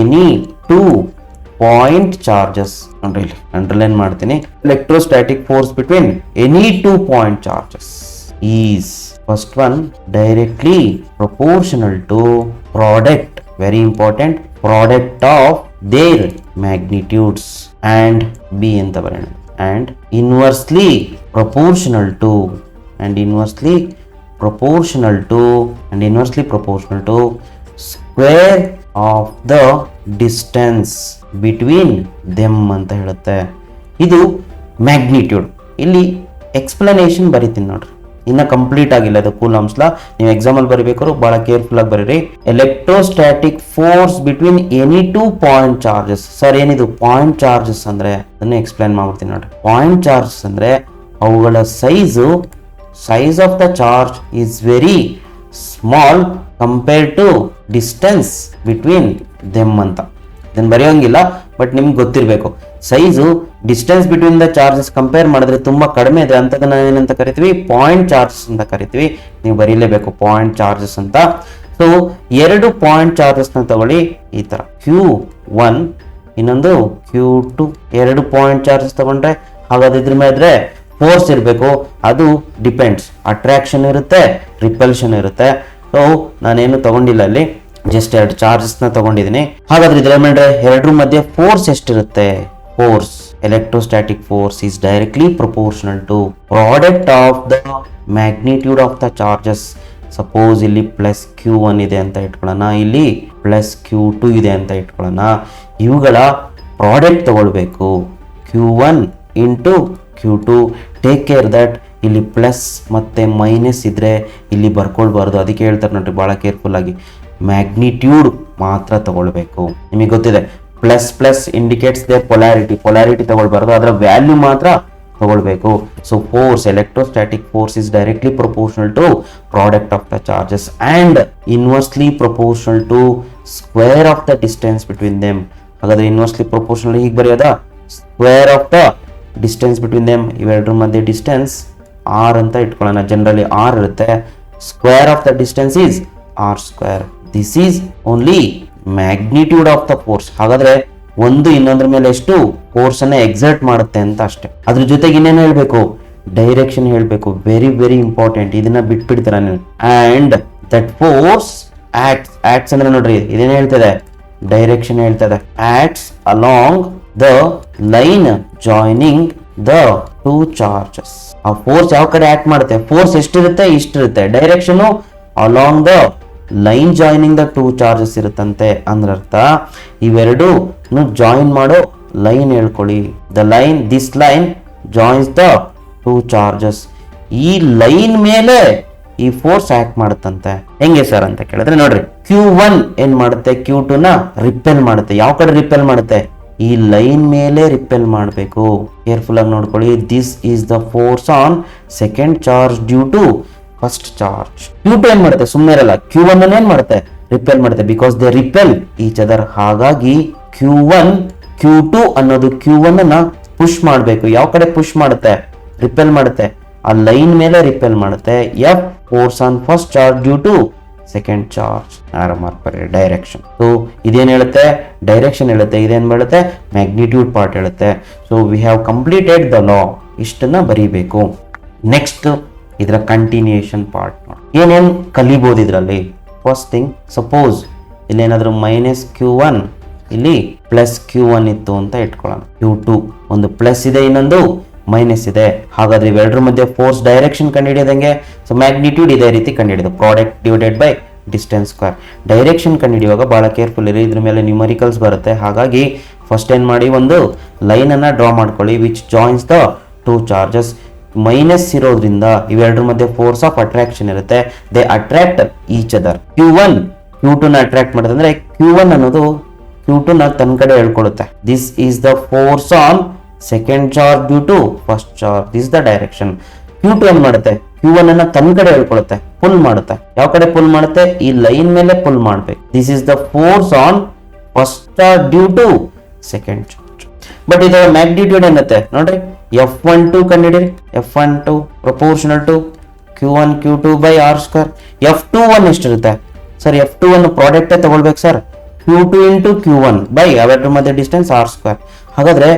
any two point charges. ನೋಡ್ರಿ ಇಲ್ಲಿ ಅಂಡರ್ಲೈನ್ ಮಾಡ್ತೀನಿ, electrostatic force between any two point charges is first one directly proportional to product, very important, product of their magnitudes and be ಅಂತ ಬರೋಣ, and inversely proportional to proportional to and inversely proportional to square of the distance between them ಅಂತ ಹೇಳುತ್ತೆ. ಇದು magnitude. ಇಲ್ಲಿ explanation ಬರಿತೀನಿ ನೋಡ್ರಿ, ಇನ್ನ complete ಆಗಿಲ್ಲ ಅದು ಕೂಲಂಬ್ಸ್ ಲಾ. ನೀವು ಎಕ್ಸಾಮಲ್ಲಿ ಬರೀಬೇಕಾದ್ರು ಬಹಳ ಕೇರ್ಫುಲ್ ಆಗಿ ಬರೀರಿ. Electrostatic force between any two point charges. Sir ಏನಿದು ಪಾಯಿಂಟ್ ಚಾರ್ಜಸ್ ಅಂದ್ರೆ ಅದನ್ನ ಎಕ್ಸ್ಪ್ಲೈನ್ ಮಾಡ್ತೀನಿ ನೋಡ್ರಿ. ಪಾಯಿಂಟ್ ಚಾರ್ಜಸ್ ಅಂದ್ರೆ ಅವುಗಳ size of the charge is very small compare to distance between them ಅಂತ. ಇದನ್ನು ಬರೆಯೋಂಗಿಲ್ಲ, ಬಟ್ ನಿಮ್ಗೆ ಗೊತ್ತಿರಬೇಕು. Size distance between the charges compare ಮಾಡಿದ್ರೆ ತುಂಬಾ ಕಡಿಮೆ ಇದೆ ಅಂತದನ್ನ ಏನಂತ ಕರಿತೀವಿ? ಪಾಯಿಂಟ್ ಚಾರ್ಜಸ್ ಅಂತ ಕರಿತೀವಿ. ನೀವು ಬರೀಲೇಬೇಕು ಪಾಯಿಂಟ್ ಚಾರ್ಜಸ್ ಅಂತ. ಸೊ ಎರಡು ಪಾಯಿಂಟ್ ಚಾರ್ಜಸ್ ನ ತಗೊಳ್ಳಿ ಈ ತರ, Q1 ಇನ್ನೊಂದು Q2. ಎರಡು ಪಾಯಿಂಟ್ ಚಾರ್ಜಸ್ ತಗೊಂಡ್ರೆ ಹಾಗಾದ್ರೆ ಇದ್ರ ಮೇಲೆ ಫೋರ್ಸ್ ಇರಬೇಕು. ಅದು ಡಿಪೆಂಡ್ಸ್, ಅಟ್ರಾಕ್ಷನ್ ಇರುತ್ತೆ, ರಿಪಲ್ಷನ್ ಇರುತ್ತೆ. ಸೊ ನಾನೇನು ತಗೊಂಡಿಲ್ಲ ಅಲ್ಲಿ, ಜಸ್ಟ್ ಎರಡು ಚಾರ್ಜಸ್ ನ ತಗೊಂಡಿದ್ದೀನಿ. ಹಾಗಾದ್ರೆ ಇದ್ರ ಮೇಲೆ ಎರಡರ ಮಧ್ಯೆ ಫೋರ್ಸ್ ಎಷ್ಟಿರುತ್ತೆ? Force, electrostatic force is directly proportional to product of the magnitude of the charges. Suppose ಇಲ್ಲಿ ಪ್ಲಸ್ Q1 ಇದೆ ಅಂತ ಇಟ್ಕೊಳ್ಳೋಣ, ಇಲ್ಲಿ ಪ್ಲಸ್ Q2 ಇದೆ ಅಂತ ಇಟ್ಕೊಳ್ಳೋಣ. ಇವುಗಳ ಪ್ರಾಡಕ್ಟ್ ತಗೊಳ್ಬೇಕು, Q1 into Q2. Take care that ಇಲ್ಲಿ ಪ್ಲಸ್ ಮತ್ತೆ ಮೈನಸ್ ಇದ್ರೆ ಇಲ್ಲಿ ಬರ್ಕೊಳ್ಬಾರ್ದು. ಅದಕ್ಕೆ ಹೇಳ್ತಾರೆ ನೋಡ್ರಿ ಭಾಳ ಕೇರ್ಫುಲ್ ಆಗಿ, ಮ್ಯಾಗ್ನಿಟ್ಯೂಡ್ ಮಾತ್ರ ತಗೊಳ್ಬೇಕು. ನಿಮಗೆ ಗೊತ್ತಿದೆ plus plus indicates the polarity ತಗೊಳ್ಬಾರ್ದು, ಅದರ ವ್ಯಾಲ್ಯೂ ಮಾತ್ರ ತಗೊಳ್ಬೇಕು. So force, electrostatic force is directly proportional to product of the charges and inversely proportional to square of the distance between them. ಹಾಗಾದ್ರೆ ಇನ್ವರ್ಸ್ಲಿ ಪ್ರಪೋರ್ಷನಲ್ ಹೀಗೆ ಬರೆಯೋದಾ? Square of the distance between them, ಇವೆರಡರ ಮಧ್ಯೆ distance R ಅಂತ ಇಟ್ಕೊಳ್ಳೋಣ. Generally R ಇರುತ್ತೆ. Square of the distance is R square. This is only magnitude of the force. ಹಾಗಾದ್ರೆ ಒಂದು ಇನ್ನೊಂದ್ರ ಮೇಲೆ ಎಷ್ಟು ಫೋರ್ಸ್ ಅನ್ನ ಎಕ್ಸರ್ಟ್ ಮಾಡುತ್ತೆ ಅಂತ ಅಷ್ಟೇ. ಅದ್ರ ಜೊತೆಗೆ ಇನ್ನೇನು ಹೇಳ್ಬೇಕು? ಡೈರೆಕ್ಷನ್ ಹೇಳ್ಬೇಕು. Very very important. ಇದನ್ನ ಬಿಟ್ಬಿಡ್ತೀರ ನೀವು. ಅಂಡ್ ದಟ್ ಫೋರ್ಸ್ ಆಕ್ಟ್ಸ್ ಅಂದ್ರೆ ನೋಡ್ರಿ, ಇದೇನು ಹೇಳ್ತದೆ? ಡೈರೆಕ್ಷನ್ ಹೇಳ್ತದೆ. Acts along the line joining the two charges. ಆ ಫೋರ್ಸ್ ಯಾವ ಕಡೆ ಆಕ್ಟ್ ಮಾಡುತ್ತೆ? ಫೋರ್ಸ್ ಎಷ್ಟಿರುತ್ತೆ? ಇಷ್ಟಿರುತ್ತೆ. Direction along the line joining the two charges ಇರುತ್ತಂತೆ. ಅಂದ್ರರ್ಥ ಇವೆರಡು ಜಾಯಿನ್ ಮಾಡೋ ಲೈನ್ ಹೇಳ್ಕೊಳ್ಳಿ. This line joins the two charges. ಈ ಲೈನ್ ಮೇಲೆ ಈ ಫೋರ್ಸ್ ಆಕ್ಟ್ ಮಾಡುತ್ತಂತೆ. ಹೆಂಗೆ ಸರ್ ಅಂತ ಕೇಳಿದ್ರೆ ನೋಡ್ರಿ, Q1 ಏನ್ ಮಾಡುತ್ತೆ? Q2 ನ ರಿಪೆಲ್ ಮಾಡುತ್ತೆ. ಯಾವ ಕಡೆ ರಿಪೆಲ್ ಮಾಡುತ್ತೆ? ಈ ಲೈನ್ ಮೇಲೆ ರಿಪೆಲ್ ಮಾಡಬೇಕು. ಕೇರ್ಫುಲ್ ಆಗಿ ನೋಡ್ಕೊಳ್ಳಿ. This is the force on second charge due to first charge. Q2 ಏನ್ ಮಾಡುತ್ತೆ? ಸುಮ್ಮನೆ ಇರಲ್ಲ. Q1 ಏನ್ ಮಾಡುತ್ತೆ? ರಿಪೆಲ್ ಮಾಡುತ್ತೆ. Because they repel each other. ಹಾಗಾಗಿ Q1 Q2 ಅನ್ನೋದು Q1 ಅನ್ನ ಪುಷ್ ಮಾಡಬೇಕು. ಯಾವ ಕಡೆ ಪುಷ್ ಮಾಡುತ್ತೆ? ರಿಪೆಲ್ ಮಾಡುತ್ತೆ. ಆ ಲೈನ್ ಮೇಲೆ ರಿಪೆಲ್ ಮಾಡುತ್ತೆ. F force on first charge due to second charge. Direction. So ಇದೇನ್ ಹೇಳುತ್ತೆ? ಡೈರೆಕ್ಷನ್ ಹೇಳುತ್ತೆ. ಇದೇನ್ ಹೇಳುತ್ತೆ? ಮ್ಯಾಗ್ನಿಟ್ಯೂಡ್ ಪಾರ್ಟ್ ಹೇಳುತ್ತೆ. So we have completed the law. ಇಷ್ಟನ್ನ ಬರೀಬೇಕು. ನೆಕ್ಸ್ಟ್ ಇದರ ಕಂಟಿನ್ಯೂಯೇಷನ್ ಪಾರ್ಟ್ ನೋಡಿ, ಏನೇನು ಕಲಿಬಹುದು ಇದರಲ್ಲಿ. ಫಸ್ಟ್ ಥಿಂಗ್, ಸಪೋಸ್ ಇಲ್ಲೇನಾದ್ರೂ ಮೈನಸ್ Q1 ಇಲ್ಲಿ ಪ್ಲಸ್ Q1 ಇತ್ತು ಅಂತ ಇಟ್ಕೊಳ್ಳೋಣ. Q2 ಒಂದು ಪ್ಲಸ್ ಇದೆ, ಇನ್ನೊಂದು ಮೈನಸ್ ಇದೆ. ಹಾಗಾದ್ರೆ ಇವೆರಡರ ಮಧ್ಯೆ ಫೋರ್ಸ್ ಡೈರೆಕ್ಷನ್ ಕಂಡುಹಿಡಿಯೋದಂಗೆ? ಸೊ ಮ್ಯಾಗ್ನಿಟ್ಯೂಡ್ ಇದೇ ರೀತಿ ಕಂಡುಹಿಡಿಯೋದು, product divided by distance square. Direction ಕಂಡುಹಿಡಿಯುವಾಗ ಬಹಳ ಕೇರ್ಫುಲ್ ಇರಿ, ಇದ್ರ ಮೇಲೆ ನ್ಯೂಮರಿಕಲ್ಸ್ ಬರುತ್ತೆ. ಹಾಗಾಗಿ ಫಸ್ಟ್ ಏನ್ ಮಾಡಿ, ಒಂದು ಲೈನ್ ಅನ್ನ ಡ್ರಾ ಮಾಡ್ಕೊಳ್ಳಿ which joins the two charges. Minus ಇರೋದ್ರಿಂದ ಇವೆರಡರ ಮಧ್ಯೆ ಫೋರ್ಸ್ ಆಫ್ ಅಟ್ರಾಕ್ಷನ್ ಇರುತ್ತೆ. They attract each other. Q1 Q2 ನ ಅಟ್ರಾಕ್ಟ್ ಮಾಡುತ್ತೆ. ಅಂದ್ರೆ Q1 ಅನ್ನೋದು Q2 ನ ತನ್ನ ಕಡೆ ಹೇಳ್ಕೊಳ್ಳುತ್ತೆ. This is the force on second charge due to first charge. This the direction. Q2 ಏನ್ ಮಾಡುತ್ತೆ? Q1 ಅನ್ನ ತನ್ನ ಕಡೆ ಹೇಳ್ಕೊಳ್ಳುತ್ತೆ, ಪುಲ್ ಮಾಡುತ್ತೆ. ಯಾವ ಕಡೆ ಪುಲ್ ಮಾಡುತ್ತೆ? ಈ ಲೈನ್ ಮೇಲೆ ಪುಲ್ ಮಾಡ್ಬೇಕು. This is the force on first charge due to second charge. But ಇದರ ಮ್ಯಾಗ್ನಿಟ್ಯೂಡ್ ಏನತ್ತೆ ನೋಡ್ರಿ, F12 ಕಂಡಿಡಿರಿ. F12 proportional to Q1 Q2 by R square. F21 ಎಷ್ಟಿರುತ್ತೆ ಸರ್? F21 ಪ್ರಾಡಕ್ಟೇ ತಗೊಳ್ಬೇಕು sir. Q2 into Q1 by ಅವೆರಡರ ಮಧ್ಯೆ distance R square. ಹಾಗಾದ್ರೆ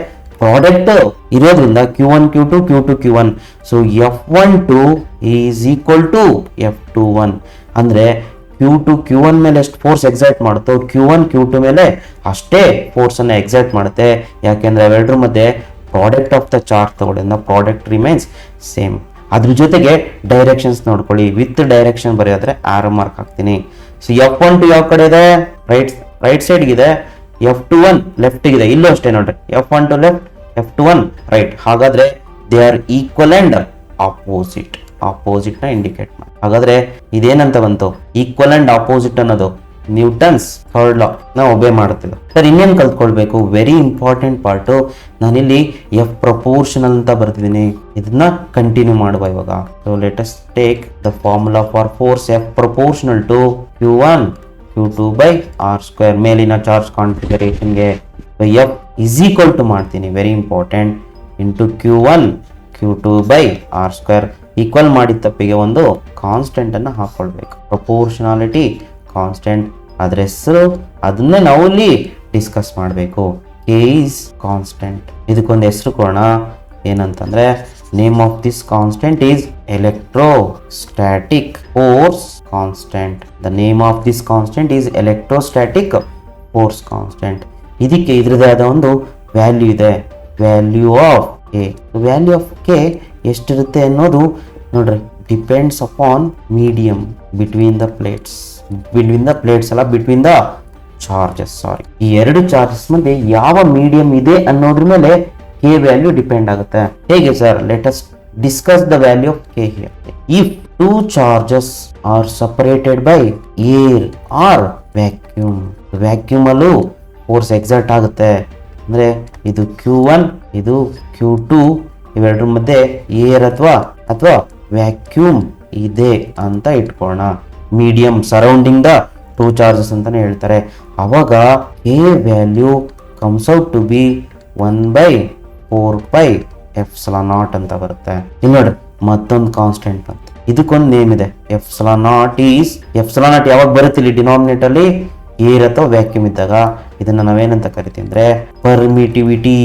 product ಇರೋದ್ರಿಂದ Q1 Q2 Q2 Q1. So F12 is equal to F21. ಅಂದ್ರೆ Q2 Q1 ಮೇಲೆ ಎಷ್ಟು force exert ಮಾಡುತ್ತೋ Q1 Q2 ಮೇಲೆ ಅಷ್ಟೇ ಫೋರ್ಸ್ ಅನ್ನ ಎಕ್ಸರ್ಟ್ ಮಾಡುತ್ತೆ. ಯಾಕೆಂದ್ರೆ ಅವೆರಡರ ಮಧ್ಯೆ ಪ್ರಾಡಕ್ಟ್ ಆಫ್ ದ ಚಾರ್ಜ್ ತಗೊಳ್ಳೋದ್ರಿಂದ ಪ್ರಾಡಕ್ಟ್ ರಿಮೈನ್ಸ್ ಸೇಮ್. ಅದ್ರ ಜೊತೆಗೆ ಡೈರೆಕ್ಷನ್ಸ್ ನೋಡ್ಕೊಳ್ಳಿ, ವಿತ್ ಡೈರೆಕ್ಷನ್ ಬರೆಯೋದ್ರೆ ಆರೋ ಮಾರ್ಕ್ ಹಾಕ್ತೀನಿ. ಸೊ F12 ಯಾವ ಕಡೆ ಇದೆ, ರೈಟ್ ಸೈಡ್ ಇದೆ, F21 ಲೆಫ್ಟ್ ಇದೆ, ಇಲ್ಲೂ ಅಷ್ಟೇ ನೋಡ್ರಿ, F12 ಲೆಫ್ಟ್, F21 ರೈಟ್. ಹಾಗಾದ್ರೆ they are equal and opposite, opposite ನ ಇಂಡಿಕೇಟ್ ಮಾಡಿ. ಹಾಗಾದ್ರೆ ಇದೇನಂತ ಬಂತು, ಈಕ್ವಲ್ ಅಂಡ್ ಆಪೋಸಿಟ್ ಅನ್ನೋದು ನ್ಯೂಟನ್ಸ್ ಥರ್ಡ್ ಲಾ ನಾವು ಒಬೇ ಮಾಡ್ತೀವಿ. ಸರ್ ಇನ್ನೇನು ಕಲ್ತ್ಕೊಳ್ಬೇಕು, ವೆರಿ ಇಂಪಾರ್ಟೆಂಟ್ ಪಾರ್ಟು. ನಾನಿಲ್ಲಿ ಎಫ್ ಪ್ರಪೋರ್ಷನಲ್ ಅಂತ ಬರ್ತಿದ್ದೀನಿ, ಇದನ್ನ ಕಂಟಿನ್ಯೂ ಮಾಡುವ ಇವಾಗ. So let us take the formula for force F proportional to Q1 Q2 by R square. ಮೇಲಿನ ಚಾರ್ಜ್ ಕಾನ್ಫಿಗರೇಷನ್ಗೆ ಎಫ್ ಇಸ್ ಈಕ್ವಲ್ ಟು ಮಾಡ್ತೀನಿ, very important, into Q1 Q2 by R square. Equal ಮಾಡಿದ ತಪ್ಪಿಗೆ ಒಂದು constant ಅನ್ನ ಹಾಕೊಳ್ಬೇಕು, proportionality constant. ಅದ್ರ ಹೆಸರು ಅದನ್ನೇ ನಾವು ಇಲ್ಲಿ ಡಿಸ್ಕಸ್ ಮಾಡಬೇಕು. K is constant. ಇದಕ್ಕೊಂದು ಹೆಸರು ಕೊಡೋಣ, ಏನಂತಂದ್ರೆ name of this constant is electrostatic force constant. The name of this constant is electrostatic force constant. ಇದಕ್ಕೆ ಇದ್ರದೇ ಆದ ಒಂದು ವ್ಯಾಲ್ಯೂ ಇದೆ, value of K. Value of K ಎಷ್ಟಿರುತ್ತೆ ಅನ್ನೋದು ನೋಡ್ರಿ, depends upon medium between the plates. Between the plates ಅಲ್ಲ, between the charges, sorry. ಈ ಎರಡು ಚಾರ್ಜಸ್ ಮಧ್ಯೆ ಯಾವ ಮೀಡಿಯಂ ಇದೆ ಅನ್ನೋದ್ರ ಮೇಲೆ ಕೆ ವ್ಯಾಲ್ಯೂ ಡಿಪೆಂಡ್ ಆಗುತ್ತೆ. ಹೇಗೆ sir, let us discuss the value of K here. If two charges are separated by air or vacuum, vacuum ಅಲ್ಲೂ ಫೋರ್ಸ್ ಎಕ್ಸರ್ಟ್ ಆಗುತ್ತೆ. ಅಂದ್ರೆ ಇದು Q1 ಇದು Q2, ಇವೆರಡರ ಮಧ್ಯೆ ಏರ್ ಅಥವಾ ವ್ಯಾಕ್ಯೂಮ್ ಇದೆ ಅಂತ ಇಟ್ಕೊಳ್ಳೋಣ. Medium surrounding the two charges ಅಂತಾನೆ ಹೇಳ್ತಾರೆ. ಅವಾಗ a value comes out to be 1/4πε0 ಅಂತ ಬರುತ್ತೆ. ಇಲ್ಲಿ ನೋಡ್ರಿ, ಮತ್ತೊಂದು ಕಾನ್ಸ್ಟೆಂಟ್ ಬಂತು, ಇದಕ್ಕೊಂದು ನೇಮ್ ಇದೆ, ಎಪ್ಸಲಾನಾಟ್ ಯಾವಾಗ ಬರುತ್ತೆ ಇಲ್ಲಿ ಡಿನಾಮಿನೇಟರ್ ಅಲ್ಲಿ, ಏರ್ ಅಥವಾ ವ್ಯಾಕ್ಯೂಮ್ ಇದ್ದಾಗ. ಇದನ್ನ ನಾವೇನಂತ ಕರಿತೀವಿ ಅಂದ್ರೆ ಪರ್ಮಿಟಿವಿಟಿ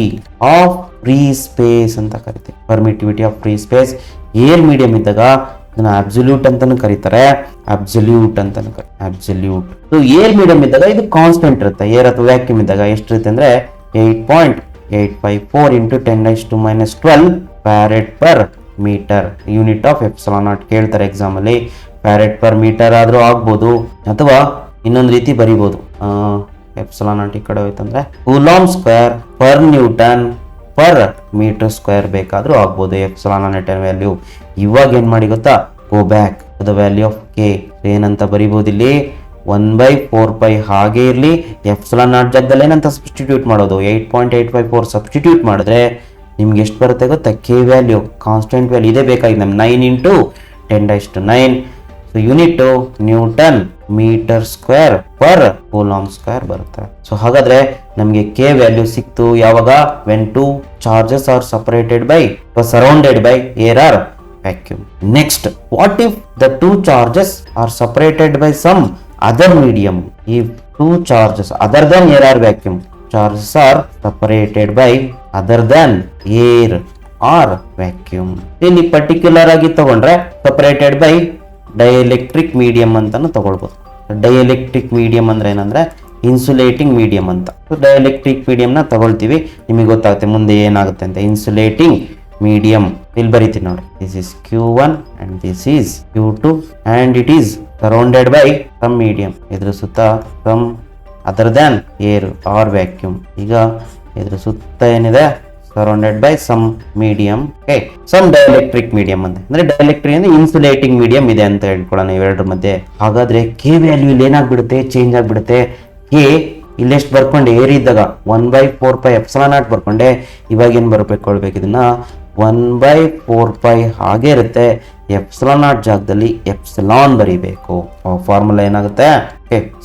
ಆಫ್ ಫ್ರೀ ಸ್ಪೇಸ್ ಅಂತ ಕರಿತೀವಿ. Permittivity of free space. Air medium ಇದ್ದಾಗ ಇದನ್ನ ಅಬ್ಸಲ್ಯೂಟ್ ಅಂತಾನು ಕರೀತಾರೆ, ಅಬ್ಸಲ್ಯೂಟ್ ಅಂತಾನು ಅಬ್ಸಲ್ಯೂಟ್. ಏರ್ ಮೀಡಿಯಂ ಇದ್ದಾಗ ಇದು ಕಾನ್ಸ್ಟೆಂಟ್ ಇರುತ್ತೆ. ಏರ್ ಅಥವಾ ವ್ಯಾಕ್ಯೂಮ್ ಇದ್ದಾಗ ಎಷ್ಟಿರುತ್ತೆ ಅಂದ್ರೆ 8.854 × 10⁻⁻12 farad per metre. Unit of epsilon naught ಕೇಳ್ತಾರೆ ಎಕ್ಸಾಮ್ ಅಲ್ಲಿ. ಫ್ಯಾರೆಡ್ ಪರ್ ಮೀಟರ್ ಆದ್ರೂ ಆಗ್ಬೋದು, ಅಥವಾ ಇನ್ನೊಂದು ರೀತಿ ಬರಿಬೋದು, ಎಪ್ಸಲಾನಾಟ್ ಈ ಕಡೆ ಹೋಯ್ತಂದ್ರೆ coulomb square per newton per metre square ಬೇಕಾದ್ರೂ ಆಗ್ಬೋದು ಎಪ್ಸಲಾನಾಟ್ ವ್ಯಾಲ್ಯೂ. ಇವಾಗ ಏನ್ ಮಾಡಿ ಗೊತ್ತಾ, go back to the value of K. ಏನಂತ ಬರಿಬೋದು ಇಲ್ಲಿ, 1/4π ಹಾಗೆ ಇರ್ಲಿ, ಎಪ್ಸಲಾನಾಟ್ ಜಾಗದಲ್ಲಿ ಏನಂತ ಸಬ್ಸ್ಟಿಟ್ಯೂಟ್ ಮಾಡೋದು, 8.854 ಸಬ್ಸ್ಟಿಟ್ಯೂಟ್ ಮಾಡಿದ್ರೆ ನಿಮ್ಗೆ ಎಷ್ಟು ಬರುತ್ತೆ ಗೊತ್ತಾ, ಕೆ ವ್ಯಾಲ್ಯೂ, ಕಾನ್ಸ್ಟೆಂಟ್ ವ್ಯಾಲ್ಯೂ ಇದೇ ಬೇಕಾಗಿದೆ ನಮ್ಗೆ, 9 × 10⁻⁹. So unit newton metre square per coulomb square ಬರುತ್ತೆ. ಸೊ ಹಾಗಾದ್ರೆ ನಮಗೆ ಕೆ ವ್ಯಾಲ್ಯೂ ಸಿಕ್ತು ಯಾವಾಗ, when two charges are separated by surrounded by air or vacuum. Next, what if the two charges are separated by some other medium? If two charges other than air or vacuum, charges are separated by other than air or vacuum. ಇಲ್ಲಿ particular ಆಗಿ ತಗೊಂಡ್ರೆ separated by dielectric medium ಅಂತಾನು ತಗೊಳ್ಬಹುದು. Dielectric medium ಅಂದ್ರೆ ಏನಂದ್ರೆ insulating medium ಅಂತ. Dielectric medium ನ ತಗೊಳ್ತೀವಿ, ನಿಮಗೆ ಗೊತ್ತಾಗುತ್ತೆ ಮುಂದೆ ಏನಾಗುತ್ತೆ ಅಂತ. ಇನ್ಸುಲೇಟಿಂಗ್ ಮೀಡಿಯಂ ಇಲ್ಲಿ ಬರೀತೀನಿ ನೋಡಿ, this is Q1 and this is Q2 and it is surrounded by some medium. ಇದ್ರ ಸುತ್ತ some other than air or vacuum. ಈಗ ಇದ್ರ ಸುತ್ತ ಏನಿದೆ, surrounded by some medium, some dielectric medium ಅಂದ್ರೆ ಡೈಎಲೆಕ್ಟ್ರಿಕ್ ಅಂದ್ರೆ ಇನ್ಸುಲೇಟಿಂಗ್ ಮೀಡಿಯಂ ಇದೆ ಅಂತ ಹೇಳ್ಕೊಳ್ಳೋಣ ಇವೆರಡರ ಮಧ್ಯೆ. ಹಾಗಾದ್ರೆ ಕೆ ವ್ಯಾಲ್ಯೂ ಇಲ್ಲಿ ಏನಾಗ್ಬಿಡುತ್ತೆ, ಚೇಂಜ್ ಆಗ್ಬಿಡುತ್ತೆ. ಕೆ ಇಲ್ಲೆಷ್ಟು ಬರ್ಕೊಂಡೆ, ಏರ್ ಇದ್ದಾಗ 1/4πε0 ಬರ್ಕೊಂಡೆ. ಇವಾಗ ಏನ್ ಬರ್ಬೇಕು, ಇದನ್ನ 1/4π ಹಾಗೆ ಇರುತ್ತೆ, ಎಪ್ಸಲಾನಾಟ್ ಜಾಗದಲ್ಲಿ ಎಪ್ಸಲಾನ್ ಬರೀಬೇಕು. ಫಾರ್ಮುಲಾ ಏನಾಗುತ್ತೆ,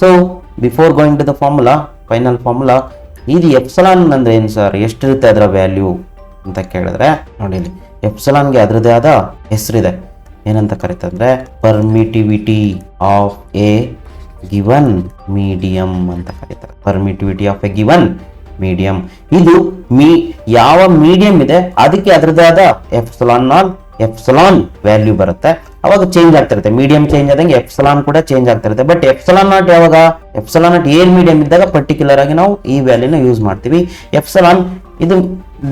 so before going to the formula, final formula, ಇದು ಎಪ್ಸಲಾನ್ ಅಂದ್ರೆ ಏನು ಸರ್, ಎಷ್ಟಿರುತ್ತೆ ಅದರ ವ್ಯಾಲ್ಯೂ ಅಂತ ಕೇಳಿದ್ರೆ ನೋಡಿ, ಇಲ್ಲಿ ಎಪ್ಸಲಾನ್ಗೆ ಅದರದೇ ಆದ ಹೆಸರಿದೆ, ಏನಂತ ಕರೀತಂದ್ರೆ permittivity of a given medium ಅಂತ ಕರೀತಾರೆ. Permittivity of a given medium. ಇದು ಯಾವ ಮೀಡಿಯಂ ಇದೆ ಅದಕ್ಕೆ ಅದರದೇ ಆದ ಎಪ್ಸಲಾನ್ ವ್ಯಾಲ್ಯೂ ಬರುತ್ತೆ. ಅವಾಗ ಚೇಂಜ್ ಆಗ್ತಿರುತ್ತೆ, ಮೀಡಿಯಂ ಚೇಂಜ್ ಆದಂಗೆ ಎಪ್ಸಲಾನ್ ಕೂಡ ಚೇಂಜ್ ಆಗ್ತಿರುತ್ತೆ. ಬಟ್ ಎಪ್ಸಲಾನಾಟ್ ಯಾವಾಗ, ಎಪ್ಸಲಾನಾಟ್ ಏರ್ ಮೀಡಿಯಂ ಇದ್ದಾಗ ಪರ್ಟಿಕ್ಯುಲರ್ ಆಗಿ ನಾವು ಈ ವ್ಯಾಲ್ಯೂನ ಯೂಸ್ ಮಾಡ್ತೀವಿ. ಎಪ್ಸಲಾನ್ ಇದು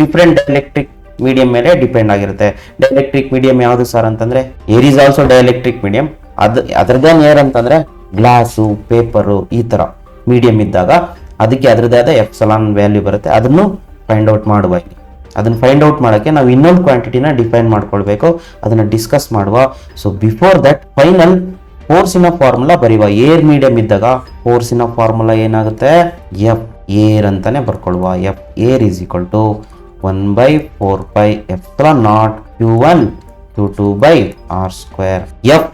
ಡಿಫ್ರೆಂಟ್ ಎಲೆಕ್ಟ್ರಿಕ್ ಮೀಡಿಯಂ ಮೇಲೆ ಡಿಪೆಂಡ್ ಆಗಿರುತ್ತೆ. ಡೈಎಲೆಕ್ಟ್ರಿಕ್ ಮೀಡಿಯಂ ಯಾವುದು ಸರ್ ಅಂತಂದ್ರೆ air is also dielectric medium. ಅದರದ್ದೇನು ಏರ್ ಅಂತಂದ್ರೆ ಗ್ಲಾಸು, ಪೇಪರು ಈ ತರ ಮೀಡಿಯಂ ಇದ್ದಾಗ ಅದಕ್ಕೆ ಅದರದೇ ಆದ ಎಪ್ಸಲಾನ್ ವ್ಯಾಲ್ಯೂ ಬರುತ್ತೆ. ಅದನ್ನು ಫೈಂಡ್ ಔಟ್ ಮಾಡುವ. ಇಲ್ಲಿ ಅದನ್ನು ಫೈಂಡ್ ಔಟ್ ಮಾಡೋಕ್ಕೆ ನಾವು ಇನ್ನೊಂದು ಕ್ವಾಂಟಿಟಿನ ಡಿಫೈನ್ ಮಾಡ್ಕೊಳ್ಬೇಕು, ಅದನ್ನ ಡಿಸ್ಕಸ್ ಮಾಡುವ. ಸೊ ಬಿಫೋರ್ ದಟ್ ಫೈನಲ್ ಫೋರ್ಸಿನ ಫಾರ್ಮುಲಾ ಬರೀವ. ಏರ್ ಮೀಡಿಯಂ ಇದ್ದಾಗ ಫೋರ್ಸಿನ ಫಾರ್ಮುಲಾ ಏನಾಗುತ್ತೆ, ಎಫ್ ಏರ್ ಅಂತಾನೆ ಬರ್ಕೊಳ್ವ. F air is equal to 1/4πε0 Q1 Q2 by R square. F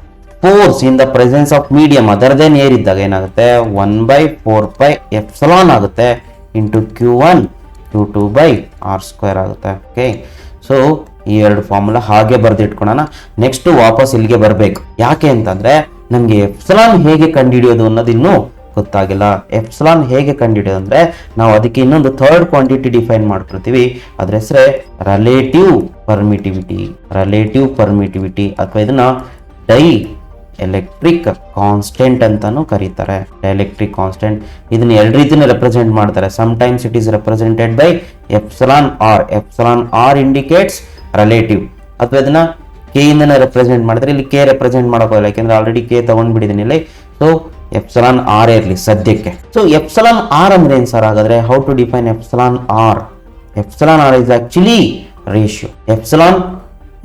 force in the presence of medium other than air ಇದ್ದಾಗ ಏನಾಗುತ್ತೆ 1/4πε ಆಗುತ್ತೆ into Q1 Q2 by R square ಆಗುತ್ತೆ. Okay, so ಈ ಎರಡು formula ಹಾಗೆ ಬರೆದಿಟ್ಕೊಳ್ಳೋಣ. Next ವಾಪಸ್ ಇಲ್ಲಿಗೆ ಬರಬೇಕು. ಯಾಕೆ ಅಂತಂದ್ರೆ ನಮಗೆ ಎಪ್ಸಲಾನ್ ಹೇಗೆ ಕಂಡುಹಿಡಿಯೋದು ಅನ್ನೋದು ಇನ್ನೂ ಗೊತ್ತಾಗಿಲ್ಲ. ಎಪ್ಸಲಾನ್ ಹೇಗೆ ಕಂಡುಹಿಡಿಯೋದು ಅಂದ್ರೆ ನಾವು ಅದಕ್ಕೆ ಇನ್ನೊಂದು ಥರ್ಡ್ ಕ್ವಾಂಟಿಟಿ ಡಿಫೈನ್ ಮಾಡ್ಕೊಳ್ತೀವಿ. ಅದ್ರ ಹೆಸರೇ ರಿಲೇಟಿವ್ ಪರ್ಮಿಟಿವಿಟಿ. ರಿಲೇಟಿವ್ ಪರ್ಮಿಟಿವಿಟಿ ಅಥವಾ ಇದನ್ನ ಡೈ ಎಲೆಕ್ಟ್ರಿಕ್ ಕಾನ್ಸ್ಟೆಂಟ್ ಅಂತಾನು ಕರೀತಾರೆ. ಡೈಎಲೆಕ್ಟ್ರಿಕ್ ಕಾನ್ಸ್ಟೆಂಟ್ ಇದನ್ನ ಎರಡು ರೀತಿನ ರೆಪ್ರೆಸೆಂಟ್ ಮಾಡ್ತಾರೆ. Sometimes it is represented by epsilon R. Epsilon R indicates relative. ಅಥವಾ ಇದನ್ನ ಕೆ ಇಂದನೇ ರೆಪ್ರೆಸೆಂಟ್ ಮಾಡಿದ್ರೆ ಇಲ್ಲಿ ಕೆ ರೆಪ್ರೆಸೆಂಟ್ ಮಾಡೋಕ್ಕೋಲ್ಲ, ಯಾಕೆಂದ್ರೆ ಆಲ್ರೆಡಿ ಕೆ ತಗೊಂಡ್ಬಿಟ್ಟಿದ್ದೀನಿ ಇಲ್ಲಿ. ಸೊ ಎಪ್ಸಲಾನ್ ಆರ್ ಇರಲಿ ಸದ್ಯಕ್ಕೆ. ಸೊ ಎಪ್ಸಲಾನ್ ಆರ್ ಅಂದ್ರೆ ಏನ್ ಸರ್ ಹಾಗಾದ್ರೆ? How to define epsilon R? Epsilon R is actually ratio.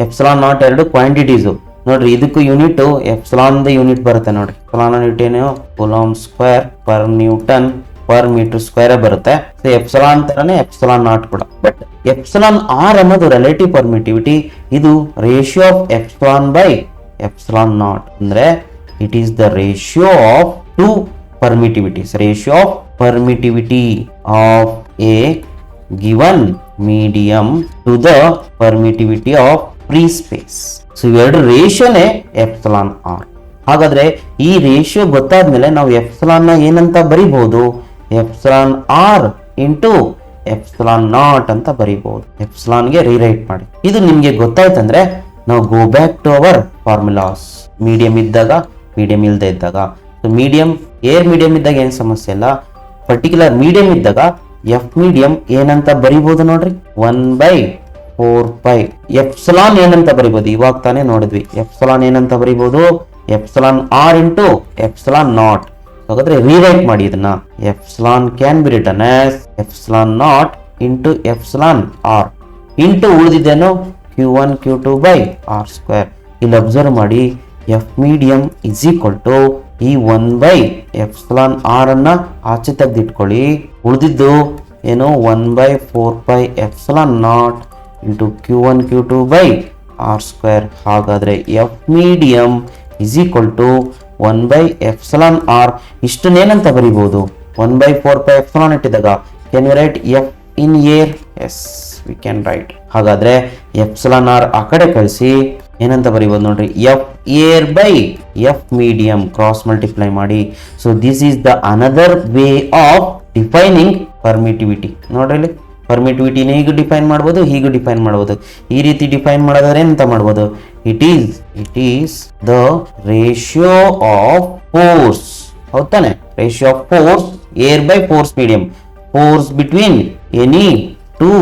Epsilon naught ಎರಡು ಕ್ವಾಂಟಿಟೀಸು ನೋಡ್ರಿ. ಇದಕ್ಕೂ ಯೂನಿಟ್ ಎಪ್ಸಲಾನ್ ಯೂನಿಟ್ ಬರುತ್ತೆ ನೋಡ್ರಿ. ಎಪ್ಸಲಾನ್ ಯೂನಿಟ್ ಏನು? Coulomb square per newton per metre square ಬರುತ್ತೆ. ಸೊ ಎಪ್ಸಲಾನ್ ತರನೇ ಎಪ್ಸಲಾನ್ ನಾಟ್ ಕೂಡ. ಬಟ್ ಎಪ್ಸಲಾನ್ ಆರ್ ಅನ್ನೋದು ರಿಲೇಟಿವ್ ಪರ್ಮಿಟಿವಿಟಿ. ಇದು ratio of epsilon by epsilon naught. ಅಂದ್ರೆ it is the ratio of two permittivities. Ratio of permittivity of a given medium to the permittivity of free space. So ಇವೆರಡು ರೇಷಿಯೋನೇ epsilon R. ಹಾಗಾದ್ರೆ ಈ ratio ಗೊತ್ತಾದ್ಮೇಲೆ ನಾವು epsilon ನ ಏನಂತ ಬರಿಬಹುದು? Epsilon R into epsilon naught ಅಂತ ಬರಿಬಹುದು. ಎಪ್ಸಲಾನ್ಗೆ ರೀರೈಟ್ ಮಾಡಿ. ಇದು ನಿಮ್ಗೆ ಗೊತ್ತಾಯ್ತಂದ್ರೆ ನಾವು go back to our formulas. Medium ಇದ್ದಾಗ, ಮೀಡಿಯಂ ಇಲ್ಲದೆ ಇದ್ದಾಗ. ಸೊ ಮೀಡಿಯಂ ಏರ್ ಮೀಡಿಯಂ ಇದ್ದಾಗ ಏನು ಸಮಸ್ಯೆ ಇಲ್ಲ. ಪರ್ಟಿಕ್ಯುಲರ್ ಮೀಡಿಯಂ ಇದ್ದಾಗ ಎಫ್ ಮೀಡಿಯಂ ಏನಂತ ಬರಿಬಹುದು ನೋಡ್ರಿ, 1/4π. ಎಪ್ಸಲಾನ್ ಏನಂತ ಬರಿಬಹುದು? ಇವಾಗ ತಾನೇ ನೋಡಿದ್ವಿ. ಎಪ್ಸಲಾನ್ ಏನಂತ ಬರಿಬಹುದು? Epsilon R into epsilon naught. ಹಾಗಾದ್ರೆ ರೀರೈಟ್ ಮಾಡಿ ಇದನ್ನ. Epsilon can be written as epsilon naught into epsilon R into ಉಳಿದಿದ್ದೇನು Q1 Q2 by R square. ಇಲ್ಲಿ ಅಬ್ಸರ್ವ್ ಮಾಡಿ, F medium is equal to ಈ 1/ಎಪ್ಸಲಾನ್ ಆರ್ ಅನ್ನ ಆಚೆ ತೆಗೆದಿಟ್ಕೊಳ್ಳಿ. ಉಳಿದಿದ್ದು ಏನು 1/4πε0 into Q1 Q2 by R square. ಹಾಗಾದ್ರೆ F medium is equal to 1/ಎಪ್ಸಲಾನ್ ಆರ್. ಇಷ್ಟನ್ನೇನಂತ ಬರಿಬಹುದು? 1/4πε ಇಟ್ಟಿದಾಗ can you write F in air? Yes, we can write. ಹಾಗಾದ್ರೆ ಎಪ್ಸಲಾನ್ ಆರ್ ಆ ಕಡೆ ಕಳಿಸಿ ಏನಂತ ಬರೀಬಹುದು ನೋಡ್ರಿ, F air by F medium cross multiply ಮಾಡಿ. So this is the another way of defining permittivity. ನೋಡ್ರಿ ಇಲ್ಲಿ ಪರ್ಮಿಟಿವಿಟಿನ ಹೀಗೂ ಡಿಫೈನ್ ಮಾಡ್ಬೋದು, ಹೀಗೂ ಡಿಫೈನ್ ಮಾಡ್ಬೋದು. ಈ ರೀತಿ ಡಿಫೈನ್ ಮಾಡೋದಾದ್ರೆ ಎಂತ ಮಾಡ್ಬೋದು? It is the ratio of force. ಹೌದಾನೆ? Ratio of force air by force medium. Force between any two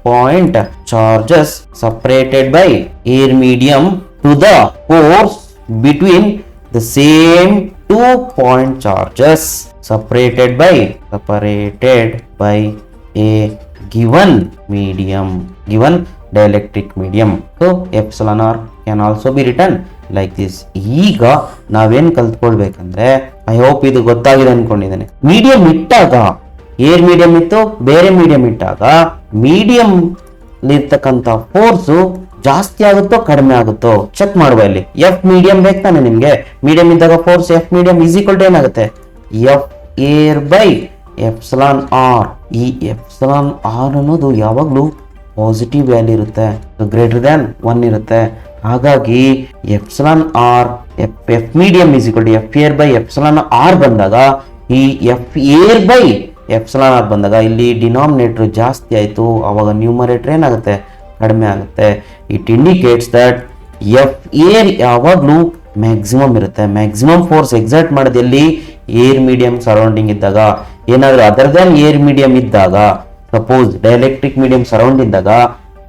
point charges separated by air medium to the force between the same 2 point charges separated by a given medium, given dielectric medium. So epsilon r can also be written like this. ಈಗ ನಾವೇನ್ ಕಲ್ತ್ಕೊಳ್ಬೇಕಂದ್ರೆ, I hope ಇದು ಗೊತ್ತಾಗಿದೆ ಅನ್ಕೊಂಡಿದ್ದೇನೆ. Medium ಇಟ್ಟಾಗ air medium ಇತ್ತು, ಬೇರೆ medium ಇಟ್ಟಾಗ medium ಇರ್ತಕ್ಕಂಥ force ಜಾಸ್ತಿ ಆಗುತ್ತೋ ಕಡಿಮೆ ಆಗುತ್ತೋ ಚೆಕ್ ಮಾಡುವ. ಇಲ್ಲಿ ಎಫ್ ಮೀಡಿಯಂ ಬೇಕು ತಾನೆ ನಿಮ್ಗೆ. ಮೀಡಿಯಂ ಇದ್ದಾಗ force F medium is equal to ಏನಾಗುತ್ತೆ? F air by epsilon R. ಈ ಎಪ್ಸಲಾನ್ ಆರ್ ಅನ್ನೋದು ಯಾವಾಗ್ಲೂ ಪಾಸಿಟಿವ್ ವ್ಯಾಲ್ಯೂ ಇರುತ್ತೆ, ಗ್ರೇಟರ್ ದ್ಯಾನ್ 1 ಇರುತ್ತೆ. ಹಾಗಾಗಿ epsilon R F medium is equal to F air by epsilon R ಬಂದಾಗ, ಈ F air by epsilon R ಬಂದಾಗ ಇಲ್ಲಿ ಡಿನಾಮಿನೇಟರ್ ಜಾಸ್ತಿ ಆಯಿತು, ಅವಾಗ ನ್ಯೂಮರೇಟರ್ ಏನಾಗುತ್ತೆ? ಕಡಿಮೆ ಆಗುತ್ತೆ. It indicates that F air ಯಾವಾಗಲೂ ಮ್ಯಾಕ್ಸಿಮಮ್ ಇರುತ್ತೆ. ಮ್ಯಾಕ್ಸಿಮಮ್ ಫೋರ್ಸ್ ಎಕ್ಸರ್ಟ್ ಮಾಡೋದು ಎಲ್ಲಿ? ಏರ್ ಮೀಡಿಯಂ ಸರೌಂಡಿಂಗ್ ಇದ್ದಾಗ. ಏನಾದರೂ ಅದರ್ ದ್ಯಾನ್ ಏರ್ ಮೀಡಿಯಂ ಇದ್ದಾಗ, ಸಪೋಸ್ ಡೈಎಲೆಕ್ಟ್ರಿಕ್ ಮೀಡಿಯಂ ಸರೌಂಡ್ ಇದ್ದಾಗ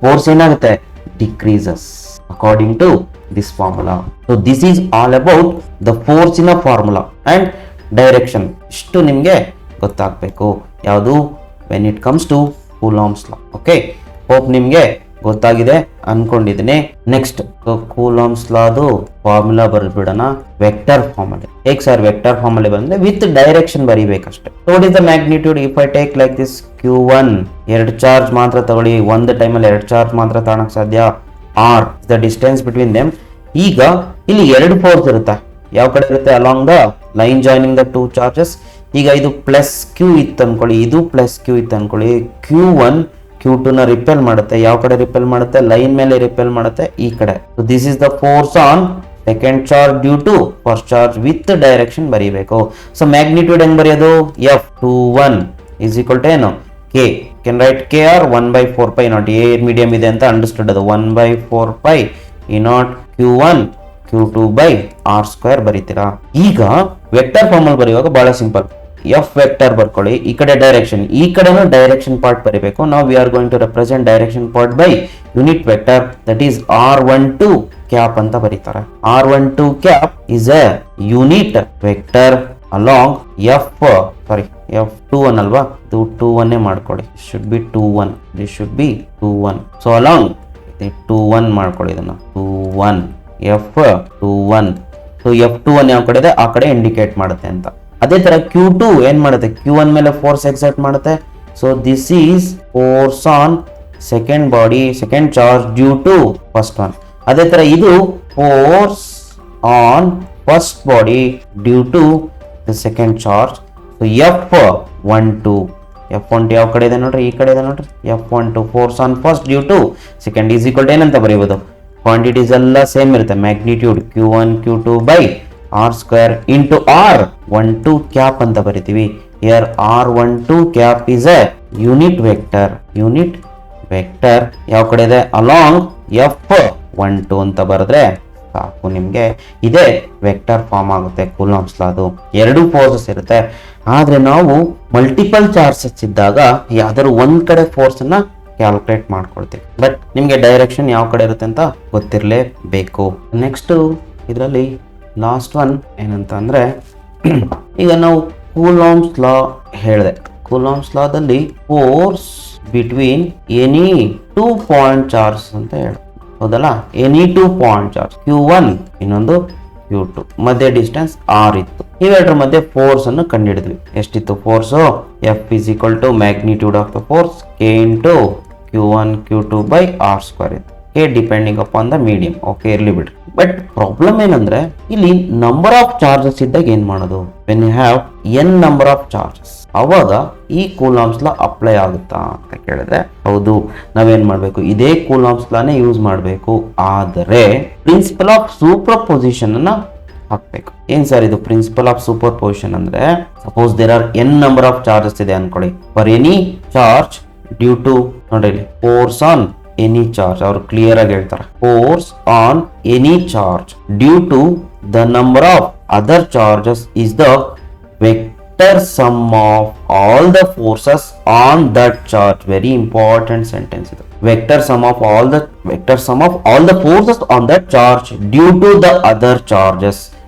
ಫೋರ್ಸ್ ಏನಾಗುತ್ತೆ, decreases according to this formula. So this is all about the force in a formula and direction. ಇಷ್ಟು ನಿಮ್ಗೆ ಗೊತ್ತಾಗಬೇಕು ಯಾವುದು when it comes to Coulomb's law. Okay, hope ನಿಮ್ಗೆ ಗೊತ್ತಾಗಿದೆ ಅನ್ಕೊಂಡಿದ್ದೀನಿ. ನೆಕ್ಸ್ಟ್ ಕೂಲಾಂಬ್ಸ್ ಲಾದು ಫಾರ್ಮುಲಾ ಬರ್ಬಿಡೋಣ. ವೆಕ್ಟರ್ ಫಾರ್ಮುಲಾ ಹೇಗೆ ಸರ್? ವೆಕ್ಟರ್ ಫಾರ್ಮುಲಾ ಬಂದ್ರೆ ವಿತ್ ಡೈರೆಕ್ಷನ್ ಬರೀಬೇಕಷ್ಟೇ. What is the magnitude if I take like this Q1, ಎರಡು ಚಾರ್ಜ್ ಮಾತ್ರ ತಗೊಳ್ಳಿ, ಒಂದು ಟೈಮಲ್ಲಿ ಎರಡು ಚಾರ್ಜ್ ಮಾತ್ರ ತಗೊಳಕ್ ಸಾಧ್ಯ. R the distance between them. ಈಗ ಇಲ್ಲಿ ಎರಡು ಫೋರ್ಸ್ ಇರುತ್ತೆ, ಯಾವ ಕಡೆ ಇರುತ್ತೆ? Along the line joining the two charges. ಈಗ ಇದು ಪ್ಲಸ್ Q ಇತ್ತು ಅನ್ಕೊಳ್ಳಿ, ಇದು ಪ್ಲಸ್ Q ಇತ್ತು ಅನ್ಕೊಳ್ಳಿ. Q1 Q2 ನ ರಿಪೆಲ್ ಮಾಡುತ್ತೆ. ಯಾವ ಕಡೆ ರಿಪೆಲ್ ಮಾಡುತ್ತೆ? ಲೈನ್ ಮೇಲೆ ರಿಪೆಲ್ ಮಾಡುತ್ತೆ, ಈ ಕಡೆ. So this is the force on second charge due to first charge with direction ಬರೀಬೇಕು. ಸೊ ಮ್ಯಾಗ್ನಿಟ್ಯೂಡ್ ಹೆಂಗ್ ಬರೆಯೋದು? F21 ಇಸ್ ಈಕ್ವಲ್ ಟು ಏನು? K. Can write KR 1/4π0. A medium ಇದೆ ಅಂತ ಅಂಡರ್ಸ್ಟುಡ್. ಅದು 1/4π0 Q1 Q2/R² ಬರೀತೀರಾ. ಈಗ ವೆಕ್ಟರ್ ಫಾರ್ಮ್ ಅಲ್ಲಿ ಬರೆಯುವಾಗ ಬಹಳ ಸಿಂಪಲ್. F ವೆಕ್ಟರ್ ಬರ್ಕೊಳ್ಳಿ, ಈ ಕಡೆ ಡೈರೆಕ್ಷನ್, ಈ ಕಡೆನೂ ಡೈರೆಕ್ಷನ್ ಪಾರ್ಟ್ ಬರೀಬೇಕು. ನಾವು we are going to represent direction part by unit vector, that is R12 cap ಅಂತ ಬರೀತಾರೆ. R12 cap is a unit vector along F21 ಅಲ್ವಾ? 21 ಮಾಡ್ಕೊಳ್ಳಿ. Should be 21, this should be 21. So along 21 ಮಾಡ್ಕೊಳ್ಳಿ, ಇದನ್ನ 21 F21. So F21 ಯಾವ ಕಡೆ ಇದೆ ಆ ಕಡೆ ಇಂಡಿಕೇಟ್ ಮಾಡುತ್ತೆ ಅಂತ. ಅದೇ ತರ Q2 ಏನ್ ಮಾಡುತ್ತೆ? Q1 ಮೇಲೆ ಫೋರ್ಸ್ ಎಕ್ಸರ್ಟ್ ಮಾಡುತ್ತೆ. So this is force on second body, second charge due to first one. ಅದೇ ತರ ಇದು force on first body due to the second charge. So F12 ಯಾವ ಕಡೆ ಇದೆ ನೋಡ್ರಿ? ಈ ಕಡೆ ಇದೆ ನೋಡ್ರಿ. F12 force on first due to second is equal to ಏನಂತ ಬರೀಬಹುದು? ಕ್ವಾಂಟಿಟೀಸ್ ಎಲ್ಲ ಸೇಮ್ ಇರುತ್ತೆ. Magnitude Q1 Q2/R² into R12 cap ಅಂತ ಬರಿತೀವಿ. Here R12 cap is a unit vector. Unit vector ಯಾವ ಕಡೆ ಇದೆ? ಅಲಾಂಗ್ F12 ಅಂತ ಬರೆದ್ರೆ ಸಾಕು ನಿಮ್ಗೆ. ಇದೇ ವೆಕ್ಟರ್ ಫಾರ್ಮ್ ಆಗುತ್ತೆ ಕೂಲಾಂಬ್ಸ್ ಲಾ. ಅದು ಎರಡು ಫೋರ್ಸಸ್ ಇರುತ್ತೆ, ಆದ್ರೆ ನಾವು ಮಲ್ಟಿಪಲ್ ಚಾರ್ಜಸ್ ಇದ್ದಾಗ ಯಾವ್ದಾದ್ರು ಒಂದ್ ಕಡೆ ಫೋರ್ಸ್ ಅನ್ನ ಕ್ಯಾಲ್ಕುಲೇಟ್ ಮಾಡ್ಕೊಳ್ತೀವಿ. ಬಟ್ ನಿಮ್ಗೆ ಡೈರೆಕ್ಷನ್ ಯಾವ ಕಡೆ ಇರುತ್ತೆ ಅಂತ ಗೊತ್ತಿರಲೇಬೇಕು. ನೆಕ್ಸ್ಟ್ ಇದರಲ್ಲಿ ಲಾಸ್ಟ್ ಒನ್ ಏನಂತ ಅಂದ್ರೆ, ಈಗ ನಾವು ಕೂಲಾಂಬ್ಸ್ ಲಾ ಹೇಳಿದೆ. ಕೂಲಾಂಬ್ಸ್ ಲಾದಲ್ಲಿ force between any 2 point charge ಅಂತ ಹೇಳಿ, ಹೌದಲ್ಲ? ಎನಿ 2 ಪಾಯಿಂಟ್ ಚಾರ್ಜ್ Q1 ಇನ್ನೊಂದು Q2 ಮಧ್ಯೆ ಡಿಸ್ಟೆನ್ಸ್ R ಇತ್ತು. ಇವೆರಡರ ಮಧ್ಯೆ ಫೋರ್ಸ್ ಅನ್ನು ಕಂಡುಹಿಡಿದ್ವಿ. ಎಷ್ಟಿತ್ತು force? F is equal to magnitude of the force K into Q1 Q2/R² ಇತ್ತು. K depending upon the medium. Okay, ಇರ್ಲಿ ಬಿಡ್ರಿ. ಬಟ್ ಪ್ರಾಬ್ಲಮ್ ಏನಂದ್ರೆ ಇಲ್ಲಿ ನಂಬರ್ ಆಫ್ ಚಾರ್ಜಸ್ ಇದ್ದಾಗ ಏನ್ ಮಾಡೋದು? When you have n number of charges, ಅವಾಗ ಈ ಕೂಲಾಂಬ್ಸ್ ಲಾ ಅಪ್ಲೈ ಆಗುತ್ತಾ ಅಂತ ಕೇಳಿದ್ರೆ ಹೌದು, ನಾವೇನ್ ಮಾಡ್ಬೇಕು? ಇದೇ ಕೂಲಾಂಬ್ಸ್ ಲಾನೇ ಯೂಸ್ ಮಾಡಬೇಕು. ಆದರೆ ಪ್ರಿನ್ಸಿಪಲ್ ಆಫ್ ಸೂಪರ್ ಪೊಸಿಷನ್ ಅನ್ನ ಹಾಕ್ಬೇಕು. ಏನ್ ಸರ್ ಇದು ಪ್ರಿನ್ಸಿಪಲ್ ಆಫ್ ಸೂಪರ್ ಪೊಸಿಷನ್ ಅಂದ್ರೆ? Suppose there are n number of charges ಇದೆ ಅನ್ಕೊಳ್ಳಿ. For any charge due to, ನೋಡ್ರಿ, ಫೋರ್ಸ್ ಆನ್ ಎನಿ ಚಾರ್ಜ್, ಅವ್ರು ಕ್ಲಿಯರ್ ಆಗಿ ಹೇಳ್ತಾರೆ. Force on any charge due to the number of other charges is the vector sum of all the forces on that charge. Very important sentence ಇದು. Vector sum of all the forces on that charge due to the other charges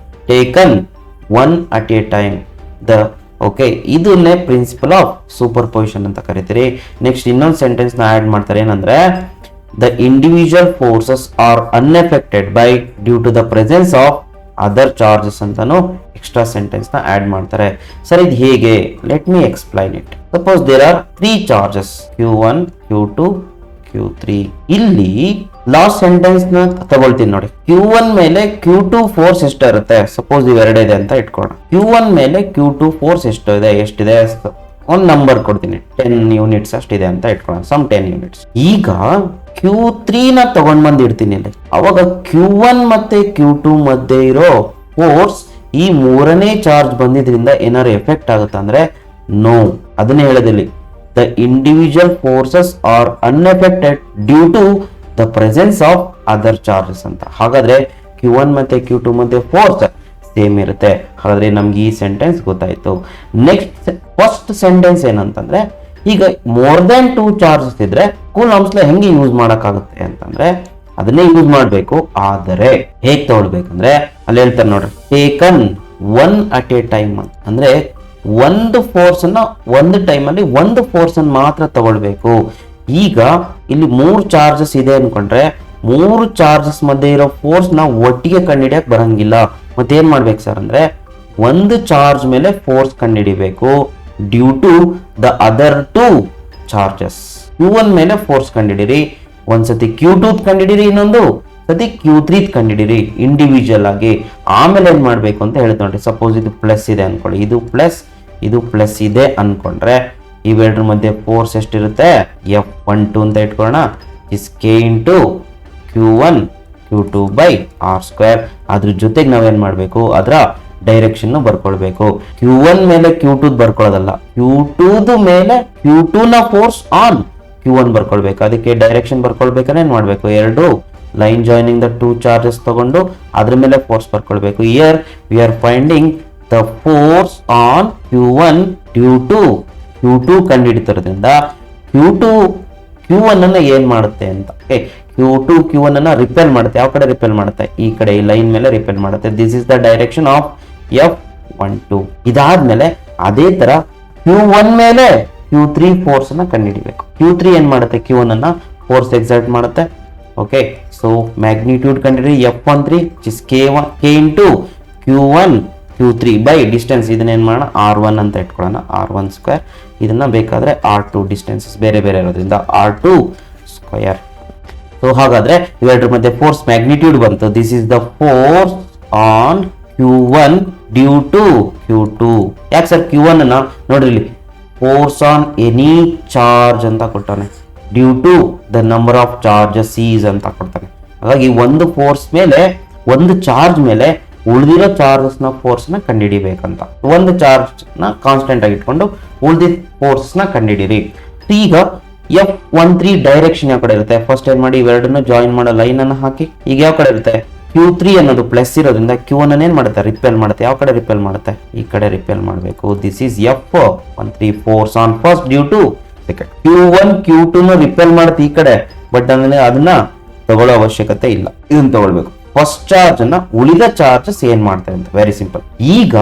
taken one at a time. Okay, ಇದನ್ನೇ principle of superposition ಅಂತ ಕರಿತೀರಿ. Next ಇನ್ನೊಂದು sentence ನ add ಮಾಡ್ತಾರೆ. ಏನಂದ್ರೆ, the individual forces are unaffected by due to the presence of other charges ಅಂತಾನು extra sentence ನ add ಮಾಡ್ತಾರೆ. ಸರ್ ಇದು ಹೇಗೆ? Let me explain it. Suppose there are 3 charges Q1 Q2 Q3. ಇಲ್ಲಿ ಲಾಸ್ಟ್ ಸೆಂಟೆನ್ಸ್ ನ ತಗೊಳ್ತೀನಿ ನೋಡಿ. Q1 ಮೇಲೆ Q2 ಫೋರ್ಸ್ ಎಷ್ಟು ಇರುತ್ತೆ? ಸಪೋಸ್ ಇವೆರಡೇ ಇದೆ ಅಂತ ಇಟ್ಕೊಳ್ಳೋಣ. Q1 ಮೇಲೆ Q2 ಫೋರ್ಸ್ ಎಷ್ಟಿದೆ? ಒಂದು ನಂಬರ್ ಕೊಡ್ತೀನಿ, 10 ಯೂನಿಟ್ಸ್ ಅಷ್ಟಿದೆ ಅಂತ ಇಟ್ಕೊಳ್ಳೋಣ. Some 10 units. ಈಗ Q3 ನ ತಗೊಂಡ್ ಬಂದು ಇಡ್ತೀನಿ ಇಲ್ಲಿ. ಅವಾಗ Q1 ಮತ್ತೆ Q2 ಮಧ್ಯೆ ಇರೋ ಫೋರ್ಸ್ ಈ ಮೂರನೇ ಚಾರ್ಜ್ ಬಂದಿದ್ರಿಂದ ಏನಾದ್ರು ಎಫೆಕ್ಟ್ ಆಗುತ್ತಾ ಅಂದ್ರೆ ನೋ. ಅದನ್ನೇ ಹೇಳೋದಿಲ್ಲಿ, the individual forces are unaffected due to the presence of other charges ಅಂತ. ಹಾಗಾದ್ರೆ Q1 ಮತ್ತೆ Q2 ಮಧ್ಯೆ ಫೋರ್ಸ್ ಸೇಮ್ ಇರುತ್ತೆ. ಹಾಗಾದ್ರೆ ನಮ್ಗೆ ಈ ಸೆಂಟೆನ್ಸ್ ಗೊತ್ತಾಯ್ತು. ನೆಕ್ಸ್ಟ್ ಫಸ್ಟ್ ಸೆಂಟೆನ್ಸ್ ಏನಂತಂದ್ರೆ, ಈಗ ಮೋರ್ ದನ್ 2 ಚಾರ್ಜಸ್ ಇದ್ರೆ ಕೂಲಾಂಬ್ಸ್ ಲಾ ಹೆಂಗೆ ಯೂಸ್ ಮಾಡಕ್ಕಾಗುತ್ತೆ ಅಂತಂದ್ರೆ ಅದನ್ನೇ ಯೂಸ್ ಮಾಡಬೇಕು. ಆದರೆ ಹೇಗ್ ತಗೊಳ್ಬೇಕಂದ್ರೆ ಅಲ್ಲಿ ಹೇಳ್ತಾರೆ ನೋಡ್ರಿ, taken one at A time ಅಂದ್ರೆ ಒಂದು ಫೋರ್ಸ್ ಅನ್ನ ಒಂದು ಟೈಮ್ ಅಲ್ಲಿ ಒಂದು ಫೋರ್ಸ್ ಅನ್ನು ಮಾತ್ರ ತಗೊಳ್ಬೇಕು. ಈಗ ಇಲ್ಲಿ 3 ಚಾರ್ಜಸ್ ಇದೆ ಅನ್ಕೊಂಡ್ರೆ 3 ಚಾರ್ಜಸ್ ಮಧ್ಯೆ ಇರೋ ಫೋರ್ಸ್ ನ ಒಟ್ಟಿಗೆ ಕಂಡುಹಿಡಿಯಕ್ ಬರಂಗಿಲ್ಲ. ಮತ್ತೆ ಏನ್ ಮಾಡ್ಬೇಕು ಸರ್ ಅಂದ್ರೆ ಒಂದು ಚಾರ್ಜ್ ಮೇಲೆ ಫೋರ್ಸ್ ಕಂಡುಹಿಡಿಬೇಕು due to the other 2 charges. Q1 ಮೇಲೆ ಫೋರ್ಸ್ ಕಂಡುಹಿಡಿರಿ, ಒಂದ್ಸತಿ Q2 ಕಂಡುಹಿಡಿರಿ, ಇನ್ನೊಂದು ಸತಿ Q3 ಕಂಡುಹಿಡಿರಿ ಇಂಡಿವಿಜುವಲ್ ಆಗಿ. ಆಮೇಲೆ ಏನ್ ಮಾಡ್ಬೇಕು ಅಂತ ಹೇಳ್ತಾ ನೋಡ್ರಿ, ಸಪೋಸ್ ಇದು ಪ್ಲಸ್ ಇದೆ ಅನ್ಕೊಳ್ಳಿ, ಇದು ಪ್ಲಸ್ ಇದೆ ಅನ್ಕೊಂಡ್ರೆ ಇವೆರಡರ ಮಧ್ಯೆ ಫೋರ್ಸ್ ಎಷ್ಟಿರುತ್ತೆ, F12 ಅಂತ ಇಟ್ಕೊಳ್ಳೋಣ, is K into Q1 Q2 by R². ಅದ್ರ ಜೊತೆಗೆ ನಾವೇನ್ ಮಾಡ್ಬೇಕು, ಅದರ ಡೈರೆಕ್ಷನ್ ಬರ್ಕೊಳ್ಬೇಕು. Q1 ಮೇಲೆ Q2 ಬರ್ಕೊಳ್ಳೋದಲ್ಲ, Q2 ಮೇಲೆ Q2 ನ ಫೋರ್ಸ್ ಆನ್ Q1 ಬರ್ಕೊಳ್ಬೇಕು. ಅದಕ್ಕೆ ಡೈರೆಕ್ಷನ್ ಬರ್ಕೊಳ್ಬೇಕಾದ್ರೆ ಏನ್ ಮಾಡ್ಬೇಕು, ಎರಡು ಲೈನ್ ಜಾಯಿನಿಂಗ್ ದ 2 ಚಾರ್ಜಸ್ ತಗೊಂಡು ಅದ್ರ ಮೇಲೆ ಫೋರ್ಸ್ ಬರ್ಕೊಳ್ಬೇಕು. Here we are finding the force on Q1 due to Q2 ಕಂಡುಹಿಡಿತಿರೋದ್ರಿಂದ Q1 ಅನ್ನ ಏನ್ ಮಾಡುತ್ತೆ ಅಂತ, Q2 Q1 ಅನ್ನ ರಿಪೆಲ್ ಮಾಡುತ್ತೆ. ಯಾವ ಕಡೆ ರಿಪೆಲ್ ಮಾಡುತ್ತೆ, ಈ ಕಡೆ ಈ ಲೈನ್ ಮೇಲೆ ರಿಪೆಲ್ ಮಾಡುತ್ತೆ. This is the direction of F12. ಇದಾದ್ಮೇಲೆ ಅದೇ ತರ Q1 ಮೇಲೆ Q3 ಫೋರ್ಸ್ ಅನ್ನ ಕಂಡುಹಿಡಿಬೇಕು. Q3 ಏನ್ ಮಾಡುತ್ತೆ, Q1 ಅನ್ನ ಫೋರ್ಸ್ ಎಕ್ಸರ್ಟ್ ಮಾಡುತ್ತೆ. ಓಕೆ, ಸೊ ಮ್ಯಾಗ್ನಿಟ್ಯೂಡ್ ಕಂಡುಹಿಡಿ F13 K into Q1 Q3 by distance. ಇದನ್ನ ಏನ್ ಮಾಡೋಣ, R1 ಅಂತ ಇಟ್ಕೊಳ್ಳೋಣ, R1². ಇದನ್ನ ಬೇಕಾದ್ರೆ R2 ಡಿಸ್ಟೆನ್ಸಸ್ ಬೇರೆ ಬೇರೆ ಇರೋದ್ರಿಂದ R2². ಸೊ ಹಾಗಾದ್ರೆ ಇವೆರಡರ ಮಧ್ಯೆ ಫೋರ್ಸ್ ಮ್ಯಾಗ್ನಿಟ್ಯೂಡ್ ಬಂತು. This is the force on Q1 due to Q2. ಯಾಕೆ ಸರ್ Q1 ಅನ್ನ ನೋಡ್ರಿ, ಇಲ್ಲಿ ಫೋರ್ಸ್ ಆನ್ ಎನಿ ಚಾರ್ಜ್ ಅಂತ ಕೊಟ್ಟಾನೆ, due to the number of charges is ಅಂತ ಕೊಡ್ತಾನೆ. ಹಾಗಾಗಿ ಒಂದು ಫೋರ್ಸ್ ಮೇಲೆ, ಒಂದು ಚಾರ್ಜ್ ಮೇಲೆ ಉಳಿದಿರೋ ಚಾರ್ಜಸ್ ನ ಫೋರ್ಸ್ ನ ಕಂಡುಹಿಡಿಬೇಕಂತ. ಒಂದು ಚಾರ್ಜ್ ನ ಕಾನ್ಸ್ಟೆಂಟ್ ಆಗಿ ಇಟ್ಕೊಂಡು ಉಳಿದಿದ್ದ ಫೋರ್ಸ್ ನ ಕಂಡುಹಿಡಿರಿ. ಈಗ F13 ಡೈರೆಕ್ಷನ್ ಯಾವ ಕಡೆ ಇರುತ್ತೆ, ಫಸ್ಟ್ ಏನ್ ಮಾಡಿ ಇವೆರಡನ್ನು ಜಾಯಿನ್ ಮಾಡೋ ಲೈನ್ ಅನ್ನ ಹಾಕಿ. ಈಗ ಯಾವ ಕಡೆ ಇರುತ್ತೆ, Q3 ಅನ್ನೋದು ಪ್ಲಸ್ ಇರೋದ್ರಿಂದ Q1 ಏನ್ ಮಾಡುತ್ತೆ, ರಿಪೆಲ್ ಮಾಡುತ್ತೆ. ಯಾವ ಕಡೆ ರಿಪೆಲ್ ಮಾಡುತ್ತೆ, ಈ ಕಡೆ ರಿಪೆಲ್ ಮಾಡಬೇಕು. This is F13 force on first due to second. Q1 Q2 ನ ರಿಪೆಲ್ ಮಾಡುತ್ತೆ ಈ ಕಡೆ, ಬಟ್ ಅಂದ್ರೆ ಅದನ್ನ ತಗೊಳ್ಳೋ ಅವಶ್ಯಕತೆ ಇಲ್ಲ, ಇದನ್ನ ತಗೊಳ್ಬೇಕು. ಫಸ್ಟ್ ಚಾರ್ಜ್ ಅನ್ನ ಉಳಿದ ಚಾರ್ಜಸ್ ಏನ್ ಮಾಡ್ತಾರೆ ಅಂತ, ವೆರಿ ಸಿಂಪಲ್. ಈಗ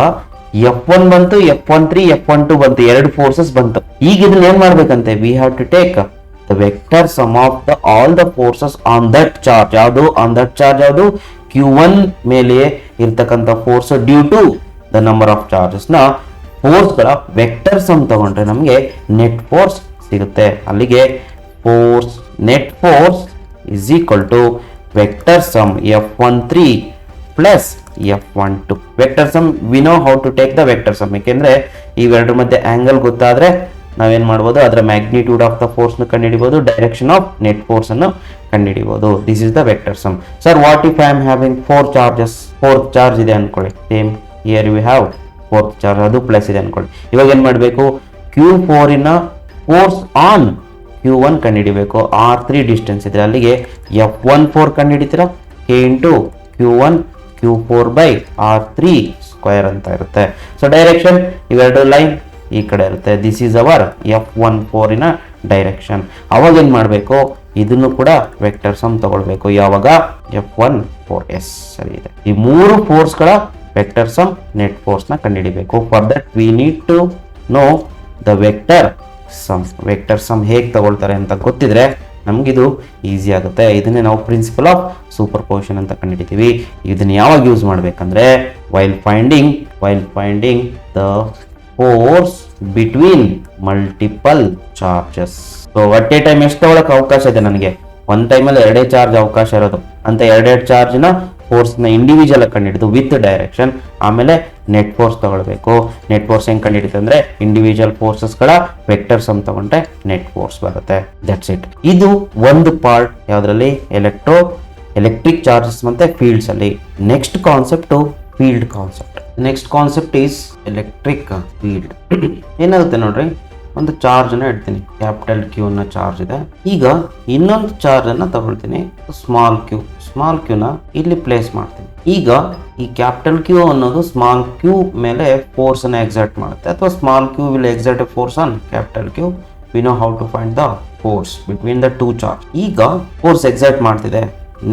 F1 ಬಂತು, F13 F12 ಬಂತು, ಎರಡು ಫೋರ್ಸಸ್ ಬಂತು. ಈಗ ಇದನ್ನ ಏನ್ ಮಾಡ್ಬೇಕಂತೆ, we have to take the vector sum of the all the forces on that charge. ಯಾವುದು ಆನ್ ದಟ್ ಚಾರ್ಜ್, ಯಾವುದು Q1 ಮೇಲೆ ಇರ್ತಕ್ಕಂಥ force due to the number of charges ನ ಫೋರ್ಸ್ ಗಳ ವೆಕ್ಟರ್ ಸಮ್ ತಗೊಂಡ್ರೆ ನಮಗೆ ನೆಟ್ ಫೋರ್ಸ್ ಸಿಗುತ್ತೆ. ಅಲ್ಲಿಗೆ force, net force is equal to vector sum F13 plus F12. Vector sum we know how to take the vector sum. ಯಾಕೆಂದ್ರೆ ಇವೆರಡರ ಮಧ್ಯೆ angle ಗೊತ್ತಾದ್ರೆ ನಾವೇನ್ ಮಾಡ್ಬೋದು, ಅದರ ಮ್ಯಾಗ್ನಿಟ್ಯೂಡ್ ಆಫ್ ದ ಫೋರ್ಸ್ ನ ಕಂಡುಹಿಡಿಬಹುದು, ಡೈರೆಕ್ಷನ್ ಆಫ್ ನೆಟ್ ಫೋರ್ಸ್ ಅನ್ನು ಕಂಡುಹಿಡಿಬಹುದು. This is the vector sum. Sir what if I am having 4 charges, 4th charge ಇದೆ ಅನ್ಕೊಳ್ಳಿ, same here we have 4th charge, ಅದು ಪ್ಲಸ್ ಇದೆ ಅನ್ಕೊಳ್ಳಿ. ಇವಾಗ ಏನ್ ಮಾಡಬೇಕು, Q4 ಇನ ಫೋರ್ಸ್ ಆನ್ Q1 ಕಂಡುಹಿಡಿಬೇಕು. R3 ಡಿಸ್ಟೆನ್ಸ್ ಇದ್ರೆ ಅಲ್ಲಿಗೆ F14 ಕಂಡುಹಿಡಿತೀರಾ, K into Q1 Q4 by R3² ಅಂತ ಇರುತ್ತೆ. ಸೊ ಡೈರೆಕ್ಷನ್ ಇವೆರಡು ಲೈನ್ ಈ ಕಡೆ ಇರುತ್ತೆ. ದಿಸ್ ಈಸ್ ಅವರ್ F14 ಇನ ಡೈರೆಕ್ಷನ್. ಅವಾಗ ಏನ್ ಮಾಡಬೇಕು, ಇದನ್ನು ಕೂಡ ವೆಕ್ಟರ್ ಸಮ್ ತಗೊಳ್ಬೇಕು. ಯಾವಾಗ, F14. ಸರಿ ಇದೆ. ಈ ಮೂರು ಫೋರ್ಸ್ ಗಳ ವೆಕ್ಟರ್ ಸಮ್, ನೆಟ್ ಫೋರ್ಸ್ ನ ಕಂಡುಹಿಡಿಬೇಕು. For that we need to know the vector sum. Vector sum ಹೇಗೆ ತಗೊಳ್ತಾರೆ ಅಂತ ಗೊತ್ತಿದ್ರೆ ನಮ್ಗಿದು ಈಸಿ ಆಗುತ್ತೆ. ಇದನ್ನೇ ನಾವು ಪ್ರಿನ್ಸಿಪಲ್ ಆಫ್ ಸೂಪರ್ ಪೊಸಿಷನ್ ಅಂತ ಕಂಡುಹಿಡಿತೀವಿ. ಇದನ್ನ ಯಾವಾಗ ಯೂಸ್ ಮಾಡ್ಬೇಕಂದ್ರೆ while finding the force between multiple charges. So at A time ಎಷ್ಟು ತಗೊಳಕ್ ಅವಕಾಶ ಇದೆ ನನಗೆ, ಒಂದ್ ಟೈಮಲ್ಲಿ ಎರಡೇ ಚಾರ್ಜ್ ಅವಕಾಶ ಇರೋದು ಅಂತ ಎರಡೆರಡು ಚಾರ್ಜ್ನ ಫೋರ್ಸ್ ನ ಇಂಡಿವಿಜುವಲ್ ಕಂಡುಹಿಡಿದು ವಿತ್ ಡೈರೆಕ್ಷನ್, ಆಮೇಲೆ ನೆಟ್ ಫೋರ್ಸ್ ತಗೊಳ್ಬೇಕು. ನೆಟ್ ಫೋರ್ಸ್ ಹೆಂಗ್ ಕಂಡುಹಿಡಿಯುತ್ತೆ ಅಂದ್ರೆ ಇಂಡಿವಿಜುವಲ್ ಫೋರ್ಸಸ್ ಗಳ ವೆಕ್ಟರ್ ಸಮ್ ತಗೊಂಡ್ರೆ ನೆಟ್ ಫೋರ್ಸ್ ಬರುತ್ತೆ. That's it. ಇದು ಒಂದು ಪಾರ್ಟ್ ಯಾವ್ದ್ರಲ್ಲಿ, ಎಲೆಕ್ಟ್ರಿಕ್ ಚಾರ್ಜಸ್ ಮತ್ತೆ ಫೀಲ್ಡ್ಸ್ ಅಲ್ಲಿ. Next concept field concept. Next concept is electric field. ಏನಾಗುತ್ತೆ ನೋಡ್ರಿ, ಒಂದು ಚಾರ್ಜ್ ಅನ್ನ ಇಡ್ತೀನಿ, ಕ್ಯಾಪಿಟಲ್ Q ನ ಚಾರ್ಜ್ ಇದೆ. ಈಗ ಇನ್ನೊಂದು ಚಾರ್ಜ್ ಅನ್ನ ತಗೊಳ್ತೀನಿ, ಸ್ಮಾಲ್ ಕ್ಯೂ ನ ಇಲ್ಲಿ ಪ್ಲೇಸ್ ಮಾಡ್ತೀನಿ. ಈಗ ಈ ಕ್ಯಾಪಿಟಲ್ Q ಅನ್ನೋದು ಸ್ಮಾಲ್ Q ಮೇಲೆ ಫೋರ್ಸ್ ಅನ್ನ ಎಕ್ಸರ್ಟ್ ಮಾಡುತ್ತೆ, ಅಥವಾ small Q will exert a force on capital Q we know how to find the force between the two charge. ಈಗ ಫೋರ್ಸ್ ಎಕ್ಸರ್ಟ್ ಮಾಡ್ತಿದೆ,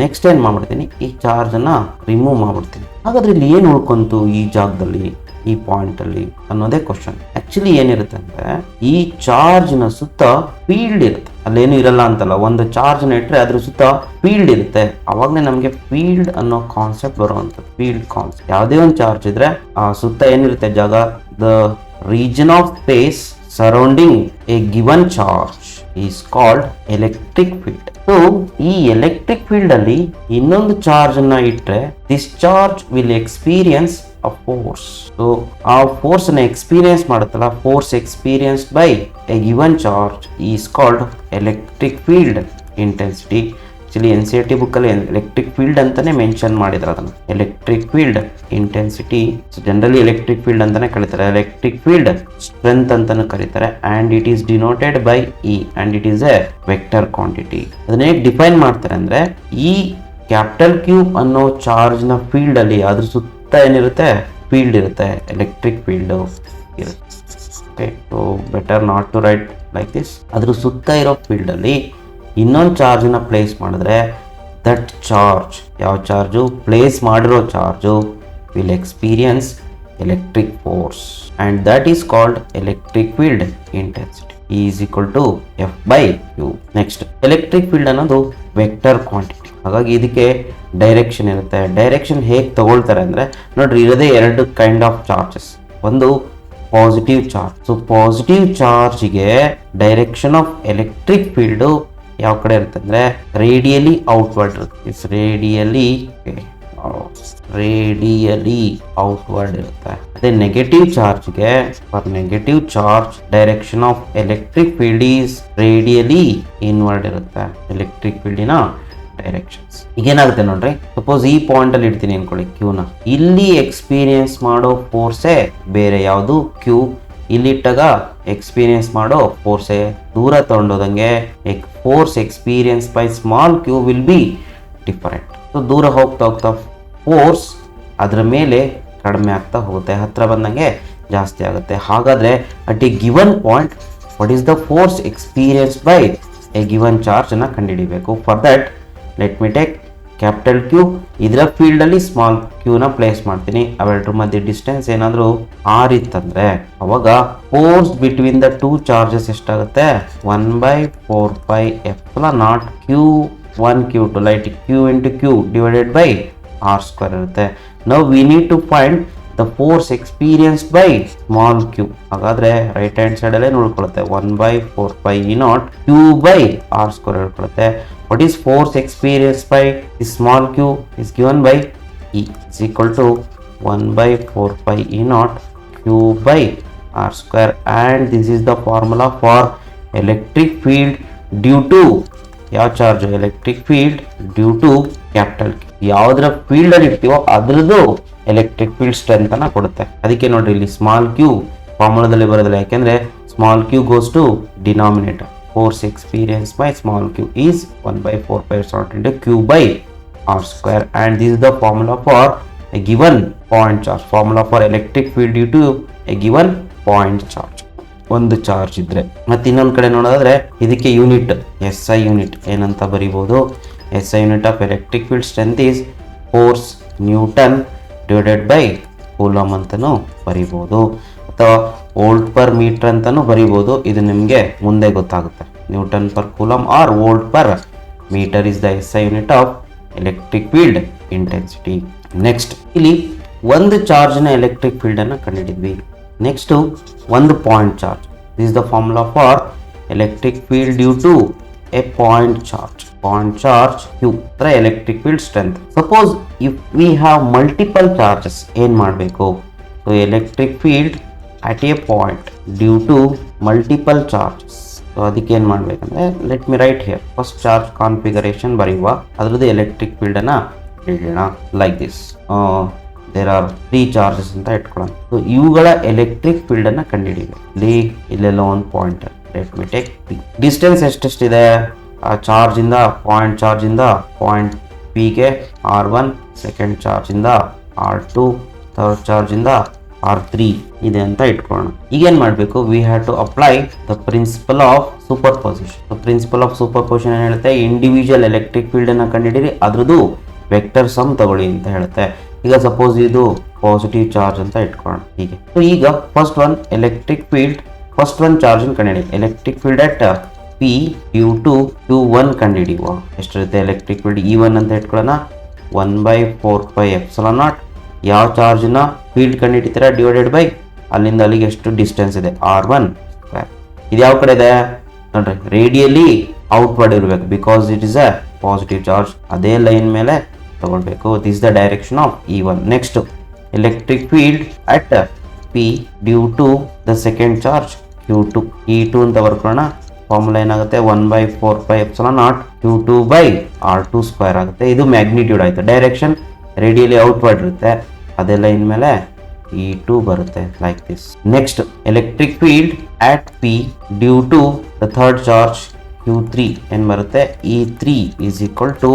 ನೆಕ್ಸ್ಟ್ ಏನ್ ಮಾಡ್ಬಿಡ್ತೀನಿ, ಈ ಚಾರ್ಜ್ ಅನ್ನ ರಿಮೂವ್ ಮಾಡ್ಬಿಡ್ತೀನಿ. ಹಾಗಾದ್ರೆ ಇಲ್ಲಿ ಏನ್ ಉಳ್ಕೊಂತು ಈ ಜಾಗದಲ್ಲಿ, ಈ ಪಾಯಿಂಟ್ ಅಲ್ಲಿ ಅನ್ನೋದೇ ಕ್ವಶನ್. ಆಕ್ಚುಲಿ ಏನಿರುತ್ತೆ ಅಂದ್ರೆ ಈ ಚಾರ್ಜ್ ನ ಸುತ್ತ ಫೀಲ್ಡ್ ಇರುತ್ತೆ, ಅಲ್ಲೇನು ಇರಲ್ಲ ಅಂತಲ್ಲ, ಒಂದು ಚಾರ್ಜ್ ನ ಇಟ್ರೆ ಅದ್ರ ಸುತ್ತ ಫೀಲ್ಡ್ ಇರುತ್ತೆ. ಅವಾಗಲೇ ನಮ್ಗೆ ಫೀಲ್ಡ್ ಅನ್ನೋ ಕಾನ್ಸೆಪ್ಟ್ ಬರುವಂತದ್ದು. ಫೀಲ್ಡ್ ಕಾನ್ಸೆಪ್ಟ್, ಯಾವುದೇ ಒಂದು ಚಾರ್ಜ್ ಇದ್ರೆ ಆ ಸುತ್ತ ಏನಿರುತ್ತೆ ಜಾಗ, the region of space surrounding a given charge is called electric field. So ಈ ಎಲೆಕ್ಟ್ರಿಕ್ ಫೀಲ್ಡ್ ಅಲ್ಲಿ ಇನ್ನೊಂದು ಚಾರ್ಜ್ ಅನ್ನ ಇಟ್ರೆ this charge will experience a force. So ಆ ಫೋರ್ಸ್ ನ ಎಕ್ಸ್ಪೀರಿಯನ್ಸ್ ಮಾಡುತ್ತಲ್ಲ, force experienced by a given charge is called electric field intensity. Actually NCERT book ಅಲ್ಲಿ electric field ಅಂತಾನೆ ಮೆನ್ಷನ್ ಮಾಡಿದ್ರು ಅದನ್ನ, electric field intensity. Generally electric field ಅಂತಾನೆ ಕರೀತಾರೆ, electric field strength ಅಂತಾನು ಕರೀತಾರೆ. And it is denoted by E and it is a vector quantity. ಅದನ್ನ ಹೇಗೆ ಡಿಫೈನ್ ಮಾಡ್ತಾರೆ ಅಂದ್ರೆ, ಈ ಕ್ಯಾಪಿಟಲ್ ಕ್ಯೂ ಅನ್ನೋ ಚಾರ್ಜ್ ನ ಫೀಲ್ಡ್ ಅಲ್ಲಿ ಅದ್ರ ಸುತ್ತ ಏನಿರುತ್ತೆ, ಫೀಲ್ಡ್ ಇರುತ್ತೆ, ಎಲೆಕ್ಟ್ರಿಕ್ ಫೀಲ್ಡ್ ಇರುತ್ತೆ. So better not to write like this. ಅದ್ರ ಸುತ್ತ ಇರೋ ಫೀಲ್ಡ್ ಅಲ್ಲಿ ಇನ್ನೊಂದು ಚಾರ್ಜ್ ನ ಪ್ಲೇಸ್ ಮಾಡಿದ್ರೆ ದಟ್ ಚಾರ್ಜ್, ಯಾವ ಚಾರ್ಜು, ಪ್ಲೇಸ್ ಮಾಡಿರೋ charge will experience electric force and that is called electric field intensity is equal to F by U. Next, electric field ಅನ್ನೋದು ವೆಕ್ಟರ್ ಕ್ವಾಂಟಿಟಿ. ಹಾಗಾಗಿ ಇದಕ್ಕೆ ಡೈರೆಕ್ಷನ್ ಇರುತ್ತೆ. ಡೈರೆಕ್ಷನ್ ಹೇಗೆ ತಗೊಳ್ತಾರೆ ಅಂದ್ರೆ, ನೋಡ್ರಿ, ಇರೋದೇ ಎರಡು ಕೈಂಡ್ ಆಫ್ ಚಾರ್ಜಸ್. ಒಂದು ಪಾಸಿಟಿವ್ ಚಾರ್ಜ್. ಸೊ ಪಾಸಿಟಿವ್ ಚಾರ್ಜ್ಗೆ ಡೈರೆಕ್ಷನ್ ಆಫ್ ಎಲೆಕ್ಟ್ರಿಕ್ ಫೀಲ್ಡ್ ಯಾವ ಕಡೆ ಇರುತ್ತೆ ಅಂದ್ರೆ ರೇಡಿಯಲಿ ಔಟ್ವರ್ಡ್ ಇರುತ್ತೆ. ಇಟ್ಸ್ ರೇಡಿಯಲಿ ಔಟ್ವರ್ಡ್ ಇರುತ್ತೆ. ಅದೇ ನೆಗೆಟಿವ್ ಚಾರ್ಜ್ಗೆ, for negative charge direction of electric field is radially inward ಇರುತ್ತೆ. ಎಲೆಕ್ಟ್ರಿಕ್ ಫೀಲ್ಡಿನ ಡೈರೆಕ್ಷನ್ಸ್ ಈಗ ಏನಾಗುತ್ತೆ ನೋಡ್ರಿ, ಸಪೋಸ್ ಈ ಪಾಯಿಂಟ್ ಅಲ್ಲಿ ಇಡ್ತೀನಿ ಅನ್ಕೊಳ್ಳಿ ಕ್ಯೂನ, ಇಲ್ಲಿ ಎಕ್ಸ್ಪೀರಿಯನ್ಸ್ ಮಾಡೋ ಫೋರ್ಸೇ ಬೇರೆ ಯಾವುದು, ಕ್ಯೂ. ಇಲ್ಲಿಟ್ಟಾಗ ಎಕ್ಸ್ಪೀರಿಯನ್ಸ್ ಮಾಡೋ ಫೋರ್ಸೇ ದೂರ ತಗೊಂಡೋದಂಗೆ force experience by small q will be different. So ದೂರ ಹೋಗ್ತಾ ಹೋಗ್ತಾ ಫೋರ್ಸ್ ಅದರ ಮೇಲೆ ಕಡಿಮೆ ಆಗ್ತಾ ಹೋಗುತ್ತೆ, ಹತ್ರ ಬಂದಂಗೆ ಜಾಸ್ತಿ ಆಗುತ್ತೆ. ಹಾಗಾದ್ರೆ at a given point what is the force experience by a given charge ಅನ್ನ ಕಂಡುಹಿಡಿಬೇಕು. For that let me take capital q, ಇದರ ಫೀಲ್ಡ್ ಅಲ್ಲಿ ಸ್ಮಾಲ್ ಕ್ಯೂನ ಪ್ಲೇಸ್ ಮಾಡ್ತೀನಿ. ಅವೆರಡರ ಮಧ್ಯೆ ಡಿಸ್ಟೆನ್ಸ್ ಏನಾದರೂ ಆರ್ ಇತ್ತಂದ್ರೆ ಅವಾಗ force between the two charges ಎಷ್ಟಾಗುತ್ತೆ, 1/4πε0 Q1 Q2 ಲೈಟ್ Q into Q divided by R square ಇರುತ್ತೆ. Now we need to find the force experience by small q. ಹಾಗಾದ್ರೆ ರೈಟ್ ಹ್ಯಾಂಡ್ ಸೈಡ್ ಅಲ್ಲೇ ನೋಡ್ಕೊಳ್ಳುತ್ತೆ 1/4πε0 Q/R ಸ್ಕ್ವೇರ್ ಹೇಳ್ಕೊಳ್ಳುತ್ತೆ. What is force experienced by the small q is given by E is equal to 1/4πε0 Q/R square, and this is the formula for electric field due to ಯಾವ charge, electric field due to capital Q. ಯಾವ್ದ್ರ field ಅಲ್ಲಿ ಇರ್ತೀವೋ ಅದ್ರದ್ದು electric field strength ಅನ್ನ ಕೊಡುತ್ತೆ. ಅದಕ್ಕೆ ನೋಡ್ರಿ ಇಲ್ಲಿ ಸ್ಮಾಲ್ ಕ್ಯೂ ಫಾರ್ಮುಲಾದಲ್ಲಿ ಬರೋದಿಲ್ಲ, ಯಾಕೆಂದ್ರೆ small Q goes to denominator. Force experienced by small q is 1/4πε0 into Q/R square, and this is the formula for a given point charge. Formula for electric field due to a given point charge. ಒಂದು charge ಇದ್ರೆ ಮತ್ತೆ ಇನ್ನೊಂದು ಕಡೆ ನೋಡೋದಾದ್ರೆ ಇದಕ್ಕೆ unit SI unit ಏನಂತ ಬರೀಬಹುದು. SI unit of electric field strength is force Newton divided by coulomb ಅಂತಾನು ಬರೀಬಹುದು, ಅಥವಾ ವೋಲ್ಟ್ ಪರ್ ಮೀಟರ್ ಅಂತಾನು ಬರೀಬಹುದು. ಇದು ನಿಮಗೆ ಮುಂದೆ ಗೊತ್ತಾಗುತ್ತೆ. Newton per coulomb or volt per metre is the SI unit of electric field intensity. Next, ಇಲ್ಲಿ ಒಂದು ಚಾರ್ಜ್ನ ಎಲೆಕ್ಟ್ರಿಕ್ ಫೀಲ್ಡ್ ಅನ್ನು ಕಂಡುಹಿಡಿದ್ವಿ. ನೆಕ್ಸ್ಟ್ ಒಂದು point charge. This is the formula for electric field due to a point charge. Point charge Q ಅಂದ್ರೆ electric field strength. Suppose if we have multiple charges ಏನ್ ಮಾಡಬೇಕು, so electric field at a point due to multiple charges. So ಅದಕ್ಕೆ ಏನು ಮಾಡಬೇಕಂದ್ರೆ let me write here. First charge configuration ಬರೆಯುವ, ಅದರದ್ದು electric field ಅನ್ನ ಹಿಡಿಯೋಣ like this. There are 3 charges ಅಂತ ಇಟ್ಕೊಳ್ಳೋಣ. ಸೊ ಇವುಗಳ ಎಲೆಕ್ಟ್ರಿಕ್ ಫೀಲ್ಡ್ ಅನ್ನ ಕಂಡುಹಿಡಿಯಬೇಕು. ಇಲ್ಲೆಲ್ಲ ಒಂದು point, let me take P. Distance ಎಷ್ಟೆಷ್ಟಿದೆ ಆ ಚಾರ್ಜ್ ಇಂದ, ಪಾಯಿಂಟ್ ಚಾರ್ಜ್ ಇಂದ ಪಾಯಿಂಟ್ P ಗೆ R1, ಸೆಕೆಂಡ್ ಚಾರ್ಜ್ ಇಂದ R2, ಥರ್ಡ್ ಚಾರ್ಜ್ ಇಂದ R3 ಇದೆ ಅಂತ ಇಟ್ಕೊಳ್ಳೋಣ. ಈಗೇನ್ ಮಾಡಬೇಕು, we have to apply the principle of superposition. Principle of superposition ಏನ್ ಹೇಳುತ್ತೆ, ಇಂಡಿವಿಜುವಲ್ ಎಲೆಕ್ಟ್ರಿಕ್ ಫೀಲ್ಡ್ ಅನ್ನ ಕಂಡುಹಿಡಿರಿ, ಅದ್ರದ್ದು ವೆಕ್ಟರ್ ಸಮ್ ತಗೊಳ್ಳಿ ಅಂತ ಹೇಳುತ್ತೆ. ಈಗ ಸಪೋಸ್ ಇದು ಪಾಸಿಟಿವ್ ಚಾರ್ಜ್ ಅಂತ ಇಟ್ಕೊಳ್ಳೋಣ ಹೀಗೆ. ಸೊ ಈಗ first one electric field, first one charge ಕಂಡುಹಿಡಿ. Electric field at P due to Q1 ಕಂಡುಹಿಡಿಯುವ. ಎಷ್ಟಿರುತ್ತೆ ಎಲೆಕ್ಟ್ರಿಕ್ ಫೀಲ್ಡ್ E1 ಅಂತ ಇಟ್ಕೊಳ್ಳೋಣ, 1/4πε0. ಯಾವ ಚಾರ್ಜ್ನ ಫೀಲ್ಡ್ ಕಂಡುಹಿಡಿತೀರಾ, ಡಿವೈಡೆಡ್ ಬೈ ಅಲ್ಲಿಂದ ಅಲ್ಲಿಗೆ ಎಷ್ಟು ಡಿಸ್ಟೆನ್ಸ್ ಇದೆ, R1 ಸ್ಕ್ವೇರ್. ಇದು ಯಾವ ಕಡೆ ಇದೆ ನೋಡ್ರಿ, ರೇಡಿಯಲಿ ಔಟ್ವರ್ಡ್ ಇರಬೇಕು, because it is a positive charge. ಅದೇ ಲೈನ್ ಮೇಲೆ ತಗೊಳ್ಬೇಕು. This the direction of E1. Next electric field at P due to the second charge Q2. E2 ಅಂತ ಬರ್ಕೊಳ್ಳೋಣ. ಫಾರ್ಮುಲಾ ಏನಾಗುತ್ತೆ, 1/4πε0 Q2 ಬೈ R2 ಸ್ಕ್ವೇರ್ ಆಗುತ್ತೆ. ಇದು magnitude ಆಯ್ತು. Direction radially outward ಇರುತ್ತೆ, ಅದೇ ಲೈನ್ ಮೇಲೆ E2 ಬರುತ್ತೆ like this. Next electric field at P due to the third charge Q3 ಏನ್ ಬರುತ್ತೆ, E3 is equal to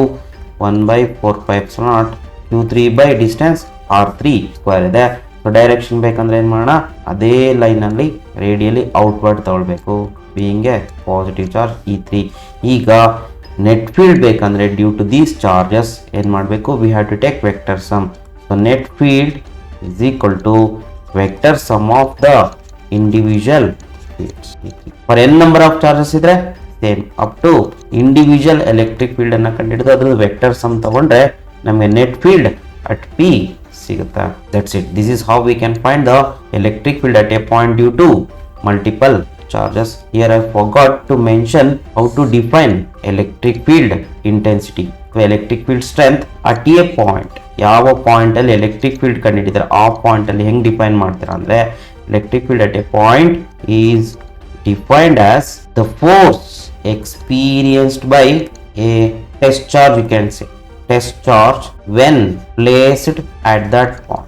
1/4πε0 Q3 by distance R3 square ಇದೆ. ಸೊ ಡೈರೆಕ್ಷನ್ ಬೇಕಂದ್ರೆ ಏನು ಮಾಡೋಣ, ಅದೇ ಲೈನಲ್ಲಿ ರೇಡಿಯಲಿ ಔಟ್ವರ್ಡ್ ತಗೊಳ್ಬೇಕು, being a positive charge E3. ಈಗ ನೆಟ್ ಫೀಲ್ಡ್ ಬೇಕಂದ್ರೆ ಡ್ಯೂ ಟು ದೀಸ್ ಚಾರ್ಜಸ್ ಏನು ಮಾಡಬೇಕು, we have to take vector sum. So net field is equal to vector sum of the individual fields. For n number of charges ಇದ್ರೆ same up to individual electric field ಅನ್ನ ಕಂಡುಹಿಡಿದು ಅದ್ರ vector sum ತಗೊಂಡ್ರೆ ನಮಗೆ net field at P ಸಿಗುತ್ತೆ. That's it. This is how we can find the electric field at a point due to multiple charges. Here I forgot to mention how to define electric field intensity. So electric field strength at a point. ಯಾವ point ಅಲ್ಲಿ electric field ಕಂಡುಹಿಡಿದ್ರೆ ಆ point ಅಲ್ಲಿ ಹೆಂಗ್ define ಮಾಡ್ತೀರಾ ಅಂದ್ರೆ, electric field at a point is defined as the force experienced by a test charge, you can say test charge when placed at that point.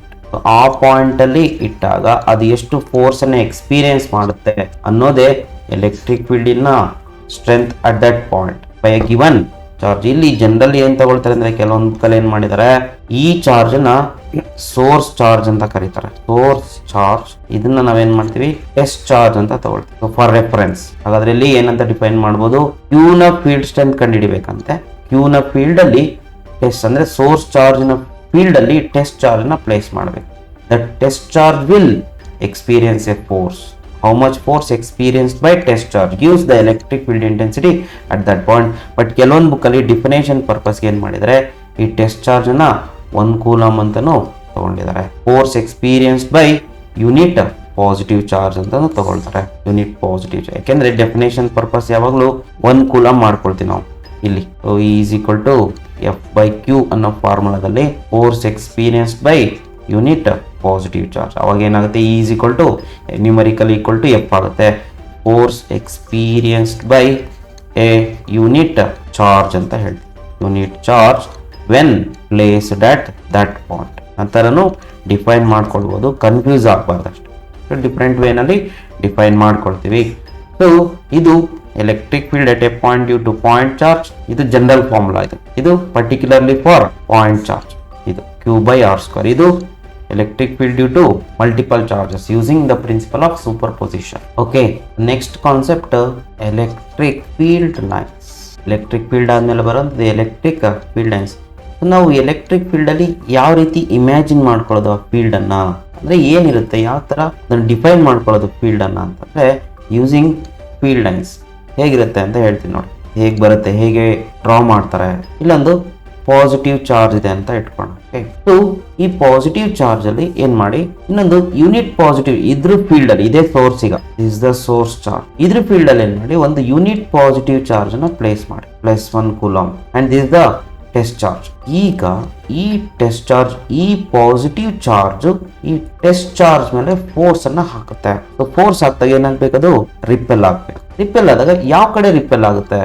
ಆ point ಅಲ್ಲಿ ಇಟ್ಟಾಗ ಅದು ಎಷ್ಟು ಫೋರ್ಸ್ ಅನ್ನು ಎಕ್ಸ್ಪೀರಿಯನ್ಸ್ ಮಾಡುತ್ತೆ ಅನ್ನೋದೇ ಎಲೆಕ್ಟ್ರಿಕ್ ಫೀಲ್ಡಿನ strength at that point by a given charge. ಇಲ್ಲಿ ಜನರಲಿ ಏನ್ ತಗೊಳ್ತಾರೆ ಅಂದ್ರೆ, ಕೆಲವೊಂದು ಕಲೆ ಏನ್ ಮಾಡಿದ್ದಾರೆ, ಈ ಚಾರ್ಜ್ ನ ಸೋರ್ಸ್ ಚಾರ್ಜ್ ಅಂತ ಕರೀತಾರೆ. ಸೋರ್ಸ್ ಚಾರ್ಜ್ ಇದನ್ನ ನಾವೇನ್ ಮಾಡ್ತೀವಿ, ಟೆಸ್ಟ್ ಚಾರ್ಜ್ ಅಂತ ತಗೊಳ್ತೀವಿ ಫಾರ್ ರೆಫರೆನ್ಸ್. ಹಾಗಾದ್ರೆ ಇಲ್ಲಿ ಏನಂತ ಡಿಫೈನ್ ಮಾಡ್ಬೋದು, ಕ್ಯೂ ನ ಫೀಲ್ಡ್ ಸ್ಟ್ರೆಂತ್ ಕಂಡುಹಿಡಿಬೇಕಂತೆ. ಕ್ಯೂ ನ ಫೀಲ್ಡ್ ಅಲ್ಲಿ ಟೆಸ್ಟ್ ಅಂದ್ರೆ ಸೋರ್ಸ್ ಚಾರ್ಜ್ ನ ಫೀಲ್ಡ್ ಅಲ್ಲಿ ಟೆಸ್ಟ್ ಚಾರ್ಜ್ ನ ಪ್ಲೇಸ್ ಮಾಡಬೇಕು. That test charge will experience A force. How much force experienced by test charge gives the electric field intensity at that point. But ಕೆಲವೊಂದು book ಅಲ್ಲಿ definition ಪರ್ಪಸ್ಗೆ ಏನ್ ಮಾಡಿದರೆ, ಈ test charge ನ 1 coulomb ಅಂತಾನು ತಗೊಂಡಿದ್ದಾರೆ. Force experienced by unit positive charge ಅಂತಾನು ತಗೊಳ್ತಾರೆ, ಯೂನಿಟ್ ಪಾಸಿಟಿವ್ ಚಾರ್ಜ್. ಯಾಕೆಂದ್ರೆ ಡೆಫಿನೇಷನ್ ಪರ್ಪಸ್ ಯಾವಾಗಲೂ 1 ಕೂಲಮ್ ಮಾಡ್ಕೊಳ್ತೀವಿ ನಾವು ಇಲ್ಲಿ. ಈಸ್ ಈಕ್ವಲ್ ಟು F/Q ಅನ್ನೋ ಫಾರ್ಮುಲಾದಲ್ಲಿ force experienced by unit positive charge. ಅವಾಗ ಏನಾಗುತ್ತೆ, is equal to numerical equal to F ಆಗುತ್ತೆ. Force experienced by a unit charge ಅಂತ ಹೇಳಿ, unit charge when placed at that point ಅಂತಾನು ಡಿಫೈನ್ ಮಾಡ್ಕೊಳ್ಬೋದು. Confuse ಆಗಬಾರ್ದು ಅಷ್ಟು, ಡಿಫ್ರೆಂಟ್ ವೇನಲ್ಲಿ ಡಿಫೈನ್ ಮಾಡ್ಕೊಳ್ತೀವಿ. ಸೊ ಇದು electric field at a point due to point charge. ಇದು ಜನರಲ್ ಫಾರ್ಮುಲಾ. ಇದು ಪರ್ಟಿಕ್ಯುಲರ್ಲಿ ಫಾರ್ ಪಾಯಿಂಟ್ ಚಾರ್ಜ್. ಇದು Q/R². ಇದು electric field due to multiple charges using the principle of superposition. Okay, next concept electric field lines. Electric field ಆದ್ಮೇಲೆ ಬರೋದು electric field lines. ನಾವು electric field ಅಲ್ಲಿ ಯಾವ ರೀತಿ imagine ಮಾಡ್ಕೊಳ್ಳೋದು ಆ ಫೀಲ್ಡ್ ಅನ್ನ, ಅಂದ್ರೆ ಏನಿರುತ್ತೆ, ಯಾವ ತರ ಡಿಫೈನ್ ಮಾಡ್ಕೊಳ್ಳೋದು ಫೀಲ್ಡ್ ಅನ್ನ ಅಂತಂದ್ರೆ, ಯೂಸಿಂಗ್ ಫೀಲ್ಡ್ ಲೈನ್ಸ್ ಹೇಗಿರುತ್ತೆ ಅಂತ ಹೇಳ್ತೀನಿ ನೋಡಿ. ಹೇಗೆ ಬರುತ್ತೆ, ಹೇಗೆ ಡ್ರಾ ಮಾಡ್ತಾರೆ. ಇಲ್ಲೊಂದು ಪಾಸಿಟಿವ್ ಚಾರ್ಜ್ ಇದೆ ಅಂತ ಇಟ್ಕೊಂಡು, ಸೊ ಈ ಪಾಸಿಟಿವ್ ಚಾರ್ಜ್ ಅಲ್ಲಿ ಏನ್ ಮಾಡಿ, ಇನ್ನೊಂದು ಯೂನಿಟ್ ಪಾಸಿಟಿವ್ ಇದ್ರ ಫೀಲ್ಡ್ ಅಲ್ಲಿ, ಇದೇ ಸೋರ್ಸ್, ಈಗ ಇಸ್ ದ ಸೋರ್ಸ್ ಚಾರ್ಜ್, ಇದ್ರ ಫೀಲ್ಡ್ ಅಲ್ಲಿ ಏನ್ ಮಾಡಿ, ಒಂದು ಯೂನಿಟ್ ಪಾಸಿಟಿವ್ ಚಾರ್ಜ್ ಅನ್ನ ಪ್ಲೇಸ್ ಮಾಡಿ, +1 coulomb, and this the test charge. ಈಗ ಈ ಟೆಸ್ಟ್ ಚಾರ್ಜ್, ಈ ಪಾಸಿಟಿವ್ ಚಾರ್ಜ್ ಈ ಟೆಸ್ಟ್ ಚಾರ್ಜ್ ಮೇಲೆ ಫೋರ್ಸ್ ಅನ್ನ ಹಾಕುತ್ತೆ. ಸೊ ಫೋರ್ಸ್ ಹಾಕ್ದಾಗ ಏನಾಗ್ಬೇಕು, ಅದು ರಿಪೆಲ್ ಆಗ್ಬೇಕು. ರಿಪೆಲ್ ಆದಾಗ ಯಾವ ಕಡೆ ರಿಪೆಲ್ ಆಗುತ್ತೆ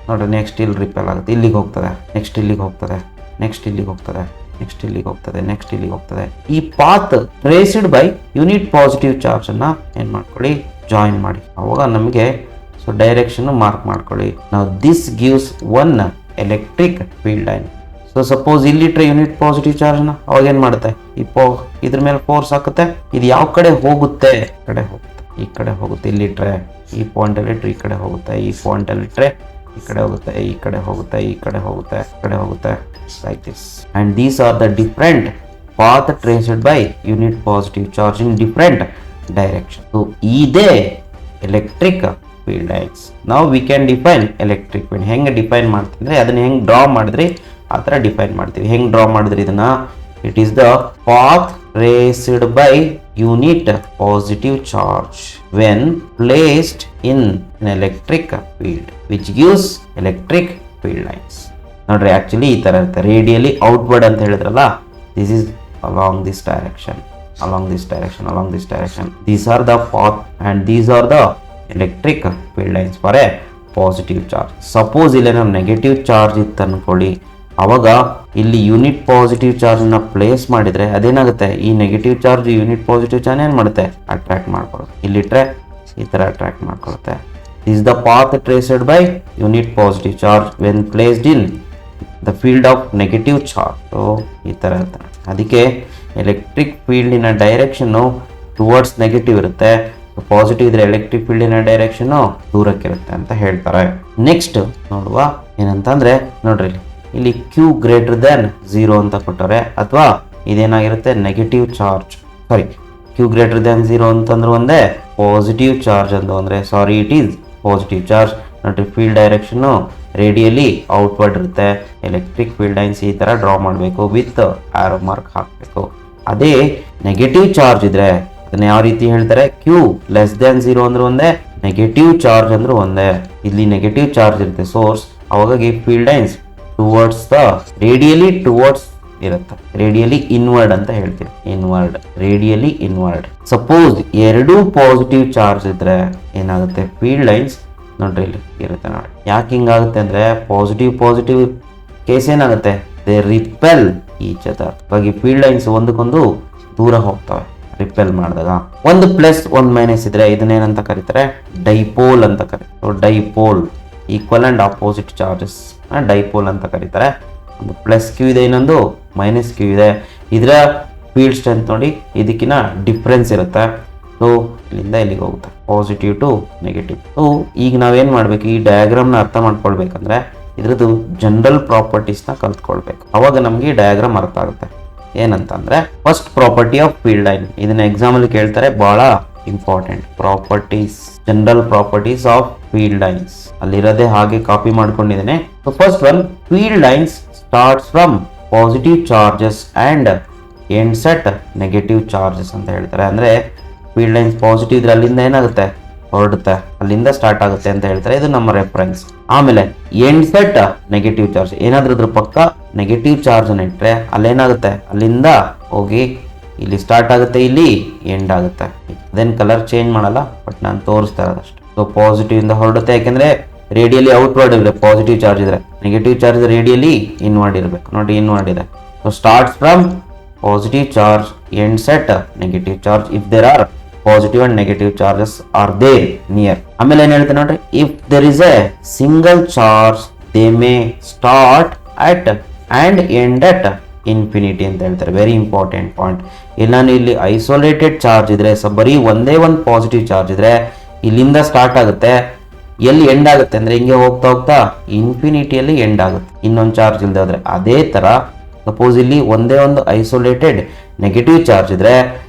ನೋಡ್ರಿ, ನೆಕ್ಸ್ಟ್ ಇಲ್ಲಿ ರಿಪೆಲ್ ಆಗುತ್ತೆ, ಇಲ್ಲಿಗೆ ಹೋಗ್ತದೆ, ನೆಕ್ಸ್ಟ್ ಇಲ್ಲಿಗೆ ಹೋಗ್ತದೆ, ನೆಕ್ಸ್ಟ್ ಇಲ್ಲಿಗೆ ಹೋಗ್ತದೆ, ನೆಕ್ಸ್ಟ್ ಇಲ್ಲಿಗೆ ಹೋಗ್ತದೆ, ನೆಕ್ಸ್ಟ್ ಇಲ್ಲಿಗೆ ಹೋಗ್ತದೆ. ಈ path traced by unit positive charge ಅನ್ನ ಏನ್ ಮಾಡ್ಕೊಳ್ಳಿ, ಜಾಯಿನ್ ಮಾಡಿ. ಅವಾಗ ನಮಗೆ ಸೊ ಡೈರೆಕ್ಷನ್ ಮಾರ್ಕ್ ಮಾಡ್ಕೊಳ್ಳಿ. ನಾವು this gives one electric field line. So suppose ಇಲ್ಲಿಟ್ರೆ ಯೂನಿಟ್ ಪಾಸಿಟಿವ್ ಚಾರ್ಜ್ನ ಅವಾಗ ಏನ್ ಮಾಡುತ್ತೆ, ಇದ್ರ ಮೇಲೆ ಫೋರ್ಸ್ ಹಾಕುತ್ತೆ. ಇದು ಯಾವ ಕಡೆ ಹೋಗುತ್ತೆ, ಈ ಕಡೆ ಹೋಗುತ್ತೆ. ಇಲ್ಲಿಟ್ರೆ ಈ ಪಾಯಿಂಟ್ ಅಲ್ಲಿ ಇಟ್ರೆ ಈ ಕಡೆ ಹೋಗುತ್ತೆ, ಈ ಪಾಯಿಂಟ್ ಅಲ್ಲಿ ಇಟ್ರೆ ಈ ಕಡೆ ಹೋಗುತ್ತೆ, ಈ ಕಡೆ ಹೋಗುತ್ತೆ, ಈ ಕಡೆ ಹೋಗುತ್ತೆ, ಈ ಕಡೆ ಹೋಗುತ್ತೆ, like this. And these are the different path traced by unit positive charge in different direction. So ಇದೇ electric field lines. Now we can define electric field. ಹೆಂಗೆ ಡಿಫೈನ್ ಮಾಡ್ತಿದ್ರೆ ಅದನ್ನ ಹೆಂಗೆ ಡ್ರಾ ಮಾಡಿದ್ರಿ ಆ ಥರ ಡಿಫೈನ್ ಮಾಡ್ತೀವಿ. ಹೆಂಗೆ ಡ್ರಾ ಮಾಡಿದ್ರಿ ಇದನ್ನ, it is the path traced by unit positive charge when placed in an electric field which gives electric field lines. ನೋಡ್ರಿ ಆಕ್ಚುಲಿ ಈ ತರ ಇರುತ್ತೆ. ರೇಡಿಯಲಿ ಔಟ್ವರ್ಡ್ ಅಂತ ಹೇಳಿದ್ರಲ್ಲ, this is along this direction, along this direction, along this direction. These are the path and these are the electric field lines for a positive charge. Suppose ಇಲ್ಲಿ ನಾವು negative charge ಇತ್ತು ಅನ್ಕೊಳ್ಳಿ, ಅವಾಗ ಇಲ್ಲಿ unit positive charge ನ place ಮಾಡಿದ್ರೆ ಅದೇನಾಗುತ್ತೆ, ಈ negative charge unit positive charge ಏನ್ ಮಾಡುತ್ತೆ, ಅಟ್ರಾಕ್ಟ್ ಮಾಡ್ಕೊಳ್ಳುತ್ತೆ. ಇಲ್ಲಿಟ್ರೆ ಈ ತರ attract ಮಾಡ್ಕೊಳ್ಳುತ್ತೆ. This is the path traced by unit positive charge when placed in the field of negative charge. So ಈ ತರ ಇರ್ತಾರೆ. ಅದಕ್ಕೆ ಎಲೆಕ್ಟ್ರಿಕ್ ಫೀಲ್ಡಿನ ಡೈರೆಕ್ಷನ್ನು ಟುವರ್ಡ್ಸ್ ನೆಗೆಟಿವ್ ಇರುತ್ತೆ, ಪಾಸಿಟಿವ್ ಇದ್ರೆ ಎಲೆಕ್ಟ್ರಿಕ್ ಫೀಲ್ಡಿನ ಡೈರೆಕ್ಷನ್ನು ದೂರಕ್ಕಿರುತ್ತೆ ಅಂತ ಹೇಳ್ತಾರೆ. ನೆಕ್ಸ್ಟ್ ನೋಡುವ ಏನಂತಂದ್ರೆ, ನೋಡ್ರಿ ಇಲ್ಲಿ Q ಗ್ರೇಟರ್ ದೆನ್ 0 ಅಂತ ಕೊಟ್ಟರೆ, ಅಥವಾ ಇದೇನಾಗಿರುತ್ತೆ ನೆಗೆಟಿವ್ ಚಾರ್ಜ್, ಸಾರಿ Q ಗ್ರೇಟರ್ ದೆನ್ 0 ಅಂತಂದ್ರೆ ಒಂದೇ, ಪಾಸಿಟಿವ್ ಚಾರ್ಜ್ ಅಂದ್ರೆ ಸಾರಿ ಇಟ್ ಈಸ್ ಪಾಸಿಟಿವ್ ಚಾರ್ಜ್. ನೋಡ್ರಿ ಫೀಲ್ಡ್ ಡೈರೆಕ್ಷನ್ನು ರೇಡಿಯಲಿ ಔಟ್ವರ್ಡ್ ಇರುತ್ತೆ. ಎಲೆಕ್ಟ್ರಿಕ್ ಫೀಲ್ಡ್ ಲೈನ್ಸ್ ಈ ತರ ಡ್ರಾ ಮಾಡಬೇಕು, ವಿತ್ ಆರೋ ಮಾರ್ಕ್ ಹಾಕಬೇಕು. ಅದೇ ನೆಗೆಟಿವ್ ಚಾರ್ಜ್ ಇದ್ರೆ ಅದನ್ನ ಯಾವ ರೀತಿ ಹೇಳ್ತಾರೆ, Q ಲೆಸ್ ದೆನ್ 0 ಅಂದ್ರೆ ಒಂದೇ, ನೆಗೆಟಿವ್ ಚಾರ್ಜ್ ಅಂದ್ರೆ ಒಂದೇ. ಇಲ್ಲಿ ನೆಗೆಟಿವ್ ಚಾರ್ಜ್ ಇರುತ್ತೆ ಸೋರ್ಸ್, ಅವಾಗ field lines towards the radially towards ಇರುತ್ತೆ. ರೇಡಿಯಲಿ ಇನ್ವರ್ಡ್ ಅಂತ ಹೇಳ್ತೀವಿ, ಇನ್ವರ್ಡ್, ರೇಡಿಯಲಿ ಇನ್ವರ್ಡ್. ಸಪೋಸ್ ಎರಡು ಪಾಸಿಟಿವ್ ಚಾರ್ಜ್ ಇದ್ರೆ ಏನಾಗುತ್ತೆ, ಫೀಲ್ಡ್ ಲೈನ್ಸ್ ನೋಡ್ರಿ ಇಲ್ಲಿ ಇರುತ್ತೆ. ನೋಡಿ ಯಾಕೆ ಹಿಂಗಾಗುತ್ತೆ ಅಂದ್ರೆ, ಪಾಸಿಟಿವ್ ಕೇಸ್ ಏನಾಗುತ್ತೆ, ದೇ ರಿಪೆಲ್ ಈಚ್ ಅದರ್. ಹಾಗಾಗಿ ಫೀಲ್ಡ್ ಲೈನ್ಸ್ ಒಂದಕ್ಕೊಂದು ದೂರ ಹೋಗ್ತವೆ ರಿಪೆಲ್ ಮಾಡಿದಾಗ. ಒಂದು ಪ್ಲಸ್ ಒಂದು ಮೈನಸ್ ಇದ್ರೆ ಇದನ್ನೇನಂತ ಕರೀತಾರೆ, ಡೈಪೋಲ್ ಅಂತ ಕರೀತಾರೆ. Dipole equal and opposite charges dipole ಅಂತ ಕರೀತಾರೆ. ಒಂದು ಪ್ಲಸ್ Q ಇದೆ, ಇನ್ನೊಂದು ಮೈನಸ್ Q ಇದೆ. ಇದರ ಫೀಲ್ಡ್ ಸ್ಟ್ರೆಂತ್ ನೋಡಿ ಇದಕ್ಕಿಂತ ಡಿಫ್ರೆನ್ಸ್ ಇರುತ್ತೆ. ಸೊ ಇಲ್ಲಿಂದ ಇಲ್ಲಿಗೆ ಹೋಗುತ್ತೆ, ಪಾಸಿಟಿವ್ ಟು ನೆಗೆಟಿವ್. ಸೊ ಈಗ ನಾವೇನ್ ಮಾಡ್ಬೇಕು, ಈ ಡಯಾಗ್ರಾಮ್ನ ಅರ್ಥ ಮಾಡ್ಕೊಳ್ಬೇಕಂದ್ರೆ ಇದ್ರದ್ದು ಜನರಲ್ ಪ್ರಾಪರ್ಟೀಸ್ನ ಕಲ್ತ್ಕೊಳ್ಬೇಕು. ಅವಾಗ ನಮ್ಗೆ ಈ ಡಯಾಗ್ರಾಮ್ ಅರ್ಥ ಆಗುತ್ತೆ. ಏನಂತಂದ್ರೆ first property of field line, ಇದನ್ನ ಎಕ್ಸಾಂಪಲ್ ಕೇಳ್ತಾರೆ, ಬಹಳ important. Properties, general properties of field lines ಅಲ್ಲಿರೋದೇ ಹಾಗೆ ಕಾಪಿ ಮಾಡ್ಕೊಂಡಿದ್ದೇನೆ. So first one, field lines starts from positive charges and ends at negative charges ಅಂತ ಹೇಳ್ತಾರೆ. ಅಂದ್ರೆ ಫೀಲ್ಡ್ ಲೈನ್ಸ್ ಪಾಸಿಟಿವ್ ಇದ್ರೆ ಅಲ್ಲಿಂದ ಏನಾಗುತ್ತೆ, ಹೊರಡುತ್ತೆ, ಅಲ್ಲಿಂದ ಸ್ಟಾರ್ಟ್ ಆಗುತ್ತೆ ಅಂತ ಹೇಳ್ತಾರೆ. ಇದು ನಮ್ಮ ರೆಫರೆನ್ಸ್. ಆಮೇಲೆ ಎಂಡ್ ಸೆಟ್ ನೆಗೆಟಿವ್ ಚಾರ್ಜ್, ಏನಾದ್ರೂ ಅದ್ರ ಪಕ್ಕ ನೆಗೆಟಿವ್ ಚಾರ್ಜ್ ಅನ್ನ ಇಟ್ರೆ ಅಲ್ಲೇನಾಗುತ್ತೆ, ಅಲ್ಲಿಂದ ಹೋಗಿ ಇಲ್ಲಿ ಸ್ಟಾರ್ಟ್ ಆಗುತ್ತೆ, ಇಲ್ಲಿ ಎಂಡ್ ಆಗುತ್ತೆ. ಅದೇನ್ ಕಲರ್ ಚೇಂಜ್ ಮಾಡಲ್ಲ, ಬಟ್ ನಾನು ತೋರಿಸ್ತಾ ಇರೋದಷ್ಟೇ. ಸೊ ಪಾಸಿಟಿವ್ ಇಂದ ಹೊರಡುತ್ತೆ, ಯಾಕೆಂದ್ರೆ ರೇಡಿಯಲಿ ಔಟ್ವರ್ಡ್ ಇರಬೇಕು ಪಾಸಿಟಿವ್ ಚಾರ್ಜ್ ಇದ್ರೆ, ನೆಗೆಟಿವ್ ಚಾರ್ಜ್ ರೇಡಿಯಲಿ ಇನ್ವರ್ಡ್ ಇರಬೇಕು. ನೋಡಿ ಇನ್ವರ್ಡ್ ಇದೆ. So starts from positive charge, ends at negative charge if there are positive and negative charges are there near. ಆಮೇಲೆ ಏನ್ ಹೇಳ್ತಾರೆ ನೋಡ್ರಿ, if there is a single charge they may start at and end at infinity ಅಂತ ಹೇಳ್ತಾರೆ. Very important point. ಇಲ್ಲಿ isolated charge ಇದ್ರೆ, ಬರೀ ಒಂದೇ ಒಂದು ಪಾಸಿಟಿವ್ ಚಾರ್ಜ್ ಇದ್ರೆ ಇಲ್ಲಿಂದ ಸ್ಟಾರ್ಟ್ ಆಗುತ್ತೆ, ಎಲ್ಲಿ ಎಂಡ್ ಆಗುತ್ತೆ ಅಂದ್ರೆ ಹಿಂಗೆ ಹೋಗ್ತಾ ಹೋಗ್ತಾ ಇನ್ಫಿನಿಟಿಯಲ್ಲಿ ಎಂಡ್ ಆಗುತ್ತೆ, ಇನ್ನೊಂದು ಚಾರ್ಜ್ ಇಲ್ಲದೆ ಹೋದ್ರೆ. ಅದೇ ತರ ಸಪೋಸ್ ಇಲ್ಲಿ ಒಂದೇ ಒಂದು ಐಸೋಲೇಟೆಡ್ ನೆಗೆಟಿವ್ ಚಾರ್ಜ್ ಇದ್ರೆ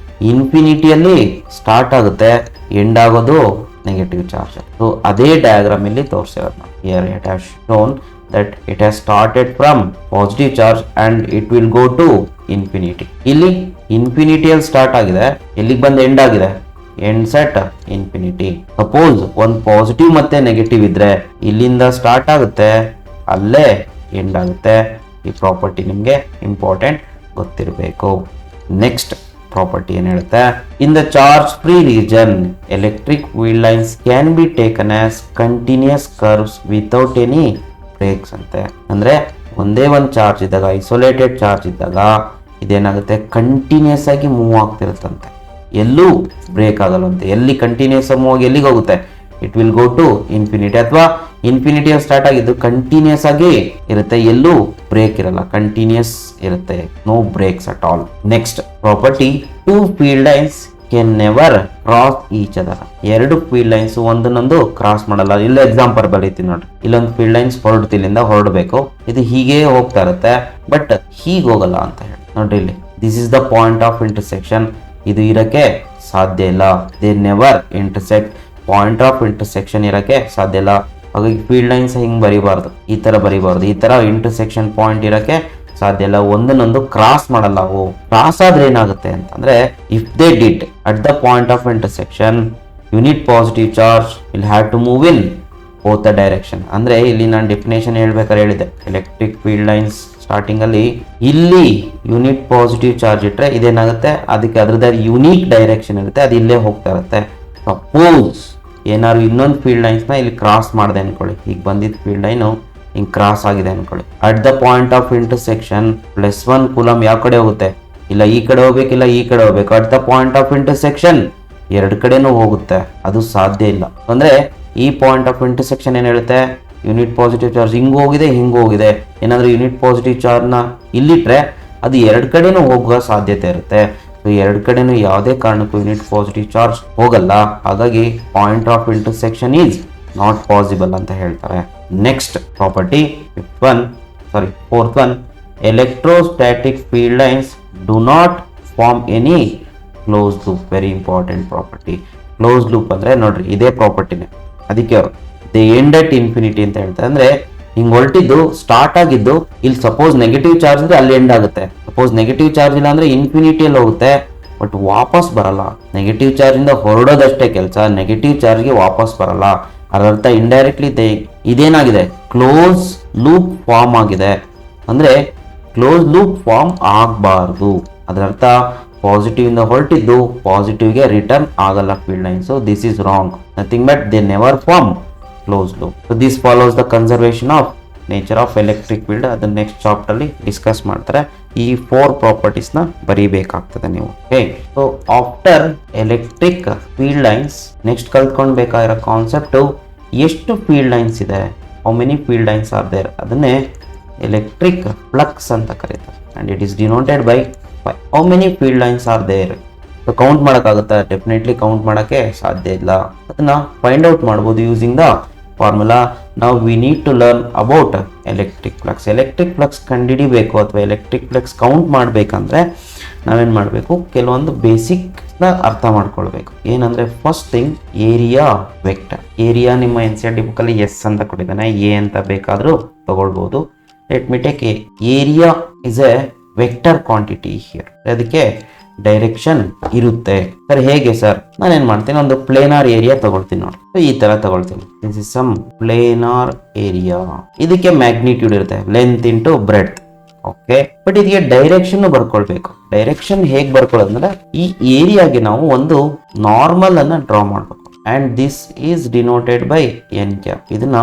ಇನ್ಫಿನಿಟಿಯಲ್ಲಿ ಸ್ಟಾರ್ಟ್ ಆಗುತ್ತೆ, ಎಂಡ್ ಆಗೋದು ನೆಗೆಟಿವ್ ಚಾರ್ಜ್. ಸೊ ಅದೇ ಡಯಾಗ್ರಾಮ್ ಇಲ್ಲಿ ತೋರಿಸಿರೋದು ನಾವು. Here it has shown that it has started from positive charge and it will go to infinity. ಇಲ್ಲಿ ಇನ್ಫಿನಿಟಿ ಅಲ್ಲಿ ಸ್ಟಾರ್ಟ್ ಆಗಿದೆ, ಎಲ್ಲಿಗೆ ಬಂದು ಎಂಡ್ ಆಗಿದೆ, ಎಂಡ್ ಸೆಟ್ ಇನ್ಫಿನಿಟಿ. ಸಪೋಸ್ ಒಂದು ಪಾಸಿಟಿವ್ ಮತ್ತೆ ನೆಗೆಟಿವ್ ಇದ್ರೆ ಇಲ್ಲಿಂದ ಸ್ಟಾರ್ಟ್ ಆಗುತ್ತೆ, ಅಲ್ಲೇ ಎಂಡ್ ಆಗುತ್ತೆ. ಈ ಪ್ರಾಪರ್ಟಿ ನಿಮ್ಗೆ ಇಂಪಾರ್ಟೆಂಟ್ ಗೊತ್ತಿರಬೇಕು. ನೆಕ್ಸ್ಟ್ ಪ್ರಾಪರ್ಟಿ ಏನ್ ಹೇಳುತ್ತೆ, in the charge free region electric field lines can be taken as continuous curves without any breaks ಅಂತೆ. ಅಂದ್ರೆ ಒಂದೇ ಒಂದು ಚಾರ್ಜ್ ಇದ್ದಾಗ, ಐಸೋಲೇಟೆಡ್ ಚಾರ್ಜ್ ಇದ್ದಾಗ ಇದೇನಾಗುತ್ತೆ, ಕಂಟಿನ್ಯೂಸ್ ಆಗಿ ಮೂವ್ ಆಗ್ತಿರುತ್ತಂತೆ, ಎಲ್ಲೂ ಬ್ರೇಕ್ ಆಗಲ್ಲಂತೆ. ಎಲ್ಲಿ ಕಂಟಿನ್ಯೂಸ್ ಮೂವ್ ಆಗಿ ಎಲ್ಲಿಗೆ ಹೋಗುತ್ತೆ, it will go to infinity. ಅಥವಾ ಇನ್ಫಿನಿಟಿಯಲ್ಲಿ ಸ್ಟಾರ್ಟ್ ಆಗಿದ್ದು ಕಂಟಿನ್ಯೂಸ್ ಆಗಿ ಇರುತ್ತೆ, ಎಲ್ಲೂ ಬ್ರೇಕ್ ಇರಲ್ಲ, ಕಂಟಿನ್ಯೂಸ್ ಇರುತ್ತೆ, no breaks at all. Next property, two field lines can never cross each other. ಎರಡು ಫೀಲ್ಡ್ ಲೈನ್ಸ್ ಒಂದನ್ನೊಂದು ಕ್ರಾಸ್ ಮಾಡಲ್ಲ. ಇಲ್ಲ ಎಕ್ಸಾಂಪಲ್ ಬರೀತೀನಿ ನೋಡ್ರಿ, ಇಲ್ಲೊಂದು ಫೀಲ್ಡ್ ಲೈನ್ಸ್ ಹೊರಡ್ತಿಲ್ಲಿಂದ ಹೊರಡಬೇಕು, ಇದು ಹೀಗೆ ಹೋಗ್ತಾ ಇರುತ್ತೆ, ಬಟ್ ಹೀಗೆ ಹೋಗಲ್ಲ ಅಂತ ಹೇಳಿ ನೋಡ್ರಿ ಇಲ್ಲಿ. This is the point of intersection. ಇದು ಇರಕ್ಕೆ ಸಾಧ್ಯ ಇಲ್ಲ. They never intersect. Point of intersection ಇರಕ್ಕೆ ಸಾಧ್ಯ ಇಲ್ಲ. ಹಾಗಾಗಿ ಫೀಲ್ಡ್ ಲೈನ್ಸ್ ಹಿಂಗೆ ಬರಿಬಾರ್ದು, ಈ ತರ ಬರಿಬಾರ್ದು. ಈ ತರ ಇಂಟರ್ಸೆಕ್ಷನ್ ಪಾಯಿಂಟ್ ಇರಕ್ಕೆ ಸಾಧ್ಯ ಇಲ್ಲ, ಒಂದನ್ನೊಂದು ಕ್ರಾಸ್ ಮಾಡಲ್ಲ ಅವು. ಕ್ರಾಸ್ ಆದ್ರೆ ಏನಾಗುತ್ತೆ ಅಂತಂದ್ರೆ, if they did at the point of intersection unit positive charge will have to move in both the direction. ಅಂದ್ರೆ ಇಲ್ಲಿ ನಾನು ಡೆಫಿನೇಷನ್ ಹೇಳ್ಬೇಕಾದ್ರೆ ಹೇಳಿದೆ, ಎಲೆಕ್ಟ್ರಿಕ್ ಫೀಲ್ಡ್ ಲೈನ್ಸ್ ಸ್ಟಾರ್ಟಿಂಗ್ ಅಲ್ಲಿ ಇಲ್ಲಿ ಯೂನಿಟ್ ಪಾಸಿಟಿವ್ ಚಾರ್ಜ್ ಇಟ್ರೆ ಇದೇನಾಗುತ್ತೆ, ಅದಕ್ಕೆ ಅದ್ರದ್ದು ಯೂನಿಕ್ ಡೈರೆಕ್ಷನ್ ಇರುತ್ತೆ, ಅದು ಇಲ್ಲೇ ಹೋಗ್ತಾ ಇರುತ್ತೆ. ಸಪೋಸ್ ಏನಾದ್ರು ಇನ್ನೊಂದು ಫೀಲ್ಡ್ ಲೈನ್ಸ್ನ ಇಲ್ಲಿ ಕ್ರಾಸ್ ಮಾಡಿದೆ ಅನ್ಕೊಳ್ಳಿ, ಈಗ ಬಂದಿದ್ದ ಫೀಲ್ಡ್ ಲೈನು ಹಿಂಗೆ ಕ್ರಾಸ್ ಆಗಿದೆ ಅನ್ಕೊಳ್ಳಿ, at the point of intersection +1 coulomb ಯಾವ ಕಡೆ ಹೋಗುತ್ತೆ, ಇಲ್ಲ ಈ ಕಡೆ ಹೋಗ್ಬೇಕಿಲ್ಲ ಈ ಕಡೆ ಹೋಗ್ಬೇಕು. At the point of intersection ಎರಡು ಕಡೆನೂ ಹೋಗುತ್ತೆ, ಅದು ಸಾಧ್ಯ ಇಲ್ಲ. ಅಂದ್ರೆ ಈ ಪಾಯಿಂಟ್ ಆಫ್ ಇಂಟರ್ಸೆಕ್ಷನ್ ಏನ್ ಹೇಳುತ್ತೆ, ಯೂನಿಟ್ ಪಾಸಿಟಿವ್ ಚಾರ್ಜ್ ಹಿಂಗ್ ಹೋಗಿದೆ ಹಿಂಗ್ ಹೋಗಿದೆ. ಏನಾದ್ರೂ ಯೂನಿಟ್ ಪಾಸಿಟಿವ್ ಚಾರ್ಜ್ನ ಇಲ್ಲಿಟ್ರೆ ಅದು ಎರಡು ಕಡೆನೂ ಹೋಗುವ ಸಾಧ್ಯತೆ ಇರುತ್ತೆ. ಸೊ ಎರಡು ಕಡೆನೂ ಯಾವುದೇ ಕಾರಣಕ್ಕೂ ಯೂನಿಟ್ ಪಾಸಿಟಿವ್ ಚಾರ್ಜ್ ಹೋಗಲ್ಲ. ಹಾಗಾಗಿ point of intersection is not possible ಅಂತ ಹೇಳ್ತಾರೆ. Next property, fourth one, electrostatic field lines do not form any close loop. Very important property. Close loop ಅಂದ್ರೆ ನೋಡ್ರಿ ಇದೇ ಪ್ರಾಪರ್ಟಿನೇ, ಅದಕ್ಕೆ ಅವರು ದೇ ಎಂಡ್ ಅಟ್ ಇನ್ಫಿನಿಟಿ ಅಂತ ಹೇಳ್ತಾರೆ. ಅಂದ್ರೆ ಹಿಂಗ್ ಹೊರಟಿದ್ದು ಸ್ಟಾರ್ಟ್ ಆಗಿದ್ದು ಇಲ್ಲಿ ಸಪೋಸ್ ನೆಗೆಟಿವ್ ಚಾರ್ಜ್ ಇದ್ರೆ ಅಲ್ಲಿ ಎಂಡ್ ಆಗುತ್ತೆ. ಸಪೋಸ್ ನೆಗೆಟಿವ್ ಚಾರ್ಜ್ ಇಲ್ಲ ಅಂದ್ರೆ ಇನ್ಫಿನಿಟಿಯಲ್ಲಿ ಹೋಗುತ್ತೆ, ಬಟ್ ವಾಪಸ್ ಬರಲ್ಲ. ನೆಗೆಟಿವ್ ಚಾರ್ಜ್ ಇಂದ ಹೊರಡೋದಷ್ಟೇ ಕೆಲಸ, ನೆಗೆಟಿವ್ ಚಾರ್ಜ್ಗೆ ವಾಪಸ್ ಬರಲ್ಲ. ಅದರ್ಥ ಇಂಡೈರೆಕ್ಟ್ಲಿ ಇದೇನಾಗಿದೆ, ಕ್ಲೋಸ್ ಲೂಪ್ ಫಾರ್ಮ್ ಆಗಿದೆ. ಅಂದ್ರೆ ಕ್ಲೋಸ್ ಲೂಪ್ ಫಾರ್ಮ್ ಆಗಬಾರ್ದು. ಅದರರ್ಥ ಪಾಸಿಟಿವ್ ಇಂದ ಹೊರಟಿದ್ದು ಪಾಸಿಟಿವ್ಗೆ ರಿಟರ್ನ್ ಆಗಲ್ಲ field line. So this is wrong. Nothing but they never form close loop. So this follows the conservation of nature of electric field. ಅದನ್ನ next chapter ಅಲ್ಲಿ ಡಿಸ್ಕಸ್ ಮಾಡ್ತಾರೆ. ಈ 4 ಪ್ರಾಪರ್ಟೀಸ್ ನ ಬರೀಬೇಕಾಗ್ತದೆ ನೀವು. Okay, so after electric field lines next ಕಲ್ತ್ಕೊಳ್ಬೇಕಾಗಿರೋ concept, ಎಷ್ಟು field lines ಇದೆ, how many field lines are there, ಅದನ್ನೇ ಎಲೆಕ್ಟ್ರಿಕ್ ಫ್ಲಕ್ಸ್ ಅಂತ ಕರೀತಾರೆ. And it is denoted by how many field lines are there. So count ಮಾಡೋಕ್ಕಾಗುತ್ತಾ? Definitely count ಮಾಡೋಕ್ಕೆ ಸಾಧ್ಯ ಇಲ್ಲ. ಅದನ್ನ ಫೈಂಡ್ ಔಟ್ ಮಾಡ್ಬೋದು ಯೂಸಿಂಗ್ ದ ಫಾರ್ಮುಲಾ. ನಾವು we need to learn about electric flux. Electric flux ಕಂಡುಹಿಡಿಬೇಕು ಅಥವಾ ಎಲೆಕ್ಟ್ರಿಕ್ ಫ್ಲಕ್ಸ್ ಕೌಂಟ್ ಮಾಡಬೇಕಂದ್ರೆ ನಾವೇನು ಮಾಡಬೇಕು, ಕೆಲವೊಂದು ಬೇಸಿಕ್ನ ಅರ್ಥ ಮಾಡ್ಕೊಳ್ಬೇಕು. ಏನಂದರೆ first thing, area vector. Area ನಿಮ್ಮ NCERT ಬುಕ್ಕಲ್ಲಿ ಎಸ್ ಅಂತ ಕೊಟ್ಟಿದ್ದಾನೆ, ಎ ಅಂತ ಬೇಕಾದರೂ ತಗೊಳ್ಬೋದು. Let me take area is a vector quantity here. ಅದಕ್ಕೆ ಡೈರೆಕ್ಷನ್ ಇರುತ್ತೆ. ಸರ್ ಹೇಗೆ ಸರ್? ನಾನೇನ್ ಮಾಡ್ತೀನಿ, ಒಂದು ಪ್ಲೇನಾರ್ ಏರಿಯಾ ತಗೊಳ್ತೀನಿ ನೋಡಿ, ಈ ತರ ತಗೊಳ್ತೀನಿ. This is some planar area. ಇದಕ್ಕೆ ಮ್ಯಾಗ್ನಿಟ್ಯೂಡ್ ಇರುತ್ತೆ, length into breadth. Okay, but ಇದಕ್ಕೆ ಡೈರೆಕ್ಷನ್ ಬರ್ಕೊಳ್ಬೇಕು. ಡೈರೆಕ್ಷನ್ ಹೇಗ್ ಬರ್ಕೊಳ್ಳೋದಂದ್ರೆ, ಈ ಏರಿಯಾಗೆ ನಾವು ಒಂದು ನಾರ್ಮಲ್ ಅನ್ನ ಡ್ರಾ ಮಾಡ್ಬೇಕು. And this is denoted by n cap. ಇದನ್ನ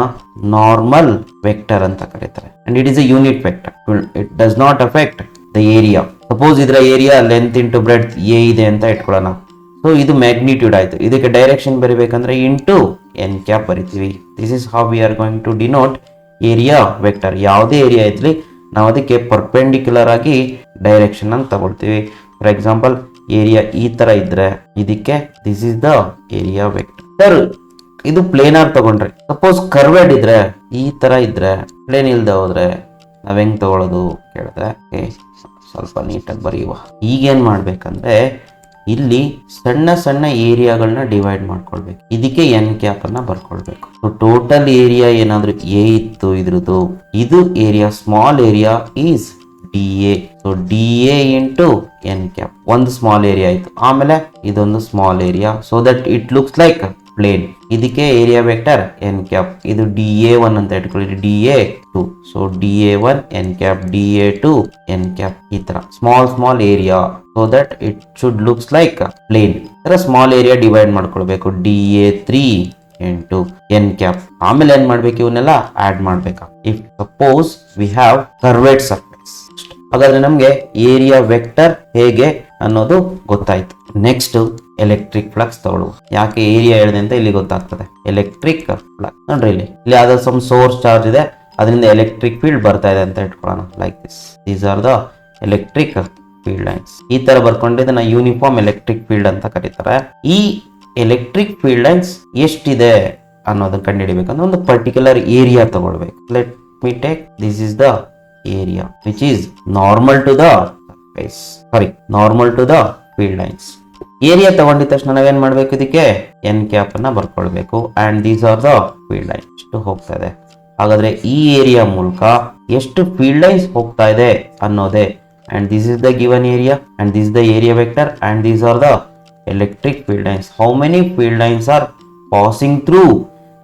ನಾರ್ಮಲ್ ವೆಕ್ಟರ್ ಅಂತ ಕರೀತಾರೆ. And it is a unit vector. It does not affect the area. Suppose ಇದರ area length into breadth a ಇದೆ ಅಂತ ಇಟ್ಕೊಳ್ಳೋಣ. ಸೊ ಇದು ಮ್ಯಾಗ್ನಿಟ್ಯೂಡ್ ಆಯ್ತು. ಇದಕ್ಕೆ ಡೈರೆಕ್ಷನ್ ಬರೀಬೇಕಂದ್ರೆ ಇಂಟು n ಕ್ಯಾಪ್ ಬರಿತೀವಿ. This is how we are going to denote area vector. ಯಾವುದೇ ಏರಿಯಾ ಇದ್ಲಿ ನಾವು ಅದಕ್ಕೆ ಪರ್ಪೆಂಡಿಕ್ಯುಲರ್ ಆಗಿ ಡೈರೆಕ್ಷನ್ ಅಂತ ತಗೊಳ್ತೀವಿ. ಫಾರ್ ಎಕ್ಸಾಂಪಲ್, ಏರಿಯಾ ಈ ತರ ಇದ್ರೆ ಇದಕ್ಕೆ this is the area vector. Sir ಇದು ಪ್ಲೇನಾರ್ ತಗೊಂಡ್ರೆ, ಸಪೋಸ್ ಕರ್ವೆಡ್ ಇದ್ರೆ, ಈ ತರ ಇದ್ರೆ, ಪ್ಲೇನ್ ಇಲ್ದೆ ಹೋದ್ರೆ ನಾವ್ ಹೆಂಗ್ ತಗೊಳ್ಳೋದು ಕೇಳಿದ್ರೆ, ಸ್ವಲ್ಪ ನೀಟಾಗಿ ಬರೆಯುವ. ಈಗೇನ್ ಮಾಡ್ಬೇಕಂದ್ರೆ, ಇಲ್ಲಿ ಸಣ್ಣ ಸಣ್ಣ ಏರಿಯಾಗಳನ್ನ ಡಿವೈಡ್ ಮಾಡ್ಕೊಳ್ಬೇಕು. ಇದಕ್ಕೆ n ಕ್ಯಾಪ್ ಅನ್ನ ಬರ್ಕೊಳ್ಬೇಕು. ಸೊ ಟೋಟಲ್ ಏರಿಯಾ ಏನಾದ್ರೂ ಎ ಇತ್ತು ಇದ್ರದ್ದು, ಇದು area, small area is DA. So DA into n cap, ಒಂದು ಸ್ಮಾಲ್ ಏರಿಯಾ ಆಯ್ತು. ಆಮೇಲೆ ಇದೊಂದು small area, so that it looks like plane. ಇದಕ್ಕೆ ಏರಿಯಾ ವೆಕ್ಟರ್ n ಕ್ಯಾಪ್. ಇದು DA1 ಅಂತ ಇಟ್ಕೊಳ್ಳಿ, DA2. So DA1 n cap, DA2 n cap. ಈ ತರ small area, so that it should looks like plane. ತರ ಸ್ಮಾಲ್ ಏರಿಯಾ ಡಿವೈಡ್ ಮಾಡ್ಕೊಳ್ಬೇಕು. DA3 into n cap. ಆಮೇಲೆ ಏನ್ ಮಾಡ್ಬೇಕು, ಇವನ್ನೆಲ್ಲ ಆಡ್ ಮಾಡ್ಬೇಕಾ. If suppose we have curved surface, ಹಾಗಾದ್ರೆ ನಮ್ಗೆ ಏರಿಯಾ ವೆಕ್ಟರ್ ಹೇಗೆ ಅನ್ನೋದು ಗೊತ್ತಾಯ್ತು. ನೆಕ್ಸ್ಟ್ ಎಲೆಕ್ಟ್ರಿಕ್ ಫ್ಲಕ್ಸ್ ತಗೊಳ್ಳುವ. ಯಾಕೆ ಏರಿಯಾ ಹೇಳಿದೆ ಅಂತ ಇಲ್ಲಿ ಗೊತ್ತಾಗ್ತದೆ. ಎಲೆಕ್ಟ್ರಿಕ್ ಫ್ಲಕ್ಸ್ ನೋಡ್ರಿ, ಇಲ್ಲಿ ಯಾವ್ದೋ ಸಮ್ ಸೋರ್ಸ್ ಚಾರ್ಜ್ ಇದೆ, ಅದರಿಂದ ಎಲೆಕ್ಟ್ರಿಕ್ ಫೀಲ್ಡ್ ಬರ್ತಾ ಇದೆ ಅಂತ ಇಟ್ಕೊಳ್ಳೋಣ. Like this, these are the electric field lines. ಈ ತರ ಬರ್ಕೊಂಡಿದ್ದನ್ನ ಯೂನಿಫಾರ್ಮ್ ಎಲೆಕ್ಟ್ರಿಕ್ ಫೀಲ್ಡ್ ಅಂತ ಕರೀತಾರೆ. ಈ ಎಲೆಕ್ಟ್ರಿಕ್ ಫೀಲ್ಡ್ ಲೈನ್ಸ್ ಎಷ್ಟಿದೆ ಅನ್ನೋದನ್ನ ಕಂಡುಹಿಡಿಬೇಕಂದ್ರೆ ಒಂದು ಪರ್ಟಿಕ್ಯುಲರ್ ಏರಿಯಾ ತಗೊಳ್ಬೇಕು. Let me take this is the area which is normal to the surface, normal to the field lines. Area ತಗೊಂಡಿದ ತಕ್ಷಣ ನಾವೇನ್ ಮಾಡ್ಬೇಕು, ಇದಕ್ಕೆ ಎನ್ ಕ್ಯಾಪ್ ಅನ್ನ ಬರ್ಕೊಳ್ಬೇಕು. And these are the field line. ಎಷ್ಟು ಹೋಗ್ತಾ ಇದೆ, ಹಾಗಾದ್ರೆ ಈ ಏರಿಯಾ ಮೂಲಕ ಎಷ್ಟು ಫೀಲ್ಡ್ ಲೈನ್ಸ್ ಹೋಗ್ತಾ ಇದೆ ಅನ್ನೋದೇ. And this is the given area and this the area vector and these are the electric field lines. How many field lines R passing through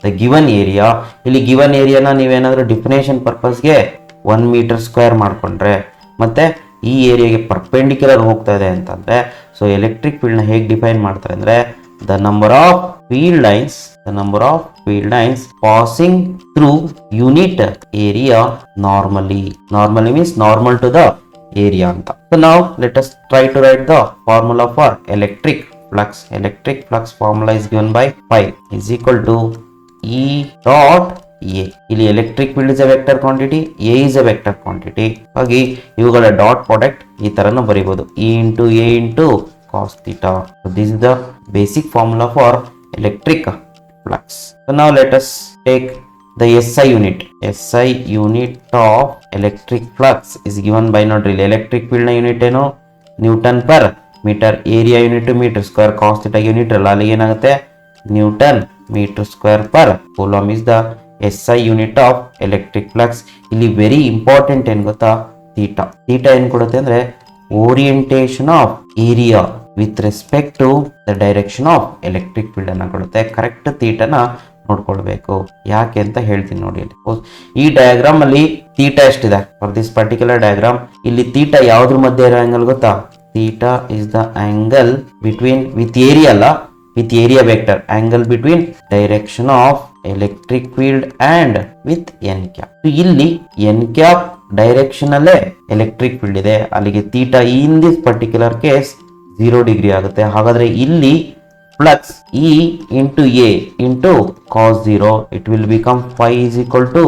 the given area. ಇಲ್ಲಿ given ಏರಿಯಾನ ನೀವೇನಾದ್ರೂ definition ಪರ್ಪಸ್ಗೆ 1 metre square ಮಾಡ್ಕೊಂಡ್ರೆ ಮತ್ತೆ ಈ ಏರಿಯಾಗೆ perpendicular ಹೋಗ್ತಾ ಇದೆ ಅಂತಂದ್ರೆ, so electric field ನ ಹೇಗೆ ಡಿಫೈನ್ ಮಾಡ್ತಾರೆ ಅಂದ್ರೆ the number of field lines passing through unit area normally means normal to the area ಅಂತ. ಸೊ ನಾವು let us try to write the formula for electric flux. Electric flux formula is given by phi is equal to E dot A. ಇಲ್ಲಿ electric field is a vector quantity, A is a vector quantity. ಹಾಗಾಗಿ ಇವುಗಳ dot product ಈ ತರನು ಬರೀಬಹುದು, E into A into cos theta. So this is the basic formula for electric flux. So now let us take the SI unit. SI unit of electric flux is given by ನೋಡ್ರಿ electric field ನ unit ಏನು, newton per metre. Area unit metre square, cos theta unit ಅಲ್ಲ, ಅಲ್ಲಿ ಏನಾಗುತ್ತೆ newton metre square per coulomb is the SI unit of electric flux. ಇಲ್ಲಿ very important ಏನ್ ಗೊತ್ತಾ, theta. Theta ಏನ್ ಕೊಡುತ್ತೆ ಅಂದ್ರೆ orientation of area with respect to the direction of electric field ಅನ್ನ ಕೊಡುತ್ತೆ. ಕರೆಕ್ಟ್ ಥೀಟಾನ ನೋಡ್ಕೊಳ್ಬೇಕು. ಯಾಕೆ ಅಂತ ಹೇಳ್ತೀನಿ ನೋಡಿ. ಈ ಡಯಾಗ್ರಾಮ್ ಅಲ್ಲಿ ಥೀಟಾ ಎಷ್ಟಿದೆ ಫಾರ್ ದಿಸ್ ಪರ್ಟಿಕ್ಯುಲರ್ ಡಯಾಗ್ರಾಮ್. ಇಲ್ಲಿ ಥೀಟಾ ಯಾವ್ದ್ರ ಮಧ್ಯೆ ಇರೋ ಆಂಗಲ್ ಗೊತ್ತಾ, theta is the angle between with area ಅಲ್ಲ, with area vector, angle between direction of electric field and with n cap. ಇಲ್ಲಿ n cap direction ಅಲ್ಲೇ electric field ಇದೆ, ಅಲ್ಲಿಗೆ theta in this particular case 0 degree ಆಗುತ್ತೆ. ಹಾಗಾದ್ರೆ ಇಲ್ಲಿ flux E into A into cos 0, it will become phi is equal to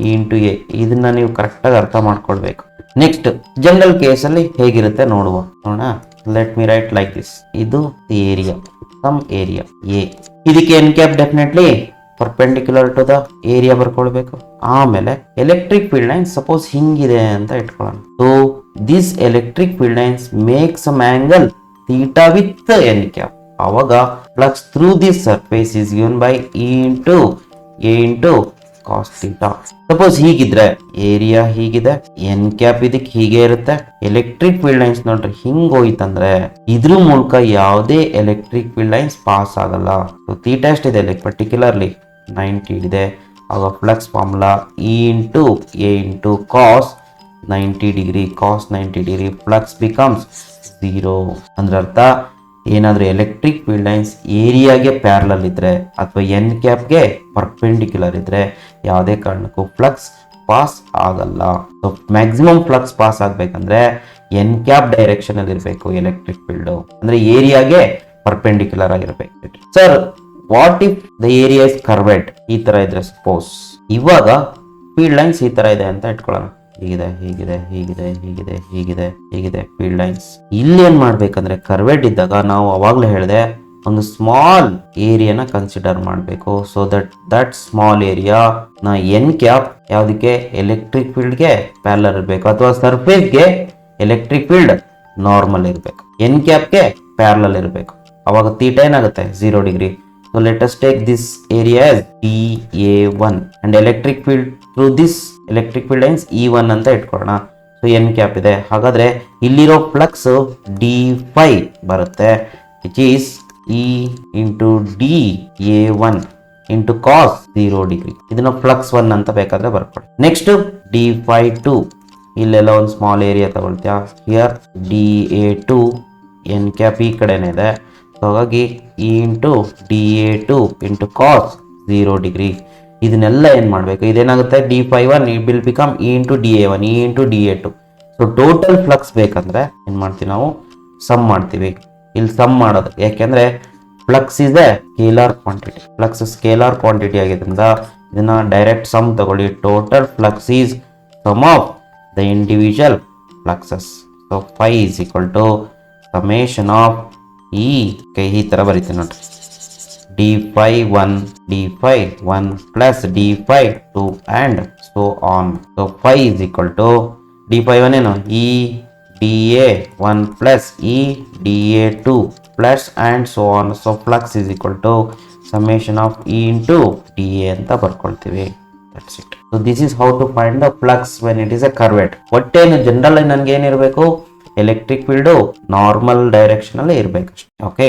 E into A. ಇದನ್ನ ನೀವು correct ಆಗಿ ಅರ್ಥ ಮಾಡ್ಕೊಳ್ಬೇಕು. ನೆಕ್ಸ್ಟ್ ಜನರಲ್ ಕೇಸ್ ಅಲ್ಲಿ ಹೇಗಿರುತ್ತೆ ನೋಡುವ. Let me write like this. ಇದು ಏರಿಯಾ, ಸಮ್ ಏರಿಯಾ ಎ. ಇದಕ್ಕೆ n cap definitely perpendicular to the area ಬರ್ಕೊಳ್ಬೇಕು. ಆಮೇಲೆ ಎಲೆಕ್ಟ್ರಿಕ್ ಫೀಲ್ಡ್ ಲೈನ್ ಸಪೋಸ್ ಹಿಂಗಿದೆ ಅಂತ ಇಟ್ಕೊಳ್ಳೋಣ. So this electric field lines make some angle theta with n cap. ಅವಾಗ flux through this surface is given by E into A into cos theta. Suppose ಹೀಗಿದ್ರೆ area ಹೀಗಿದೆ, n cap ಇದಕ್ಕೆ ಹೀಗೆ ಇರುತ್ತೆ. Electric field lines ನೋಡ್ರಿ ಹಿಂಗ್ ಹೋಯ್ತಂದ್ರೆ ಇದ್ರ ಮೂಲಕ ಯಾವುದೇ ಎಲೆಕ್ಟ್ರಿಕ್ ಫೀಲ್ಡ್ ಲೈನ್ಸ್ ಪಾಸ್ ಆಗಲ್ಲ. ಸೊ ಥೀಟಾ ಎಷ್ಟಿದೆ ಪರ್ಟಿಕ್ಯುಲರ್ಲಿ 90 ಇದೆ. ಆಗ flux formula E into A into cos 90 degree, cos 90 degree, flux becomes 0. ಅಂದ್ರೆ ಅರ್ಥ ಏನಾದ್ರೂ ಎಲೆಕ್ಟ್ರಿಕ್ ಫೀಲ್ಡ್ ಲೈನ್ಸ್ ಏರಿಯಾಗೆ ಪ್ಯಾರಲಲ್ ಇದ್ರೆ ಅಥವಾ ಎನ್ ಕ್ಯಾಪ್ಗೆ ಪರ್ಪೆಂಡಿಕ್ಯುಲರ್ ಇದ್ರೆ ಯಾವುದೇ ಕಾರಣಕ್ಕೂ ಫ್ಲಕ್ಸ್ ಪಾಸ್ ಆಗಲ್ಲ. ಸೊ ಮ್ಯಾಕ್ಸಿಮಮ್ ಫ್ಲಕ್ಸ್ ಪಾಸ್ ಆಗ್ಬೇಕಂದ್ರೆ ಎನ್ ಕ್ಯಾಪ್ ಡೈರೆಕ್ಷನ್ ಅಲ್ಲಿ ಇರಬೇಕು ಎಲೆಕ್ಟ್ರಿಕ್ ಫೀಲ್ಡ್, ಅಂದ್ರೆ ಏರಿಯಾಗೆ ಪರ್ಪೆಂಡಿಕ್ಯುಲರ್ ಆಗಿರ್ಬೇಕು. Sir what if the area is curved? ಈ ತರ ಇದ್ರೆ ಸಪೋಸ್ ಇವಾಗ ಫೀಲ್ಡ್ ಲೈನ್ಸ್ ಈ ತರ ಇದೆ ಅಂತ ಇಟ್ಕೊಳ್ಳೋಣ. ಹೀಗಿದೆ ಹೀಗಿದೆ ಹೀಗಿದೆ ಹೀಗಿದೆ ಹೀಗಿದೆ ಹೀಗಿದೆ ಫೀಲ್ಡ್ ಲೈನ್ಸ್. ಇಲ್ಲಿ ಏನ್ ಮಾಡ್ಬೇಕಂದ್ರೆ ಕರ್ವೆಡ್ ಇದ್ದಾಗ ನಾವು ಅವಾಗ್ಲೇ ಹೇಳಿದೆ ಒಂದು ಸ್ಮಾಲ್ ಏರಿಯಾನ ಕನ್ಸಿಡರ್ ಮಾಡಬೇಕು. ಸೊ ದಟ್ ಸ್ಮಾಲ್ ಏರಿಯಾ ನ ಎನ್ ಕ್ಯಾಪ್ ಯಾವ್ದಕ್ಕೆ ಎಲೆಕ್ಟ್ರಿಕ್ ಫೀಲ್ಡ್ಗೆ ಪ್ಯಾರಲಲ್ ಇರಬೇಕು ಅಥವಾ ಸರ್ಫೇಸ್ಗೆ ಎಲೆಕ್ಟ್ರಿಕ್ ಫೀಲ್ಡ್ ನಾರ್ಮಲ್ ಇರಬೇಕು, ಎನ್ ಕ್ಯಾಪ್ಗೆ ಪ್ಯಾರಲಲ್ ಇರಬೇಕು. ಅವಾಗ ಥೀಟಾ ಏನಾಗುತ್ತೆ 0 degree. So let us take this area as dA1 and electric field through this electric field lines E1 ಅಂತ ಇಟ್ಕೊಳ್ಳೋಣ. ಸೊ ಎನ್ ಕ್ಯಾಪ್ ಇದೆ, ಹಾಗಾದ್ರೆ ಇಲ್ಲಿರೋ ಫ್ಲಕ್ಸ್ d5 ಬರುತ್ತೆ which is E into dA1 into cos 0 degree. ಇದನ್ನ flux 1 ಅಂತ ಬೇಕಾದ್ರೆ ಬರ್ಕೊಳ್ಳಿ. ನೆಕ್ಸ್ಟ್ d5 ಇಲ್ಲೆಲ್ಲ ಒಂದು ಸ್ಮಾಲ್ ಏರಿಯಾ ತಗೊಳ್ತೀಯ. ಹಿಯರ್ dA2 ಎನ್ ಕ್ಯಾಪ್ ಈ ಕಡೆನೇ ಇದೆ, ಹಾಗಾಗಿ E into dA2 into cos 0 degree. ಇದನ್ನೆಲ್ಲ ಏನ್ ಮಾಡ್ಬೇಕು, ಇದೇನಾಗುತ್ತೆ d5 it will become E into dA1 E into dA2. So total flux ಬೇಕಂದ್ರೆ ಏನ್ ಮಾಡ್ತೀವಿ ನಾವು ಸಮ್ ಮಾಡ್ತೀವಿ. ಇಲ್ಲಿ ಸಮ್ ಮಾಡೋದು, ಯಾಕೆಂದ್ರೆ flux is a scalar quantity. Flux scalar quantity ಆಗಿದ್ರಿಂದ ಇದನ್ನ ಡೈರೆಕ್ಟ್ ಸಮ್ ತಗೊಳ್ಳಿ. Total flux is sum of the individual fluxes. So phi is equal to summation of ಈ ತರ ಬರೀತೀನಿ ನೋಡ್ರಿ, d phi 1 d phi 1 plus d phi 2 and so on. So phi is equal to d phi 1 ಏನು E d A 1 plus E d A 2 plus and so on. So flux is equal to summation of E into d A ಅಂತ ಬರ್ಕೊಳ್ತೀವಿ. That's it. So this is how to find the flux when it is a curved. ಒಟ್ಟೇನು general ಆಗಿ ನನಗೆ ಏನಿರಬೇಕು, electric field normal direction ಅಲ್ಲೇ ಇರಬೇಕಷ್ಟೇ. Okay.